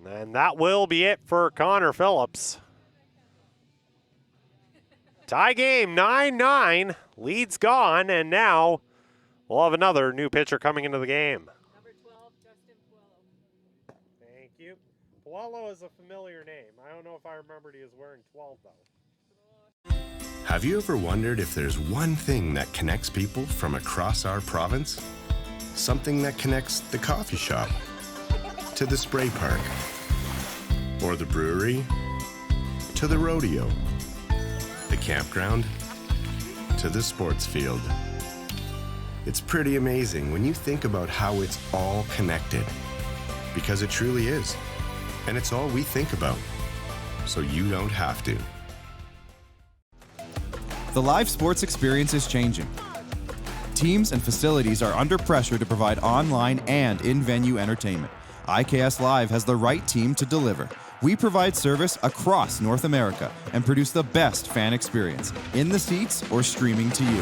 And that will be it for Connor Phillips. Tie game, 9-9. Lead's gone, and now we'll have another new pitcher coming into the game. Number 12, Justin Puello. Thank you. Puello is a familiar name. I don't know if I remembered he was wearing 12, though. Have you ever wondered if there's one thing that connects people from across our province? Something that connects the coffee shop to the spray park, or the brewery to the rodeo, the campground to the sports field. It's pretty amazing when you think about how it's all connected, because it truly is. And it's all we think about, so you don't have to. The live sports experience is changing. Teams and facilities are under pressure to provide online and in-venue entertainment. IKS Live has the right team to deliver. We provide service across North America and produce the best fan experience, in the seats or streaming to you.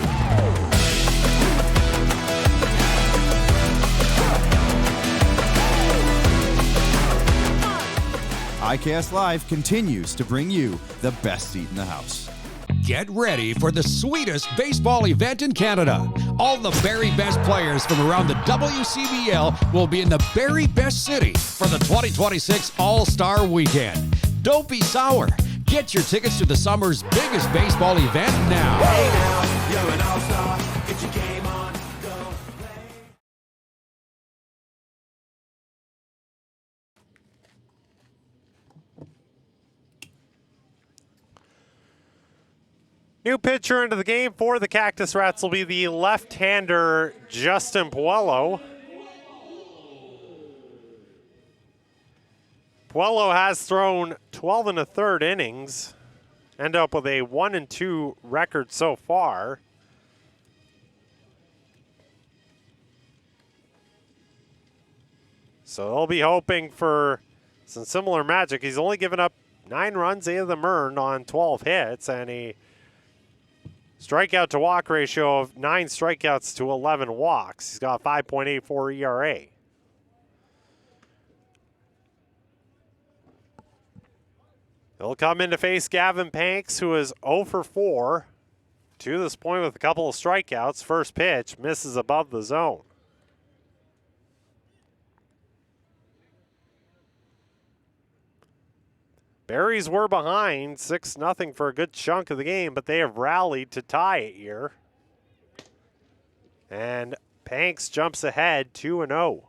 IKS Live continues to bring you the best seat in the house. Get ready for the sweetest baseball event in Canada. All the very best players from around the WCBL will be in the very best city for the 2026 All-Star Weekend. Don't be sour. Get your tickets to the summer's biggest baseball event now. Hey now, you're an all-star. Get your game on, go play. New pitcher into the game for the Cactus Rats will be the left-hander Justin Puello. Puello has thrown 12 1/3 innings, end up with a 1-2 record so far. So they'll be hoping for some similar magic. He's only given up 9 runs, 8 of them earned on 12 hits, and a strikeout to walk ratio of 9 strikeouts to 11 walks. He's got a 5.84 ERA. He'll come in to face Gavin Panks, who is 0 for 4 to this point with a couple of strikeouts. First pitch misses above the zone. Berries were behind 6-0 for a good chunk of the game, but they have rallied to tie it here. And Panks jumps ahead 2-0.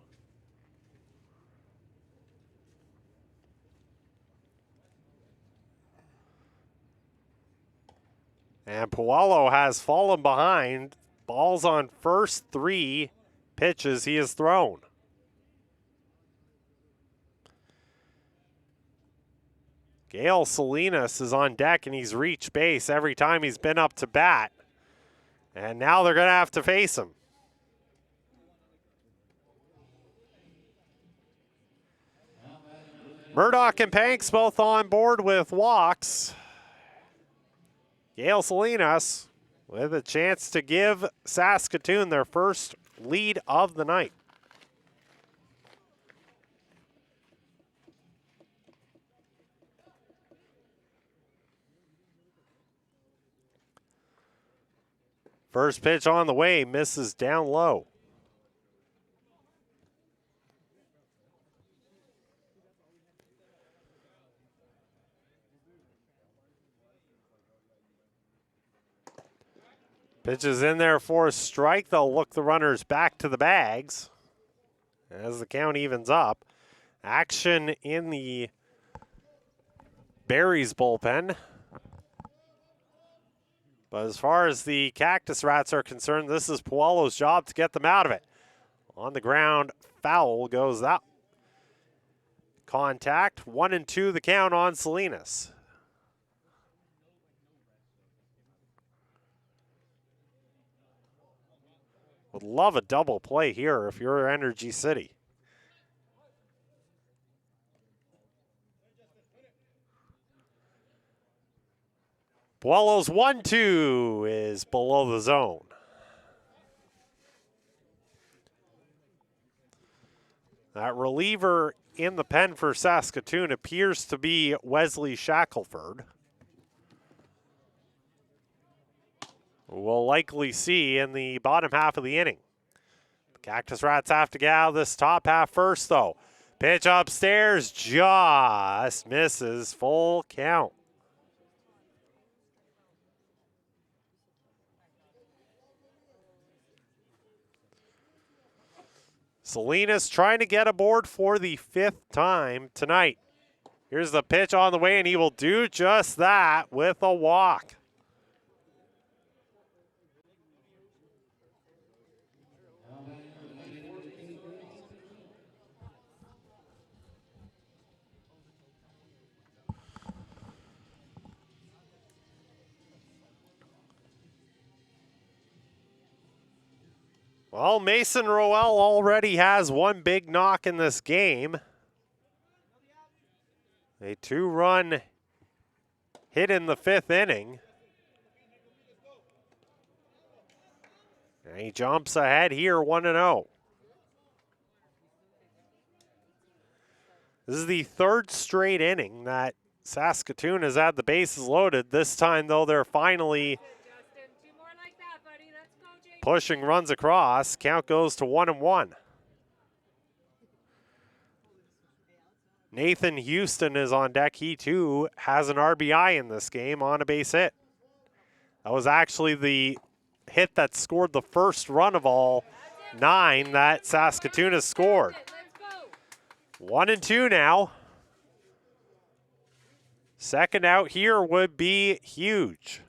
And Puello has fallen behind. Ball's on first 3 pitches he has thrown. Gail Salinas is on deck, and he's reached base every time he's been up to bat. And now they're going to have to face him. Murdoch and Panks both on board with walks. Gail Salinas with a chance to give Saskatoon their first lead of the night. First pitch on the way, misses down low. Pitch is in there for a strike. They'll look the runners back to the bags as the count evens up. Action in the Barry's bullpen. But as far as the Cactus Rats are concerned, this is Puello's job to get them out of it. On the ground, foul goes that. Contact, 1-2 the count on Salinas. Would love a double play here if you're Energy City. Puello's 1-2 is below the zone. That reliever in the pen for Saskatoon appears to be Wesley Shackelford. We'll likely see in the bottom half of the inning. The Cactus Rats have to get out of this top half first, though. Pitch upstairs, just misses, full count. Salinas trying to get aboard for the 5th time tonight. Here's the pitch on the way, and he will do just that with a walk. Well, Mason Roel already has one big knock in this game. A 2-run hit in the 5th inning. And he jumps ahead here 1-0. This is the 3rd straight inning that Saskatoon has had the bases loaded. This time, though, they're finally pushing runs across. Count goes to 1-1. Nathan Houston is on deck. He, too, has an RBI in this game on a base hit. That was actually the hit that scored the first run of all 9 that Saskatoon has scored. 1-2 now. Second out here would be huge.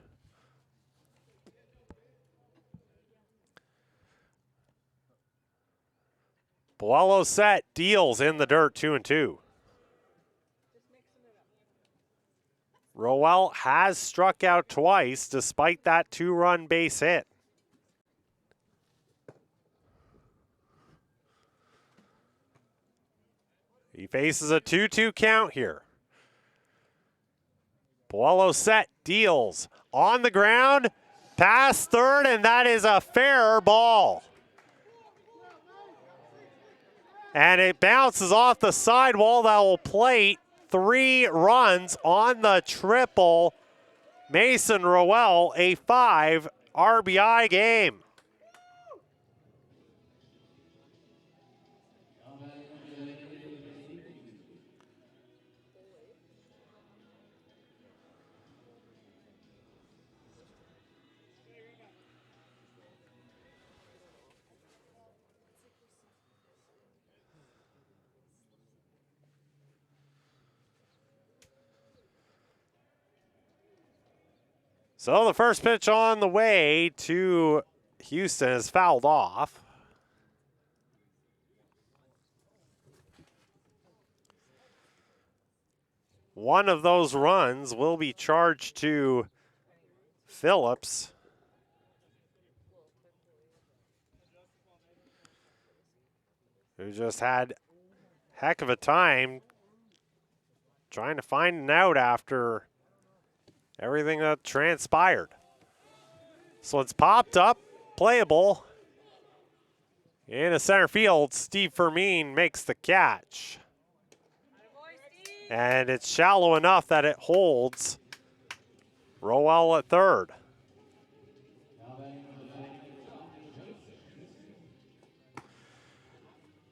Puello set, deals in the dirt, 2-2. Roel has struck out twice despite that 2-run base hit. He faces a 2-2 count here. Puello set, deals on the ground, past third, and that is a fair ball. And it bounces off the sidewall. That will plate 3 runs on the triple. Mason Roel, a 5 RBI game. So the first pitch on the way to Houston is fouled off. One of those runs will be charged to Phillips. Who just had a heck of a time trying to find an out after everything that transpired. So it's popped up, playable. In the center field, Steve Fermin makes the catch. And it's shallow enough that it holds Rowell at third.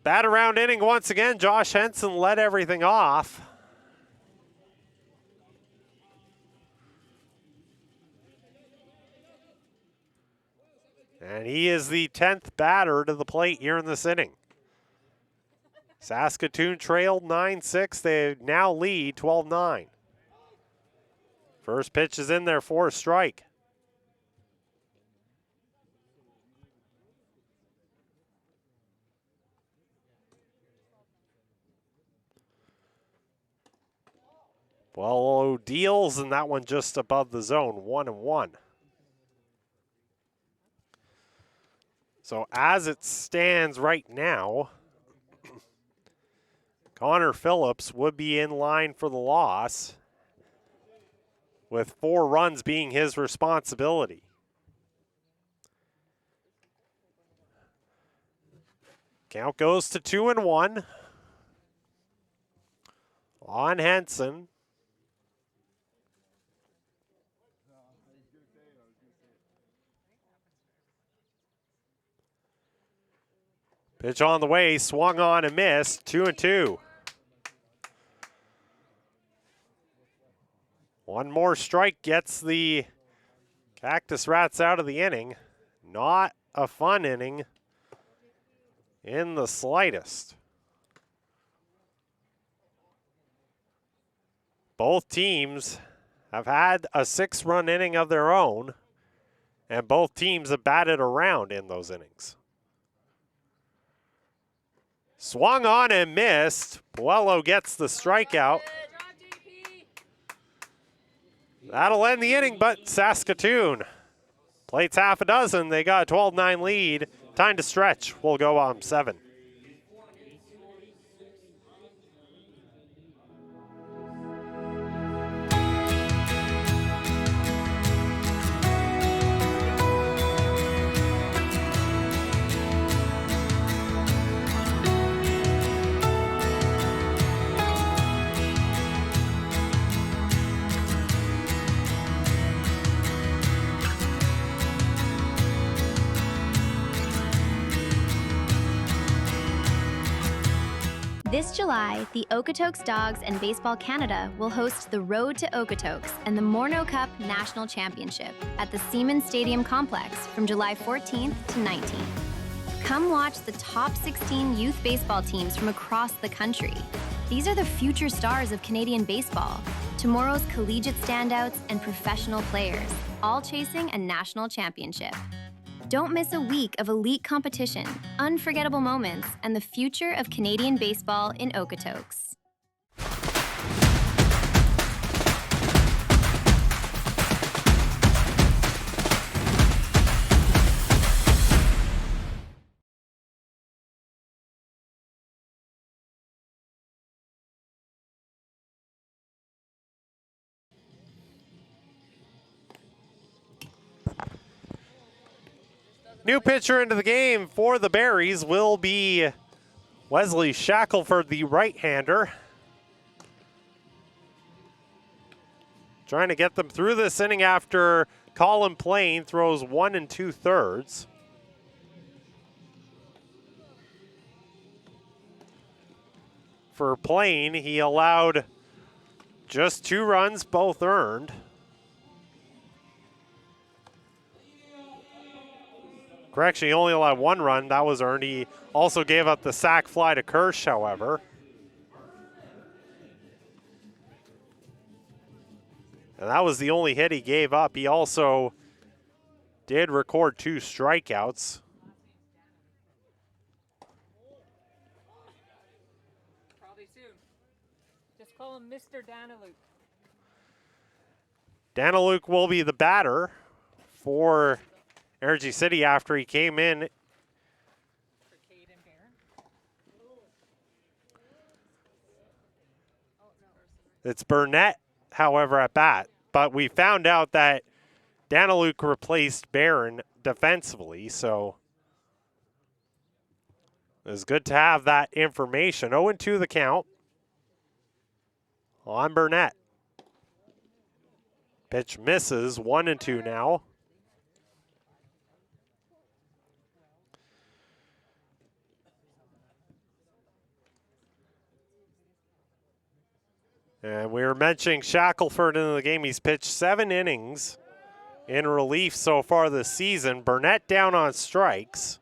Bat around inning once again. Josh Henson led everything off. And he is the 10th batter to the plate here in this inning. Saskatoon trailed 9-6. They now lead 12-9. First pitch is in there for a strike. Well, deals, and that one just above the zone, 1-1. So as it stands right now, Connor Phillips would be in line for the loss, with 4 runs being his responsibility. Count goes to 2-1 on Henson. Pitch on the way, swung on and missed, 2-2. One more strike gets the Cactus Rats out of the inning. Not a fun inning in the slightest. Both teams have had a 6-run inning of their own, and both teams have batted around in those innings. Swung on and missed. Puello gets the strikeout. That'll end the inning, but Saskatoon plates half a dozen. They got a 12-9 lead. Time to stretch. We'll go on 7. This July, the Okotoks Dogs and Baseball Canada will host the Road to Okotoks and the Morneau Cup National Championship at the Seaman Stadium Complex from July 14th to 19th. Come watch the top 16 youth baseball teams from across the country. These are the future stars of Canadian baseball, tomorrow's collegiate standouts and professional players, all chasing a national championship. Don't miss a week of elite competition, unforgettable moments, and the future of Canadian baseball in Okotoks. New pitcher into the game for the Berries will be Wesley Shackelford, the right-hander. Trying to get them through this inning after Colin Plain throws 1 2/3. For Plain, he allowed just 2 runs, both earned. Correction, he only allowed 1 run. That was earned. He also gave up the sac fly to Kirsch, however. And that was the only hit he gave up. He also did record 2 strikeouts. Probably soon. Just call him Mr. Daniluk. Daniluk will be the batter for Energy City after he came in. It's Burnett, however, at bat. But we found out that Daniluk replaced Barron defensively, so it was good to have that information. 0-2 the count on Burnett. Pitch misses, 1-2 now. And we were mentioning Shackelford in the game. He's pitched 7 innings in relief so far this season. Burnett down on strikes.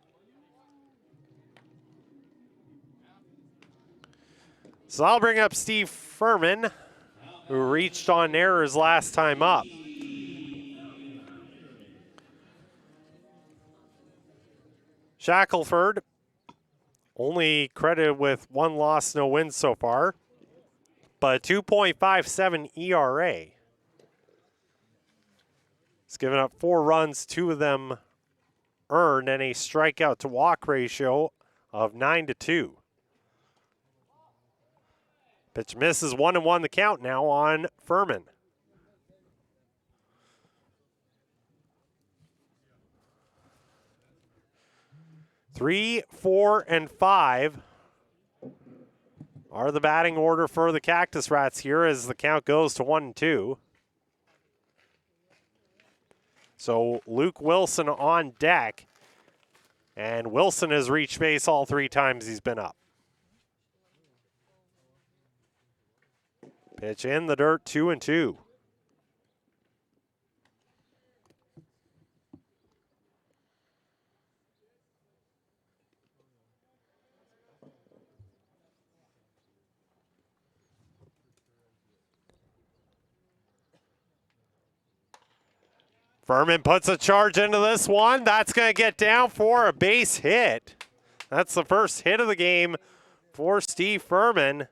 So I'll bring up Steve Furman, who reached on errors last time up. Shackelford only credited with 1 loss, no wins so far, but 2.57 ERA. He's given up 4 runs, 2 of them earned, and a strikeout to walk ratio of 9-2. Pitch misses, 1-1 the count now on Furman. Three, 4, and 5 are the batting order for the Cactus Rats here as the count goes to 1-2. So Luke Wilson on deck, and Wilson has reached base all 3 times he's been up. Pitch in the dirt, 2-2. Furman puts a charge into this one. That's going to get down for a base hit. That's the first hit of the game for Steve Furman.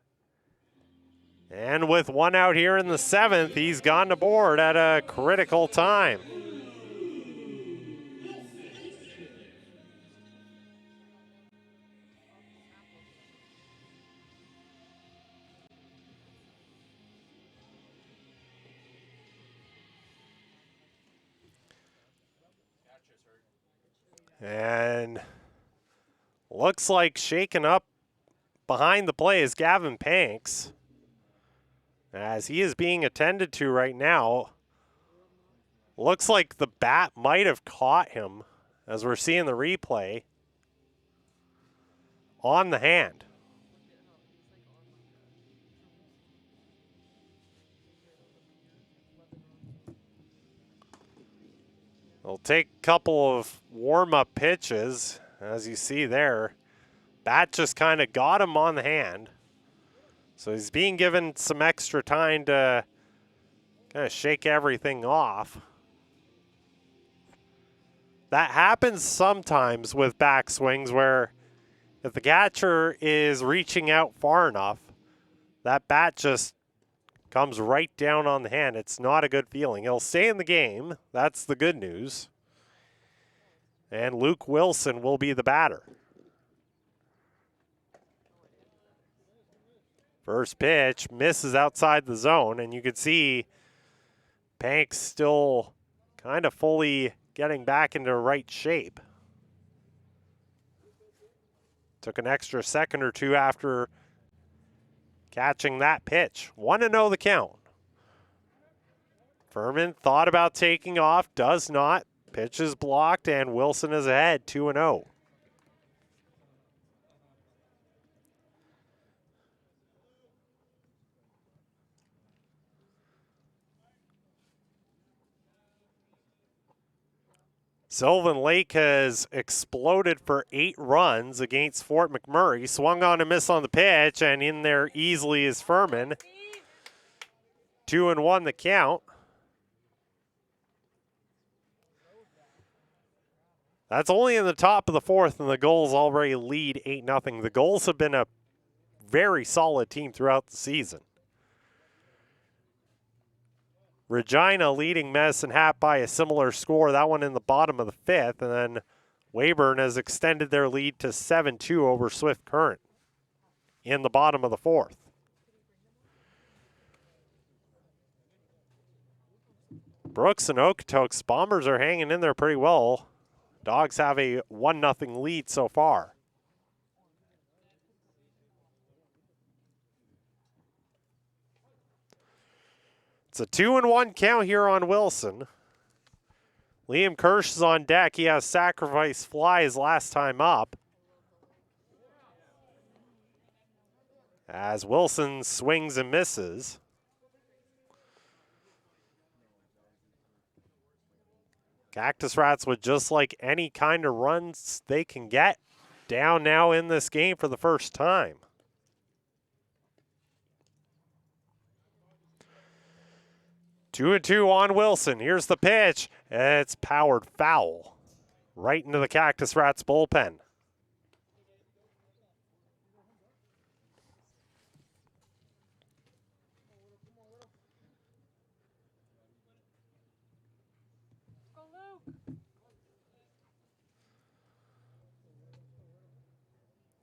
And with 1 out here in the 7th, he's gone to board at a critical time. And looks like shaken up behind the play is Gavin Panks, as he is being attended to right now. Looks like the bat might have caught him, as we're seeing the replay, on the hand. They'll take a couple of warm-up pitches, as you see there. Bat just kind of got him on the hand. So he's being given some extra time to kind of shake everything off. That happens sometimes with backswings where if the catcher is reaching out far enough, that bat just comes right down on the hand. It's not a good feeling. He'll stay in the game. That's the good news. And Luke Wilson will be the batter. First pitch misses outside the zone, and you can see Panks still kind of fully getting back into right shape. Took an extra second or two after catching that pitch. 1-0 the count. Furman thought about taking off, does not. Pitch is blocked, and Wilson is ahead, 2-0. Sylvan Lake has exploded for 8 runs against Fort McMurray. Swung on a miss on the pitch, and in there easily is Furman. 2-1 the count. That's only in the top of the fourth, and the goals already lead 8-0. The goals have been a very solid team throughout the season. Regina leading Medicine Hat by a similar score, that one in the bottom of the fifth, and then Weyburn has extended their lead to 7-2 over Swift Current in the bottom of the fourth. Brooks and Okotoks Bombers are hanging in there pretty well. Dogs have a 1-0 lead so far. It's a 2-1 count here on Wilson. Liam Kirsch is on deck. He has sacrifice flies last time up. As Wilson swings and misses. Cactus Rats would just like any kind of runs they can get. Down now in this game for the first time. Two and two on Wilson. Here's the pitch. It's powered foul. Right into the Cactus Rats bullpen.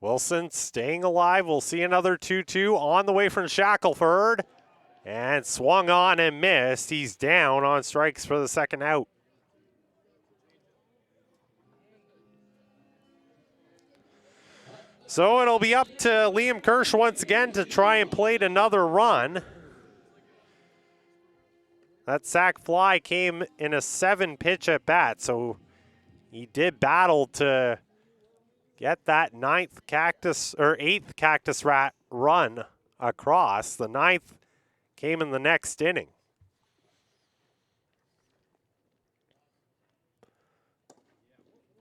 Wilson staying alive. We'll see another 2-2 on the way from Shackelford. And swung on and missed. He's down on strikes for the second out. So it'll be up to Liam Kirsch once again to try and plate another run. That sac fly came in a 7-pitch at bat, so he did battle to get that eighth Cactus Rat run across. The ninth came in the next inning.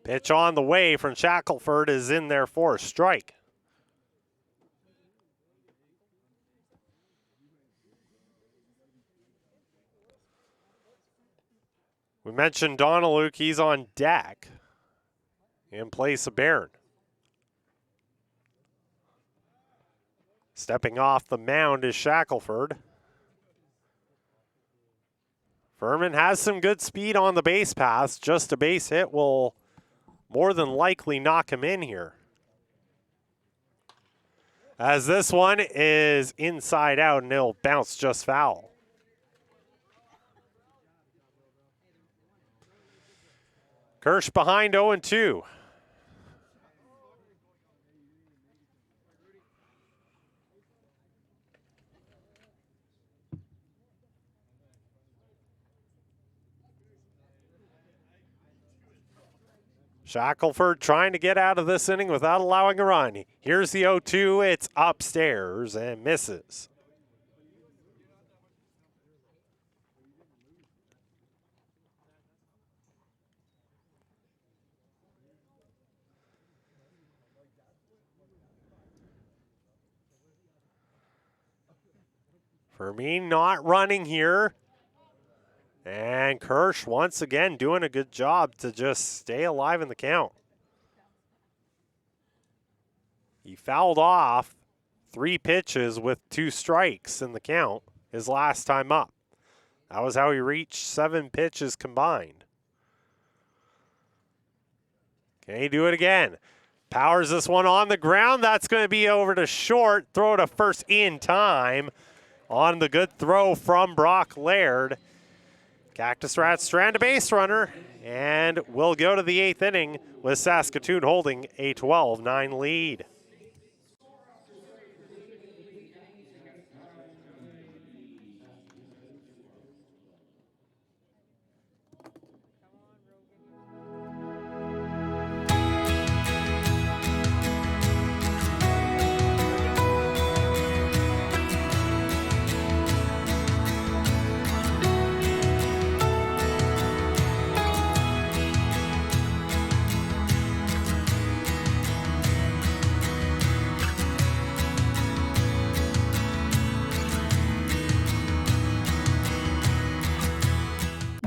Pitch on the way from Shackelford is in there for a strike. We mentioned Donaluk, he's on deck in place of Barron. Stepping off the mound is Shackelford. Furman has some good speed on the base paths. Just a base hit will more than likely knock him in here. As this one is inside out and it'll bounce just foul. Kirsch behind 0-2. Shackelford trying to get out of this inning without allowing a run. Here's the 0-2. It's upstairs and misses. Fermin not running here. And Kirsch once again doing a good job to just stay alive in the count. He fouled off 3 pitches with 2 strikes in the count his last time up. That was how he reached 7 pitches combined. Can he do it again? Powers this one on the ground. That's going to be over to short. Throw to first in time on the good throw from Brock Laird. Cactus Rats strand a base runner, and we'll go to the 8th inning with Saskatoon holding a 12-9 lead.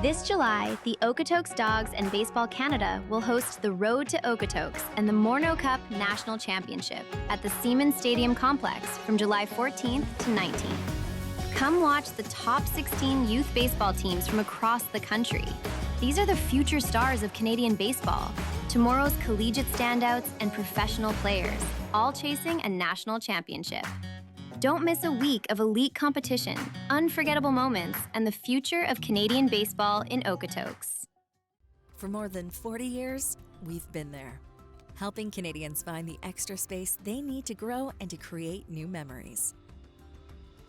This July, the Okotoks Dogs and Baseball Canada will host the Road to Okotoks and the Morneau Cup National Championship at the Seaman Stadium Complex from July 14th to 19th. Come watch the top 16 youth baseball teams from across the country. These are the future stars of Canadian baseball, tomorrow's collegiate standouts and professional players, all chasing a national championship. Don't miss a week of elite competition, unforgettable moments, and the future of Canadian baseball in Okotoks. For more than 40 years, we've been there, helping Canadians find the extra space they need to grow and to create new memories.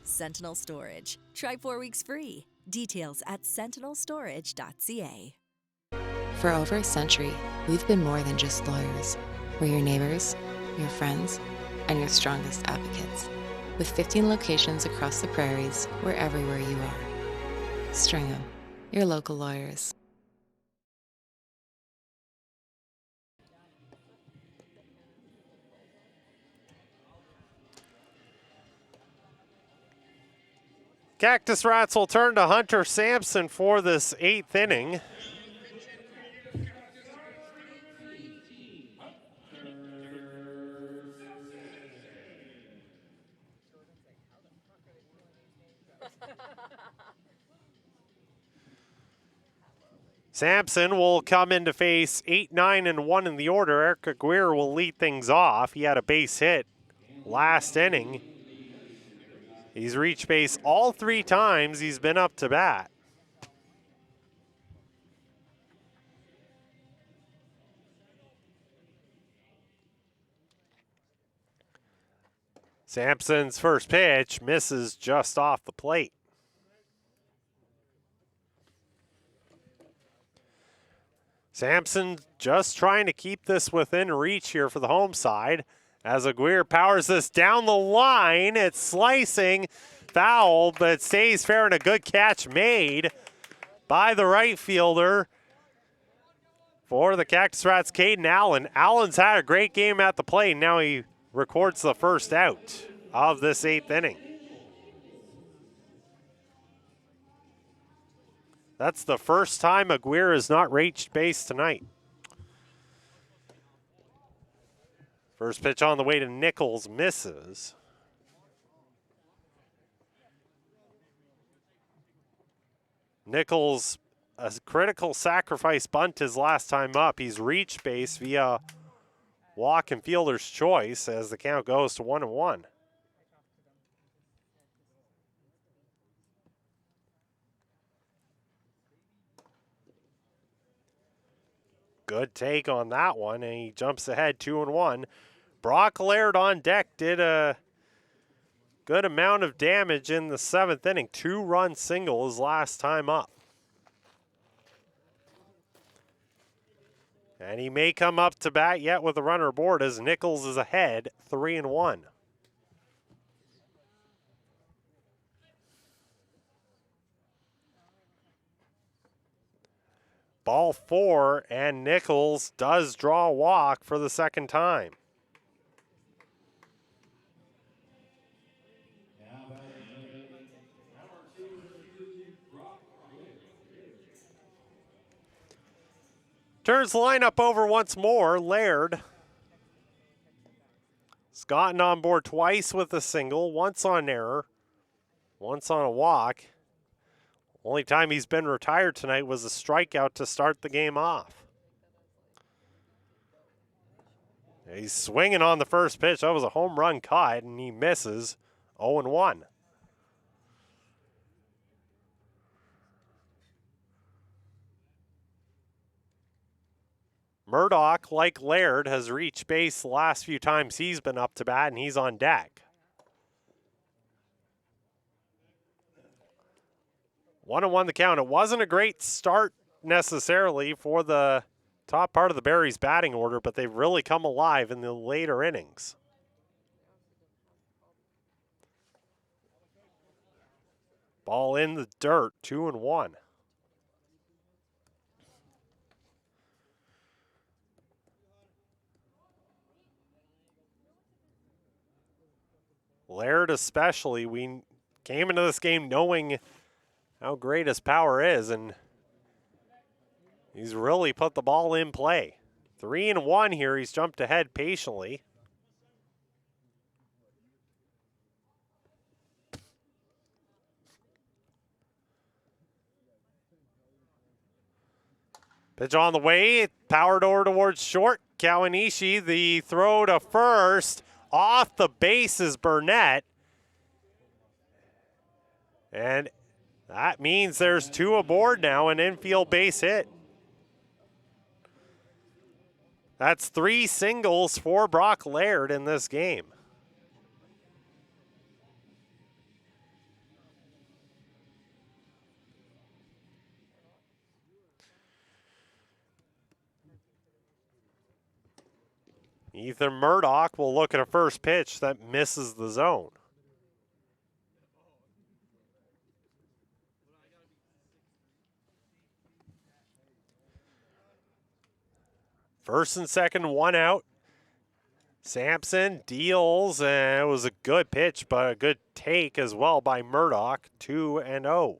Sentinel Storage. Try 4 weeks free. Details at sentinelstorage.ca. For over a century, we've been more than just lawyers. We're your neighbors, your friends, and your strongest advocates. With 15 locations across the prairies, we're everywhere you are. Stringham, your local lawyers. Cactus Rats will turn to Hunter Sampson for this 8th inning. Sampson will come in to face 8, 9, and 1 in the order. Eric Aguirre will lead things off. He had a base hit last inning. He's reached base all 3 times he's been up to bat. Sampson's first pitch misses just off the plate. Sampson just trying to keep this within reach here for the home side. As Aguirre powers this down the line, it's slicing, foul, but it stays fair and a good catch made by the right fielder for the Cactus Rats, Caden Allen. Allen's had a great game at the plate. Now he records the first out of this 8th inning. That's the first time Aguirre has not reached base tonight. First pitch on the way to Nichols misses. Nichols, a critical sacrifice bunt his last time up. He's reached base via walk and fielder's choice as the count goes to 1-1. Good take on that one, and he jumps ahead 2-1. Brock Laird on deck did a good amount of damage in the 7th inning. 2-run single his last time up. And he may come up to bat yet with a runner aboard as Nichols is ahead 3-1. Ball 4, and Nichols does draw a walk for the second time. Turns the lineup over once more. Laird has gotten on board twice with a single, once on error, once on a walk. Only time he's been retired tonight was a strikeout to start the game off. He's swinging on the first pitch. That was a home run cut, and he misses 0-1. Murdoch, like Laird, has reached base the last few times he's been up to bat, and he's on deck. 1-1 the count. It wasn't a great start necessarily for the top part of the Berries batting order, but they've really come alive in the later innings. Ball in the dirt, 2-1. Laird especially, we came into this game knowing how great his power is, and He's really put the ball in play. 3-1 here. He's jumped ahead patiently. Pitch on the way, powered over towards short. Kawanishi, the throw to first. Off the base is Burnett. And that means there's 2 aboard now, an infield base hit. That's 3 singles for Brock Laird in this game. Ethan Murdoch will look at a first pitch that misses the zone. First and second, 1 out. Sampson deals, and it was a good pitch, but a good take as well by Murdoch, 2-0.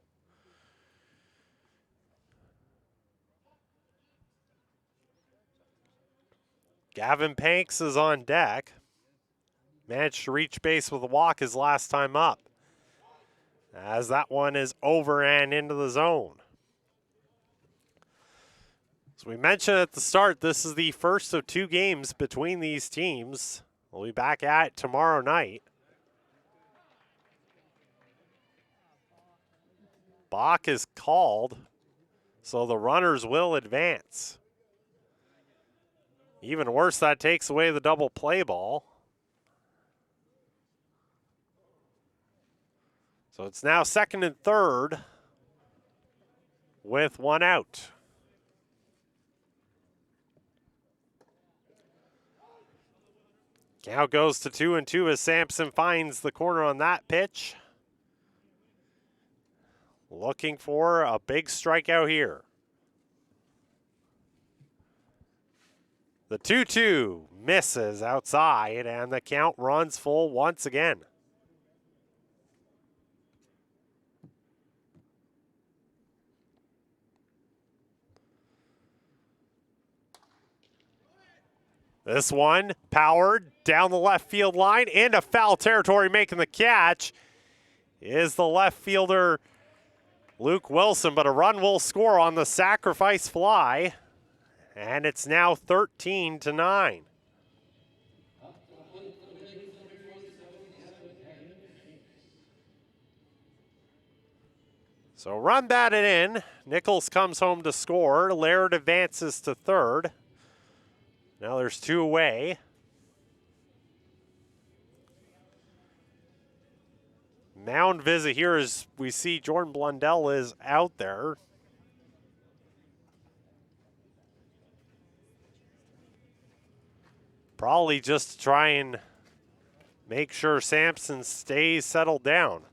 Gavin Panks is on deck. Managed to reach base with a walk his last time up, as that one is over and into the zone. As we mentioned at the start, this is the first of 2 games between these teams. We'll be back at it tomorrow night. Bach is called, so the runners will advance. Even worse, that takes away the double play ball. So it's now second and third with 1 out. Count goes to 2-2 as Sampson finds the corner on that pitch. Looking for a big strikeout here. The 2-2 misses outside, and the count runs full once again. This one powered down the left field line into foul territory. Making the catch is the left fielder Luke Wilson, but a run will score on the sacrifice fly, and it's now 13-9. So run batted in. Nichols comes home to score. Laird advances to third. Now there's 2 away. Mound visit here as we see Jordan Blundell is out there. Probably just to try and make sure Sampson stays settled down.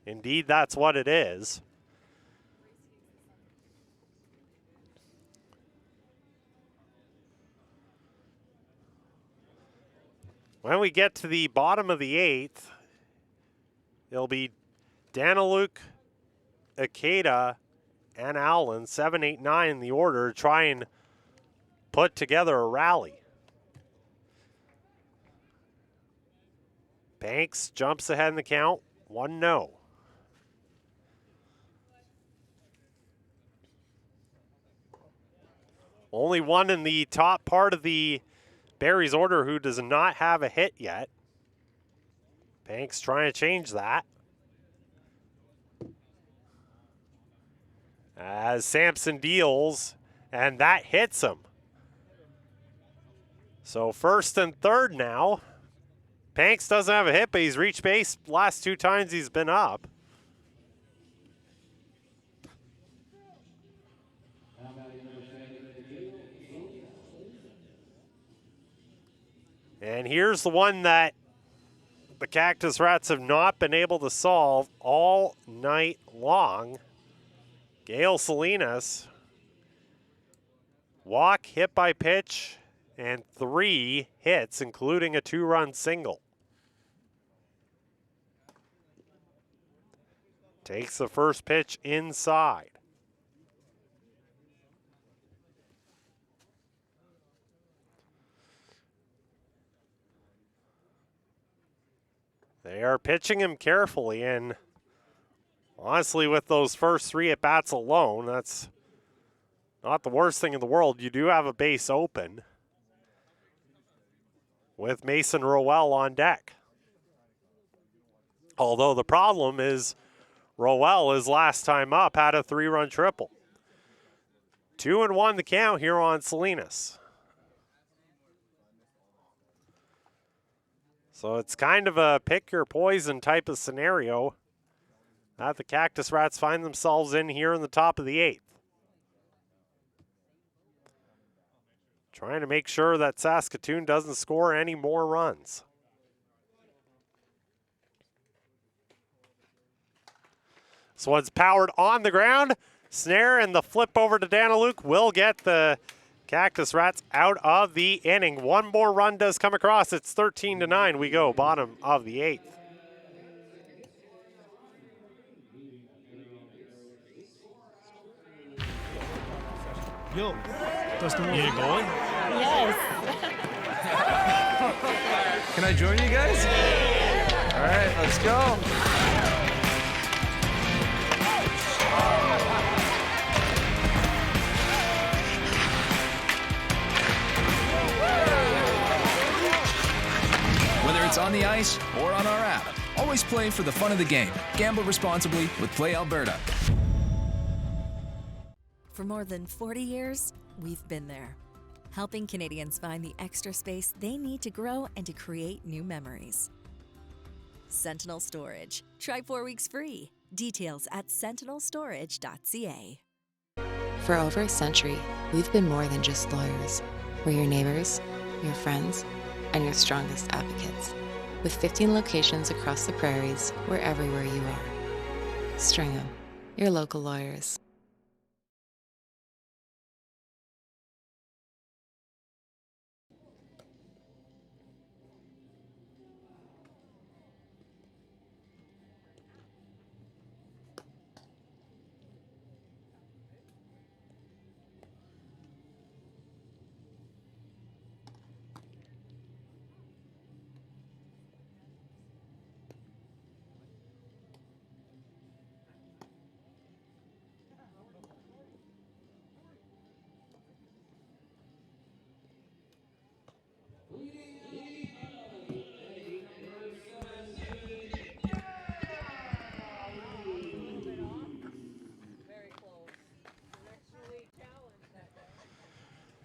Indeed, that's what it is. When we get to the bottom of the 8th, it'll be Daniluk, Ikeda, and Allen, 7, 8, 9 in the order, to try and put together a rally. Banks jumps ahead in the count, 1-0. Only one in the top part of the Barry's order who does not have a hit yet. Banks trying to change that. As Sampson deals, and that hits him. So first and third now. Banks doesn't have a hit, but he's reached base last 2 times he's been up. And here's the one that the Cactus Rats have not been able to solve all night long. Gail Salinas. Walk, hit by pitch, and 3 hits, including a 2-run single. Takes the first pitch inside. They are pitching him carefully, and honestly, with those first 3 at-bats alone, that's not the worst thing in the world. You do have a base open with Mason Rowell on deck. Although the problem is Rowell, his last time up, had a 3-run triple. 2-1 the count here on Salinas. So it's kind of a pick your poison type of scenario that the Cactus Rats find themselves in here in the top of the 8th. Trying to make sure that Saskatoon doesn't score any more runs. This one's powered on the ground. Snare, and the flip over to Daniluk will get the Cactus Rats out of the inning. One more run does come across. It's 13-9. We go bottom of the 8th. Yo, Dustin, you going? Yes. Can I join you guys? All right, let's go. Whether it's on the ice or on our app, always play for the fun of the game. Gamble responsibly with Play Alberta. For more than 40 years, we've been there, helping Canadians find the extra space they need to grow and to create new memories. Sentinel Storage. Try 4 weeks free. Details at sentinelstorage.ca. For over a century, we've been more than just lawyers. We're your neighbors, your friends, and your strongest advocates. With 15 locations across the prairies, we're everywhere you are. Stringham, your local lawyers.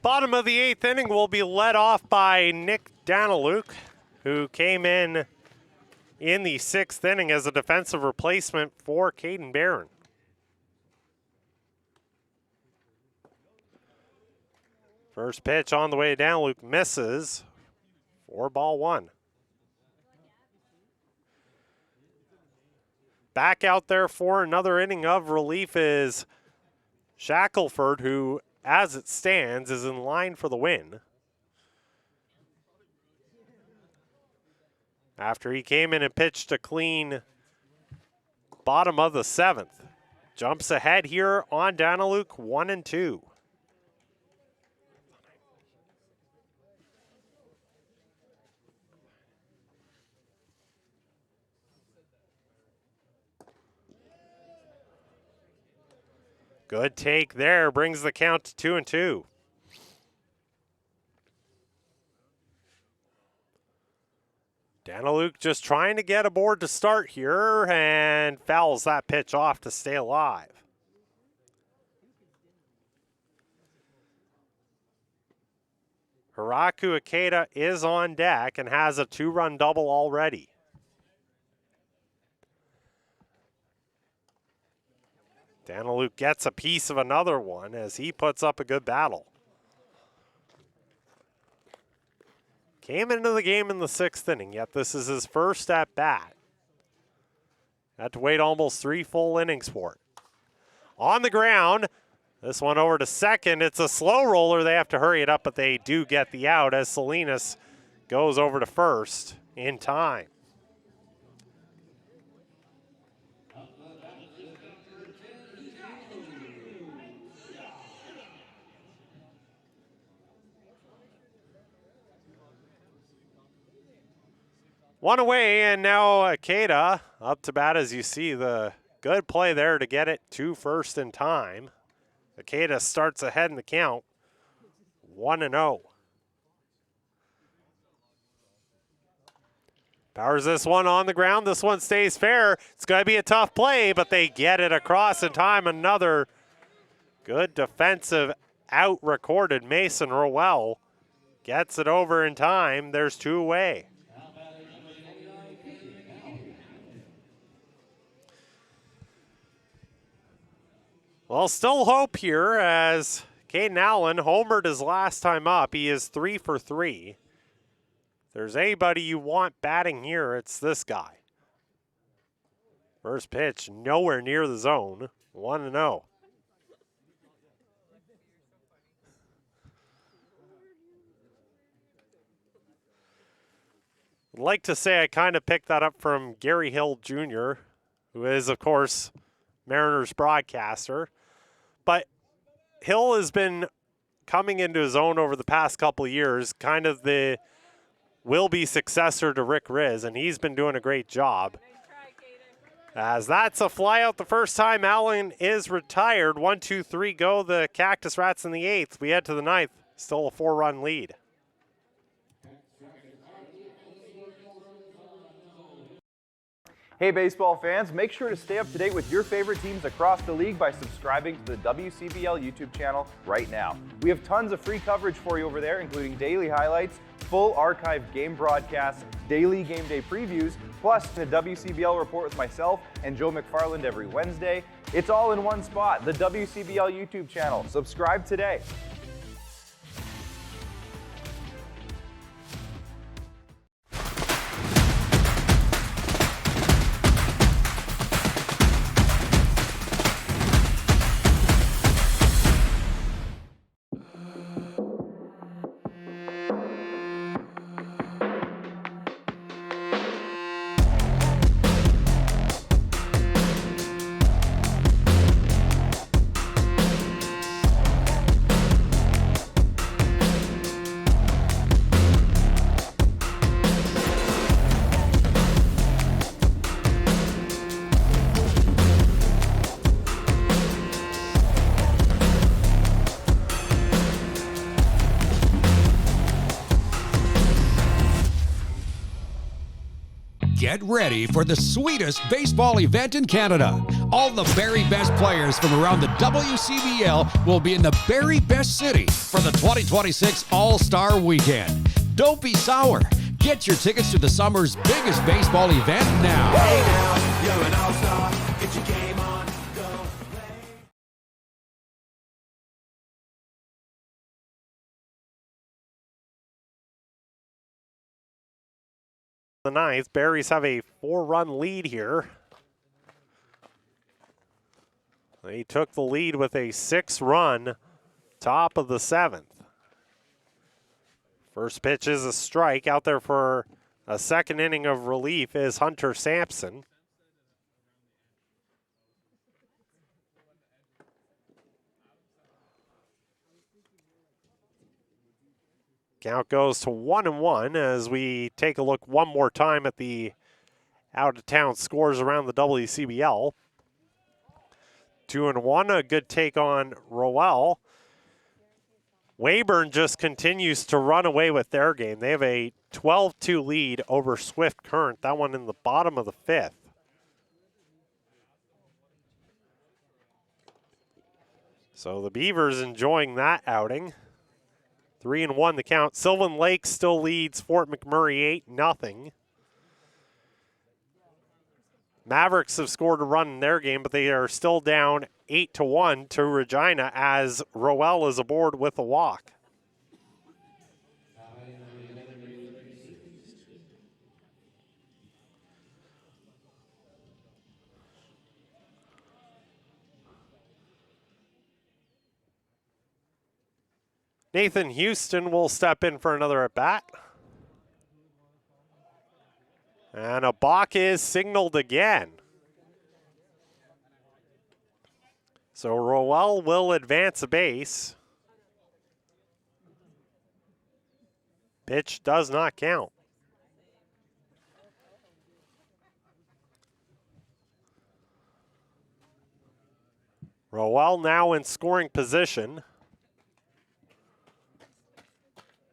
Bottom of the 8th inning will be led off by Nick Daniluk, who came in the 6th inning as a defensive replacement for Caden Barron. First pitch on the way to Daniluk misses for ball 1. Back out there for another inning of relief is Shackelford, who, as it stands, is in line for the win. After he came in and pitched a clean bottom of the 7th. Jumps ahead here on Daniluk, 1-2. Good take there, brings the count to 2-2. Daniluk just trying to get aboard to start here and fouls that pitch off to stay alive. Hiraku Ikeda is on deck and has a 2-run double already. Daniluk gets a piece of another one as he puts up a good battle. Came into the game in the 6th inning, yet this is his first at bat. Had to wait almost 3 full innings for it. On the ground, this one over to second. It's a slow roller. They have to hurry it up, but they do get the out as Salinas goes over to first in time. One away, and now Akeda up to bat as you see the good play there to get it to first in time. Akeda starts ahead in the count, 1-0. Powers this one on the ground. This one stays fair. It's going to be a tough play, but they get it across in time. Another good defensive out recorded. Mason Rowell gets it over in time. There's two away. Well, still hope here as Caden Allen homered his last time up. He is 3 for 3. If there's anybody you want batting here, it's this guy. First pitch, nowhere near the zone. 1-0. I'd like to say I kind of picked that up from Gary Hill Jr., who is, of course, Mariners broadcaster. But Hill has been coming into his own over the past couple of years, kind of the will-be successor to Rick Riz, and he's been doing a great job. As that's a fly out the first time. Allen is retired. 1-2-3 go the Cactus Rats in the 8th. We head to the 9th. Still a 4-run lead. Hey baseball fans, make sure to stay up to date with your favorite teams across the league by subscribing to the WCBL YouTube channel right now. We have tons of free coverage for you over there, including daily highlights, full archived game broadcasts, daily game day previews, plus the WCBL report with myself and Joe McFarland every Wednesday. It's all in one spot, the WCBL YouTube channel. Subscribe today. Get ready for the sweetest baseball event in Canada. All the very best players from around the WCBL will be in the very best city for the 2026 All-Star Weekend. Don't be sour. Get your tickets to the summer's biggest baseball event now. Hey now, you're an all-star. Get your game on, go play. The 9th, Berries have a 4-run lead here. They took the lead with a 6-run top of the 7th. First pitch is a strike. Out there for a second inning of relief is Hunter Sampson. Count goes to 1-1 as we take a look one more time at the out-of-town scores around the WCBL. 2-1, a good take on Rowell. Weyburn just continues to run away with their game. They have a 12-2 lead over Swift Current. That one in the bottom of the 5th. So the Beavers enjoying that outing. 3-1 the count. Sylvan Lake still leads Fort McMurray 8-0. Mavericks have scored a run in their game, but they are still down 8-1 to Regina as Rowell is aboard with a walk. Nathan Houston will step in for another at-bat. And a balk is signaled again. So Rowell will advance a base. Pitch does not count. Rowell now in scoring position.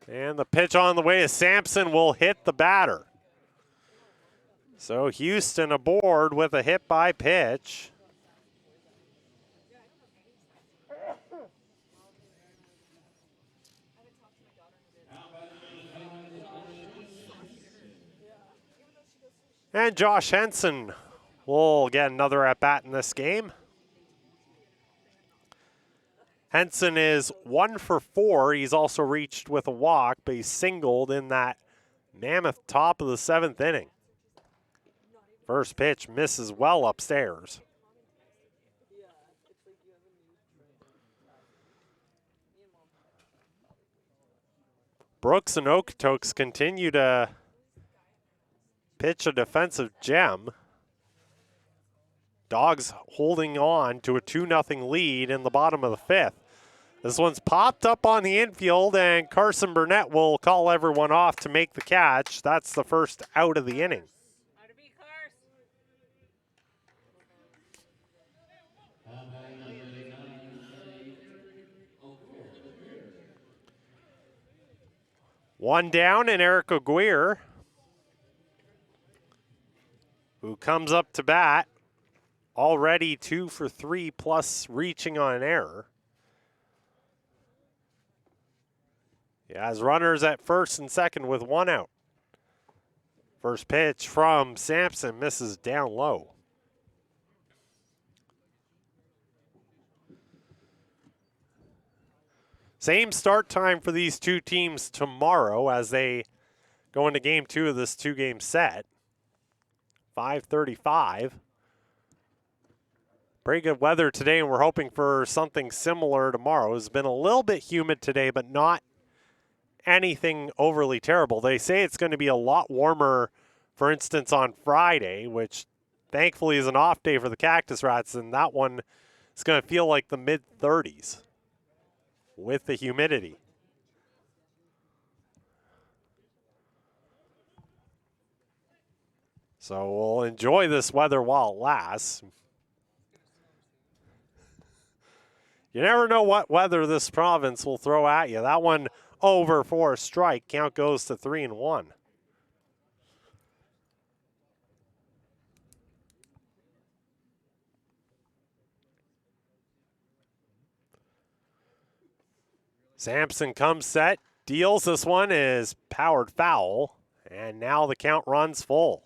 And the pitch on the way is Sampson will hit the batter. So Houston aboard with a hit by pitch. And Josh Henson will get another at-bat in this game. Henson is 1 for 4. He's also reached with a walk, but he's singled in that mammoth top of the 7th inning. First pitch misses well upstairs. Brooks and Okotoks continue to pitch a defensive gem. Dogs holding on to a 2-0 lead in the bottom of the 5th. This one's popped up on the infield, and Carson Burnett will call everyone off to make the catch. That's the first out of the inning. One down, and Eric Aguirre, who comes up to bat, already 2 for 3 plus reaching on an error. He has runners at first and second with 1 out. First pitch from Sampson misses down low. Same start time for these two teams tomorrow as they go into game 2 of this 2-game set. 5:35. Pretty good weather today, and we're hoping for something similar tomorrow. It's been a little bit humid today, but not anything overly terrible. They say it's going to be a lot warmer, for instance, on Friday, which thankfully is an off day for the Cactus Rats, and that one is going to feel like the mid-30s with the humidity. So we'll enjoy this weather while it lasts. You never know what weather this province will throw at you. That one over for a strike. Count goes to 3-1. Sampson comes set, deals. This one is powered foul, and now the count runs full.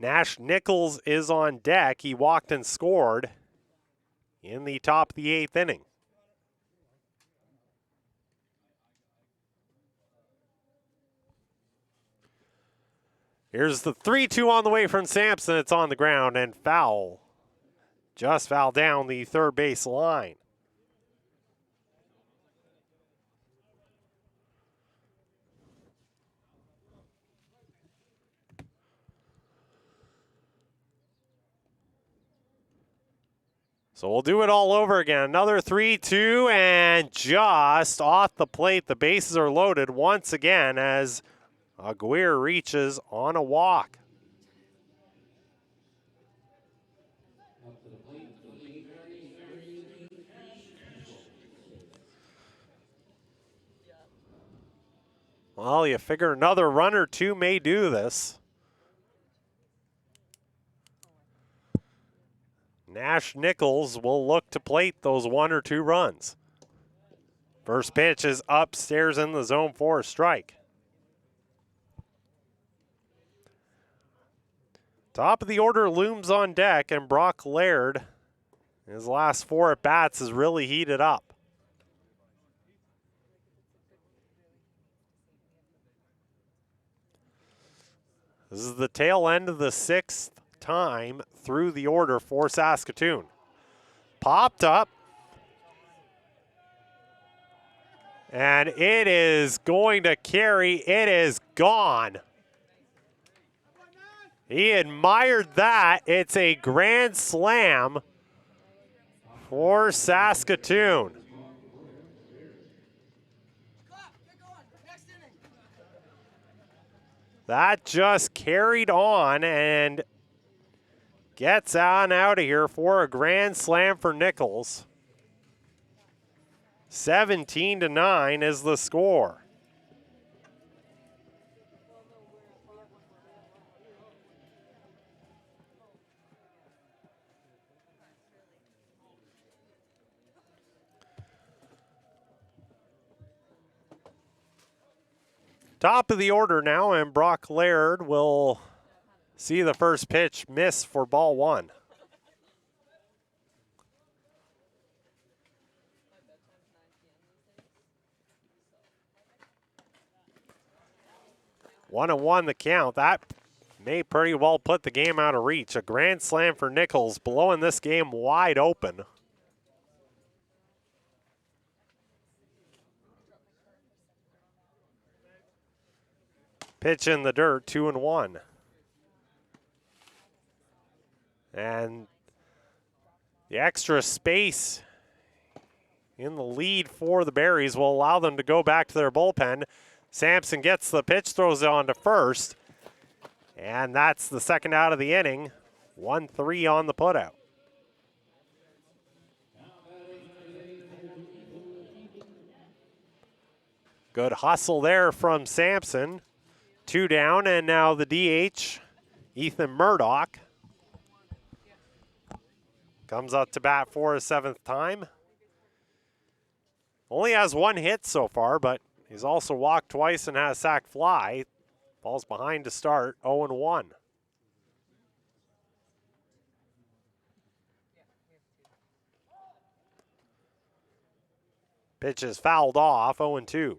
Nash Nichols is on deck. He walked and scored in the top of the 8th inning. Here's the 3-2 on the way from Sampson. It's on the ground and foul. Just foul down the third base line. So we'll do it all over again. Another 3-2 and just off the plate. The bases are loaded once again as Aguirre reaches on a walk. Well, you figure another run or two may do this. Nash Nichols will look to plate those 1 or 2 runs. First pitch is upstairs in the zone for a strike. Top of the order looms on deck, and Brock Laird, his last 4 at-bats, has really heated up. This is the tail end of the 6th time through the order for Saskatoon. Popped up. And it is going to carry. It is gone. He admired that. It's a grand slam for Saskatoon. That just carried on and gets on out of here for a grand slam for Nichols. 17-9 is the score. Top of the order now, and Brock Laird will see the first pitch miss for ball one. One and one the count. That may pretty well put the game out of reach. A grand slam for Nichols, blowing this game wide open. Pitch in the dirt, 2-1. And the extra space in the lead for the Berries will allow them to go back to their bullpen. Sampson gets the pitch, throws it on to first. And that's the second out of the inning. 1-3 on the putout. Good hustle there from Sampson. 2 down, and now the DH, Ethan Murdoch, comes up to bat for his 7th time. Only has 1 hit so far, but he's also walked twice and has a sac fly. Falls behind to start, 0-1. Pitch is fouled off, 0-2.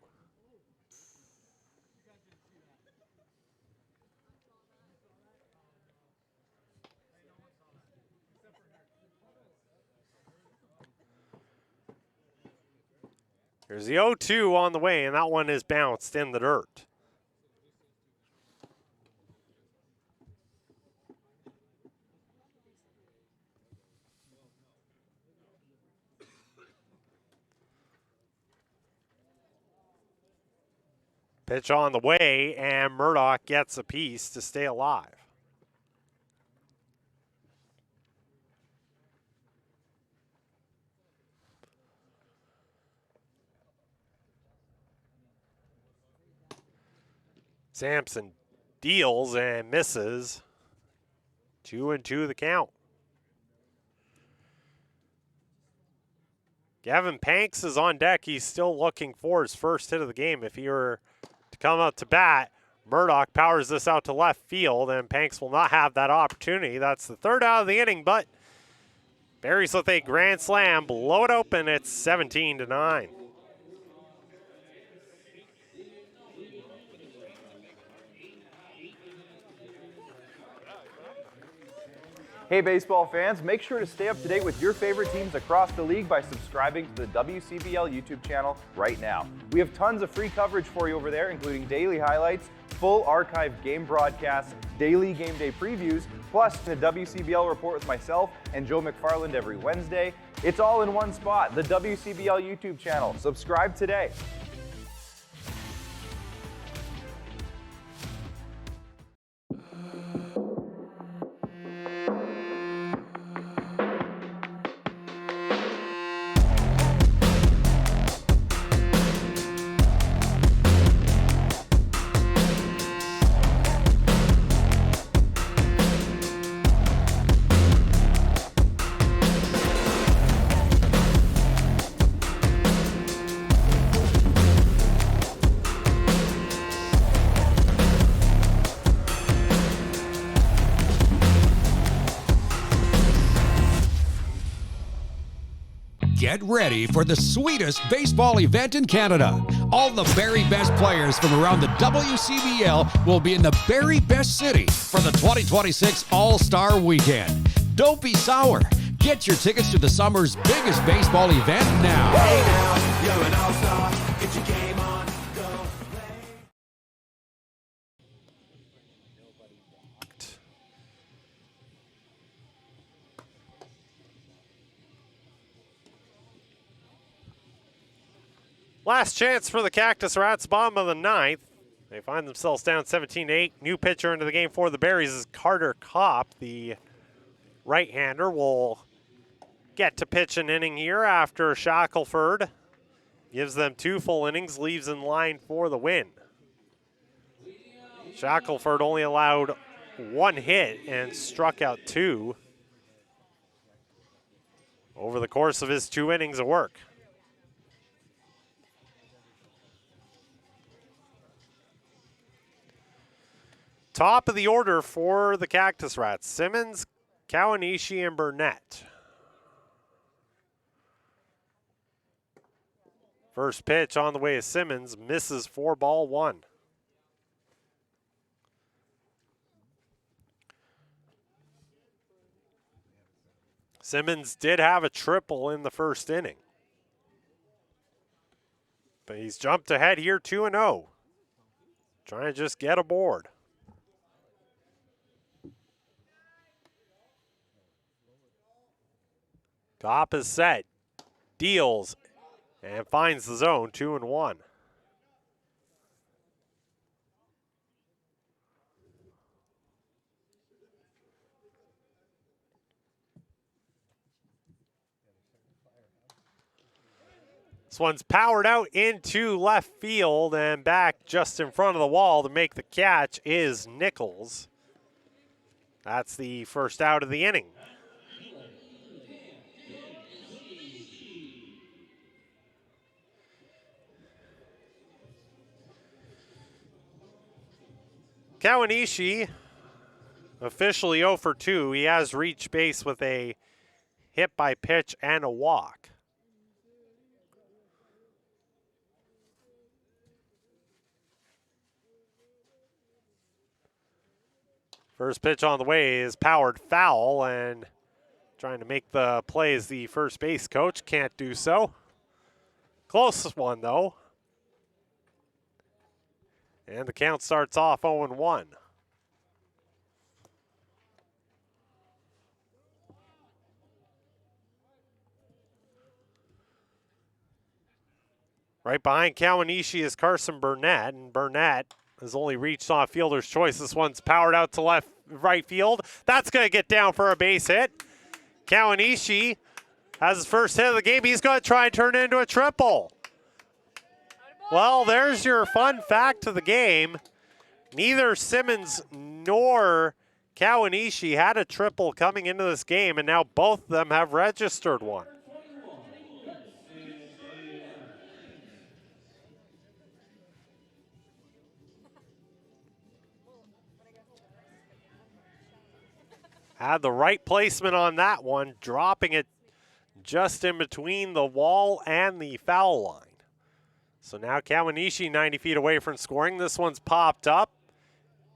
There's the 0-2 on the way, and that one is bounced in the dirt. Pitch on the way, and Murdoch gets a piece to stay alive. Sampson deals and misses. 2-2 the count. Gavin Panks is on deck. He's still looking for his first hit of the game. If he were to come up to bat, Murdoch powers this out to left field, and Panks will not have that opportunity. That's the 3rd out of the inning, but Berries with a grand slam. Blow it open. It's 17-9. Hey baseball fans, make sure to stay up to date with your favorite teams across the league by subscribing to the WCBL YouTube channel right now. We have tons of free coverage for you over there, including daily highlights, full archive game broadcasts, daily game day previews, plus the WCBL report with myself and Joe McFarland every Wednesday. It's all in one spot, the WCBL YouTube channel. Subscribe today. Get ready for the sweetest baseball event in Canada. All the very best players from around the WCBL will be in the very best city for the 2026 All-Star Weekend. Don't be sour. Get your tickets to the summer's biggest baseball event now. Hey now, you're an all-star. Get your game on, go play. Last chance for the Cactus Rats, bottom of the 9th. They find themselves down 17-8. New pitcher into the game for the Berries is Carter Kopp. The right-hander will get to pitch an inning here after Shackelford gives them 2 full innings, leaves in line for the win. Shackelford only allowed 1 hit and struck out 2 over the course of his 2 innings of work. Top of the order for the Cactus Rats, Simmons, Kawanishi, and Burnett. First pitch on the way is Simmons, misses for ball 1. Simmons did have a triple in the first inning, but he's jumped ahead here 2-0. Trying to just get aboard. Top is set, deals, and finds the zone, 2-1. This one's powered out into left field and back just in front of the wall to make the catch is Nichols. That's the first out of the inning. Kawanishi officially 0 for 2. He has reached base with a hit by pitch and a walk. First pitch on the way is powered foul, and trying to make the play as the first base coach. Can't do so. Close one, though. And the count starts off 0-1. Right behind Kawanishi is Carson Burnett, and Burnett has only reached off fielder's choice. This one's powered out to right field. That's going to get down for a base hit. Kawanishi has his first hit of the game. He's going to try and turn it into a triple. Well, there's your fun fact of the game. Neither Simmons nor Kawanishi had a triple coming into this game, and now both of them have registered one. Had the right placement on that one, dropping it just in between the wall and the foul line. So now Kawanishi 90 feet away from scoring. This one's popped up,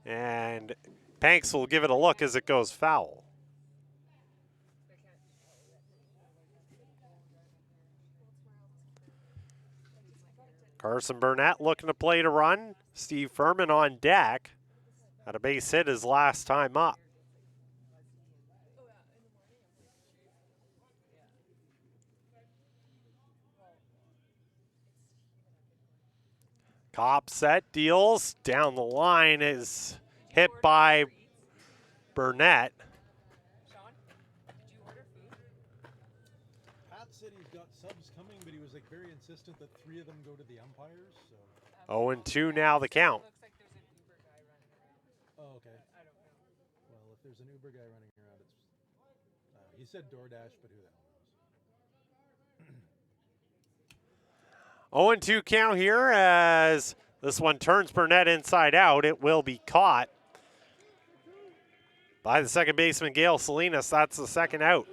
and Panks will give it a look as it goes foul. Carson Burnett looking to play to run. Steve Furman on deck. Had a base hit his last time up. Kopp set, deals, down the line, is hit by Burnett. Sean, did you order food? Pat said he's got subs coming, but he was like very insistent that 3 of them go to the umpires. So. 0-2 now the count. Looks like there's an Uber guy running around. Oh, okay. I don't know. Well, if there's an Uber guy running around, it's he said DoorDash, but who the hell knows? 0-2 count here as this one turns Burnett inside out. It will be caught by the second baseman, Gail Salinas. That's the second out.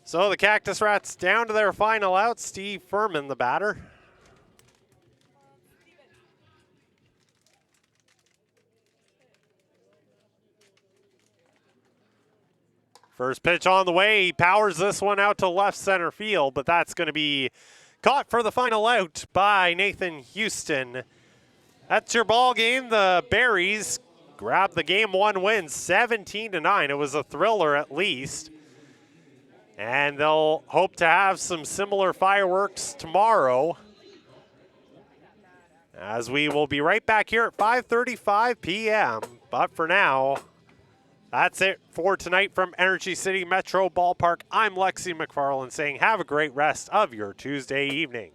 So the Cactus Rats down to their final out. Steve Furman, the batter. First pitch on the way. He powers this one out to left center field, but that's going to be caught for the final out by Nathan Houston. That's your ball game. The Berries grab the game 1 win, 17-9. It was a thriller at least. And they'll hope to have some similar fireworks tomorrow, as we will be right back here at 5:35 p.m. But for now, that's it for tonight from Energy City Metro Ballpark. I'm Lexi McFarland saying have a great rest of your Tuesday evening.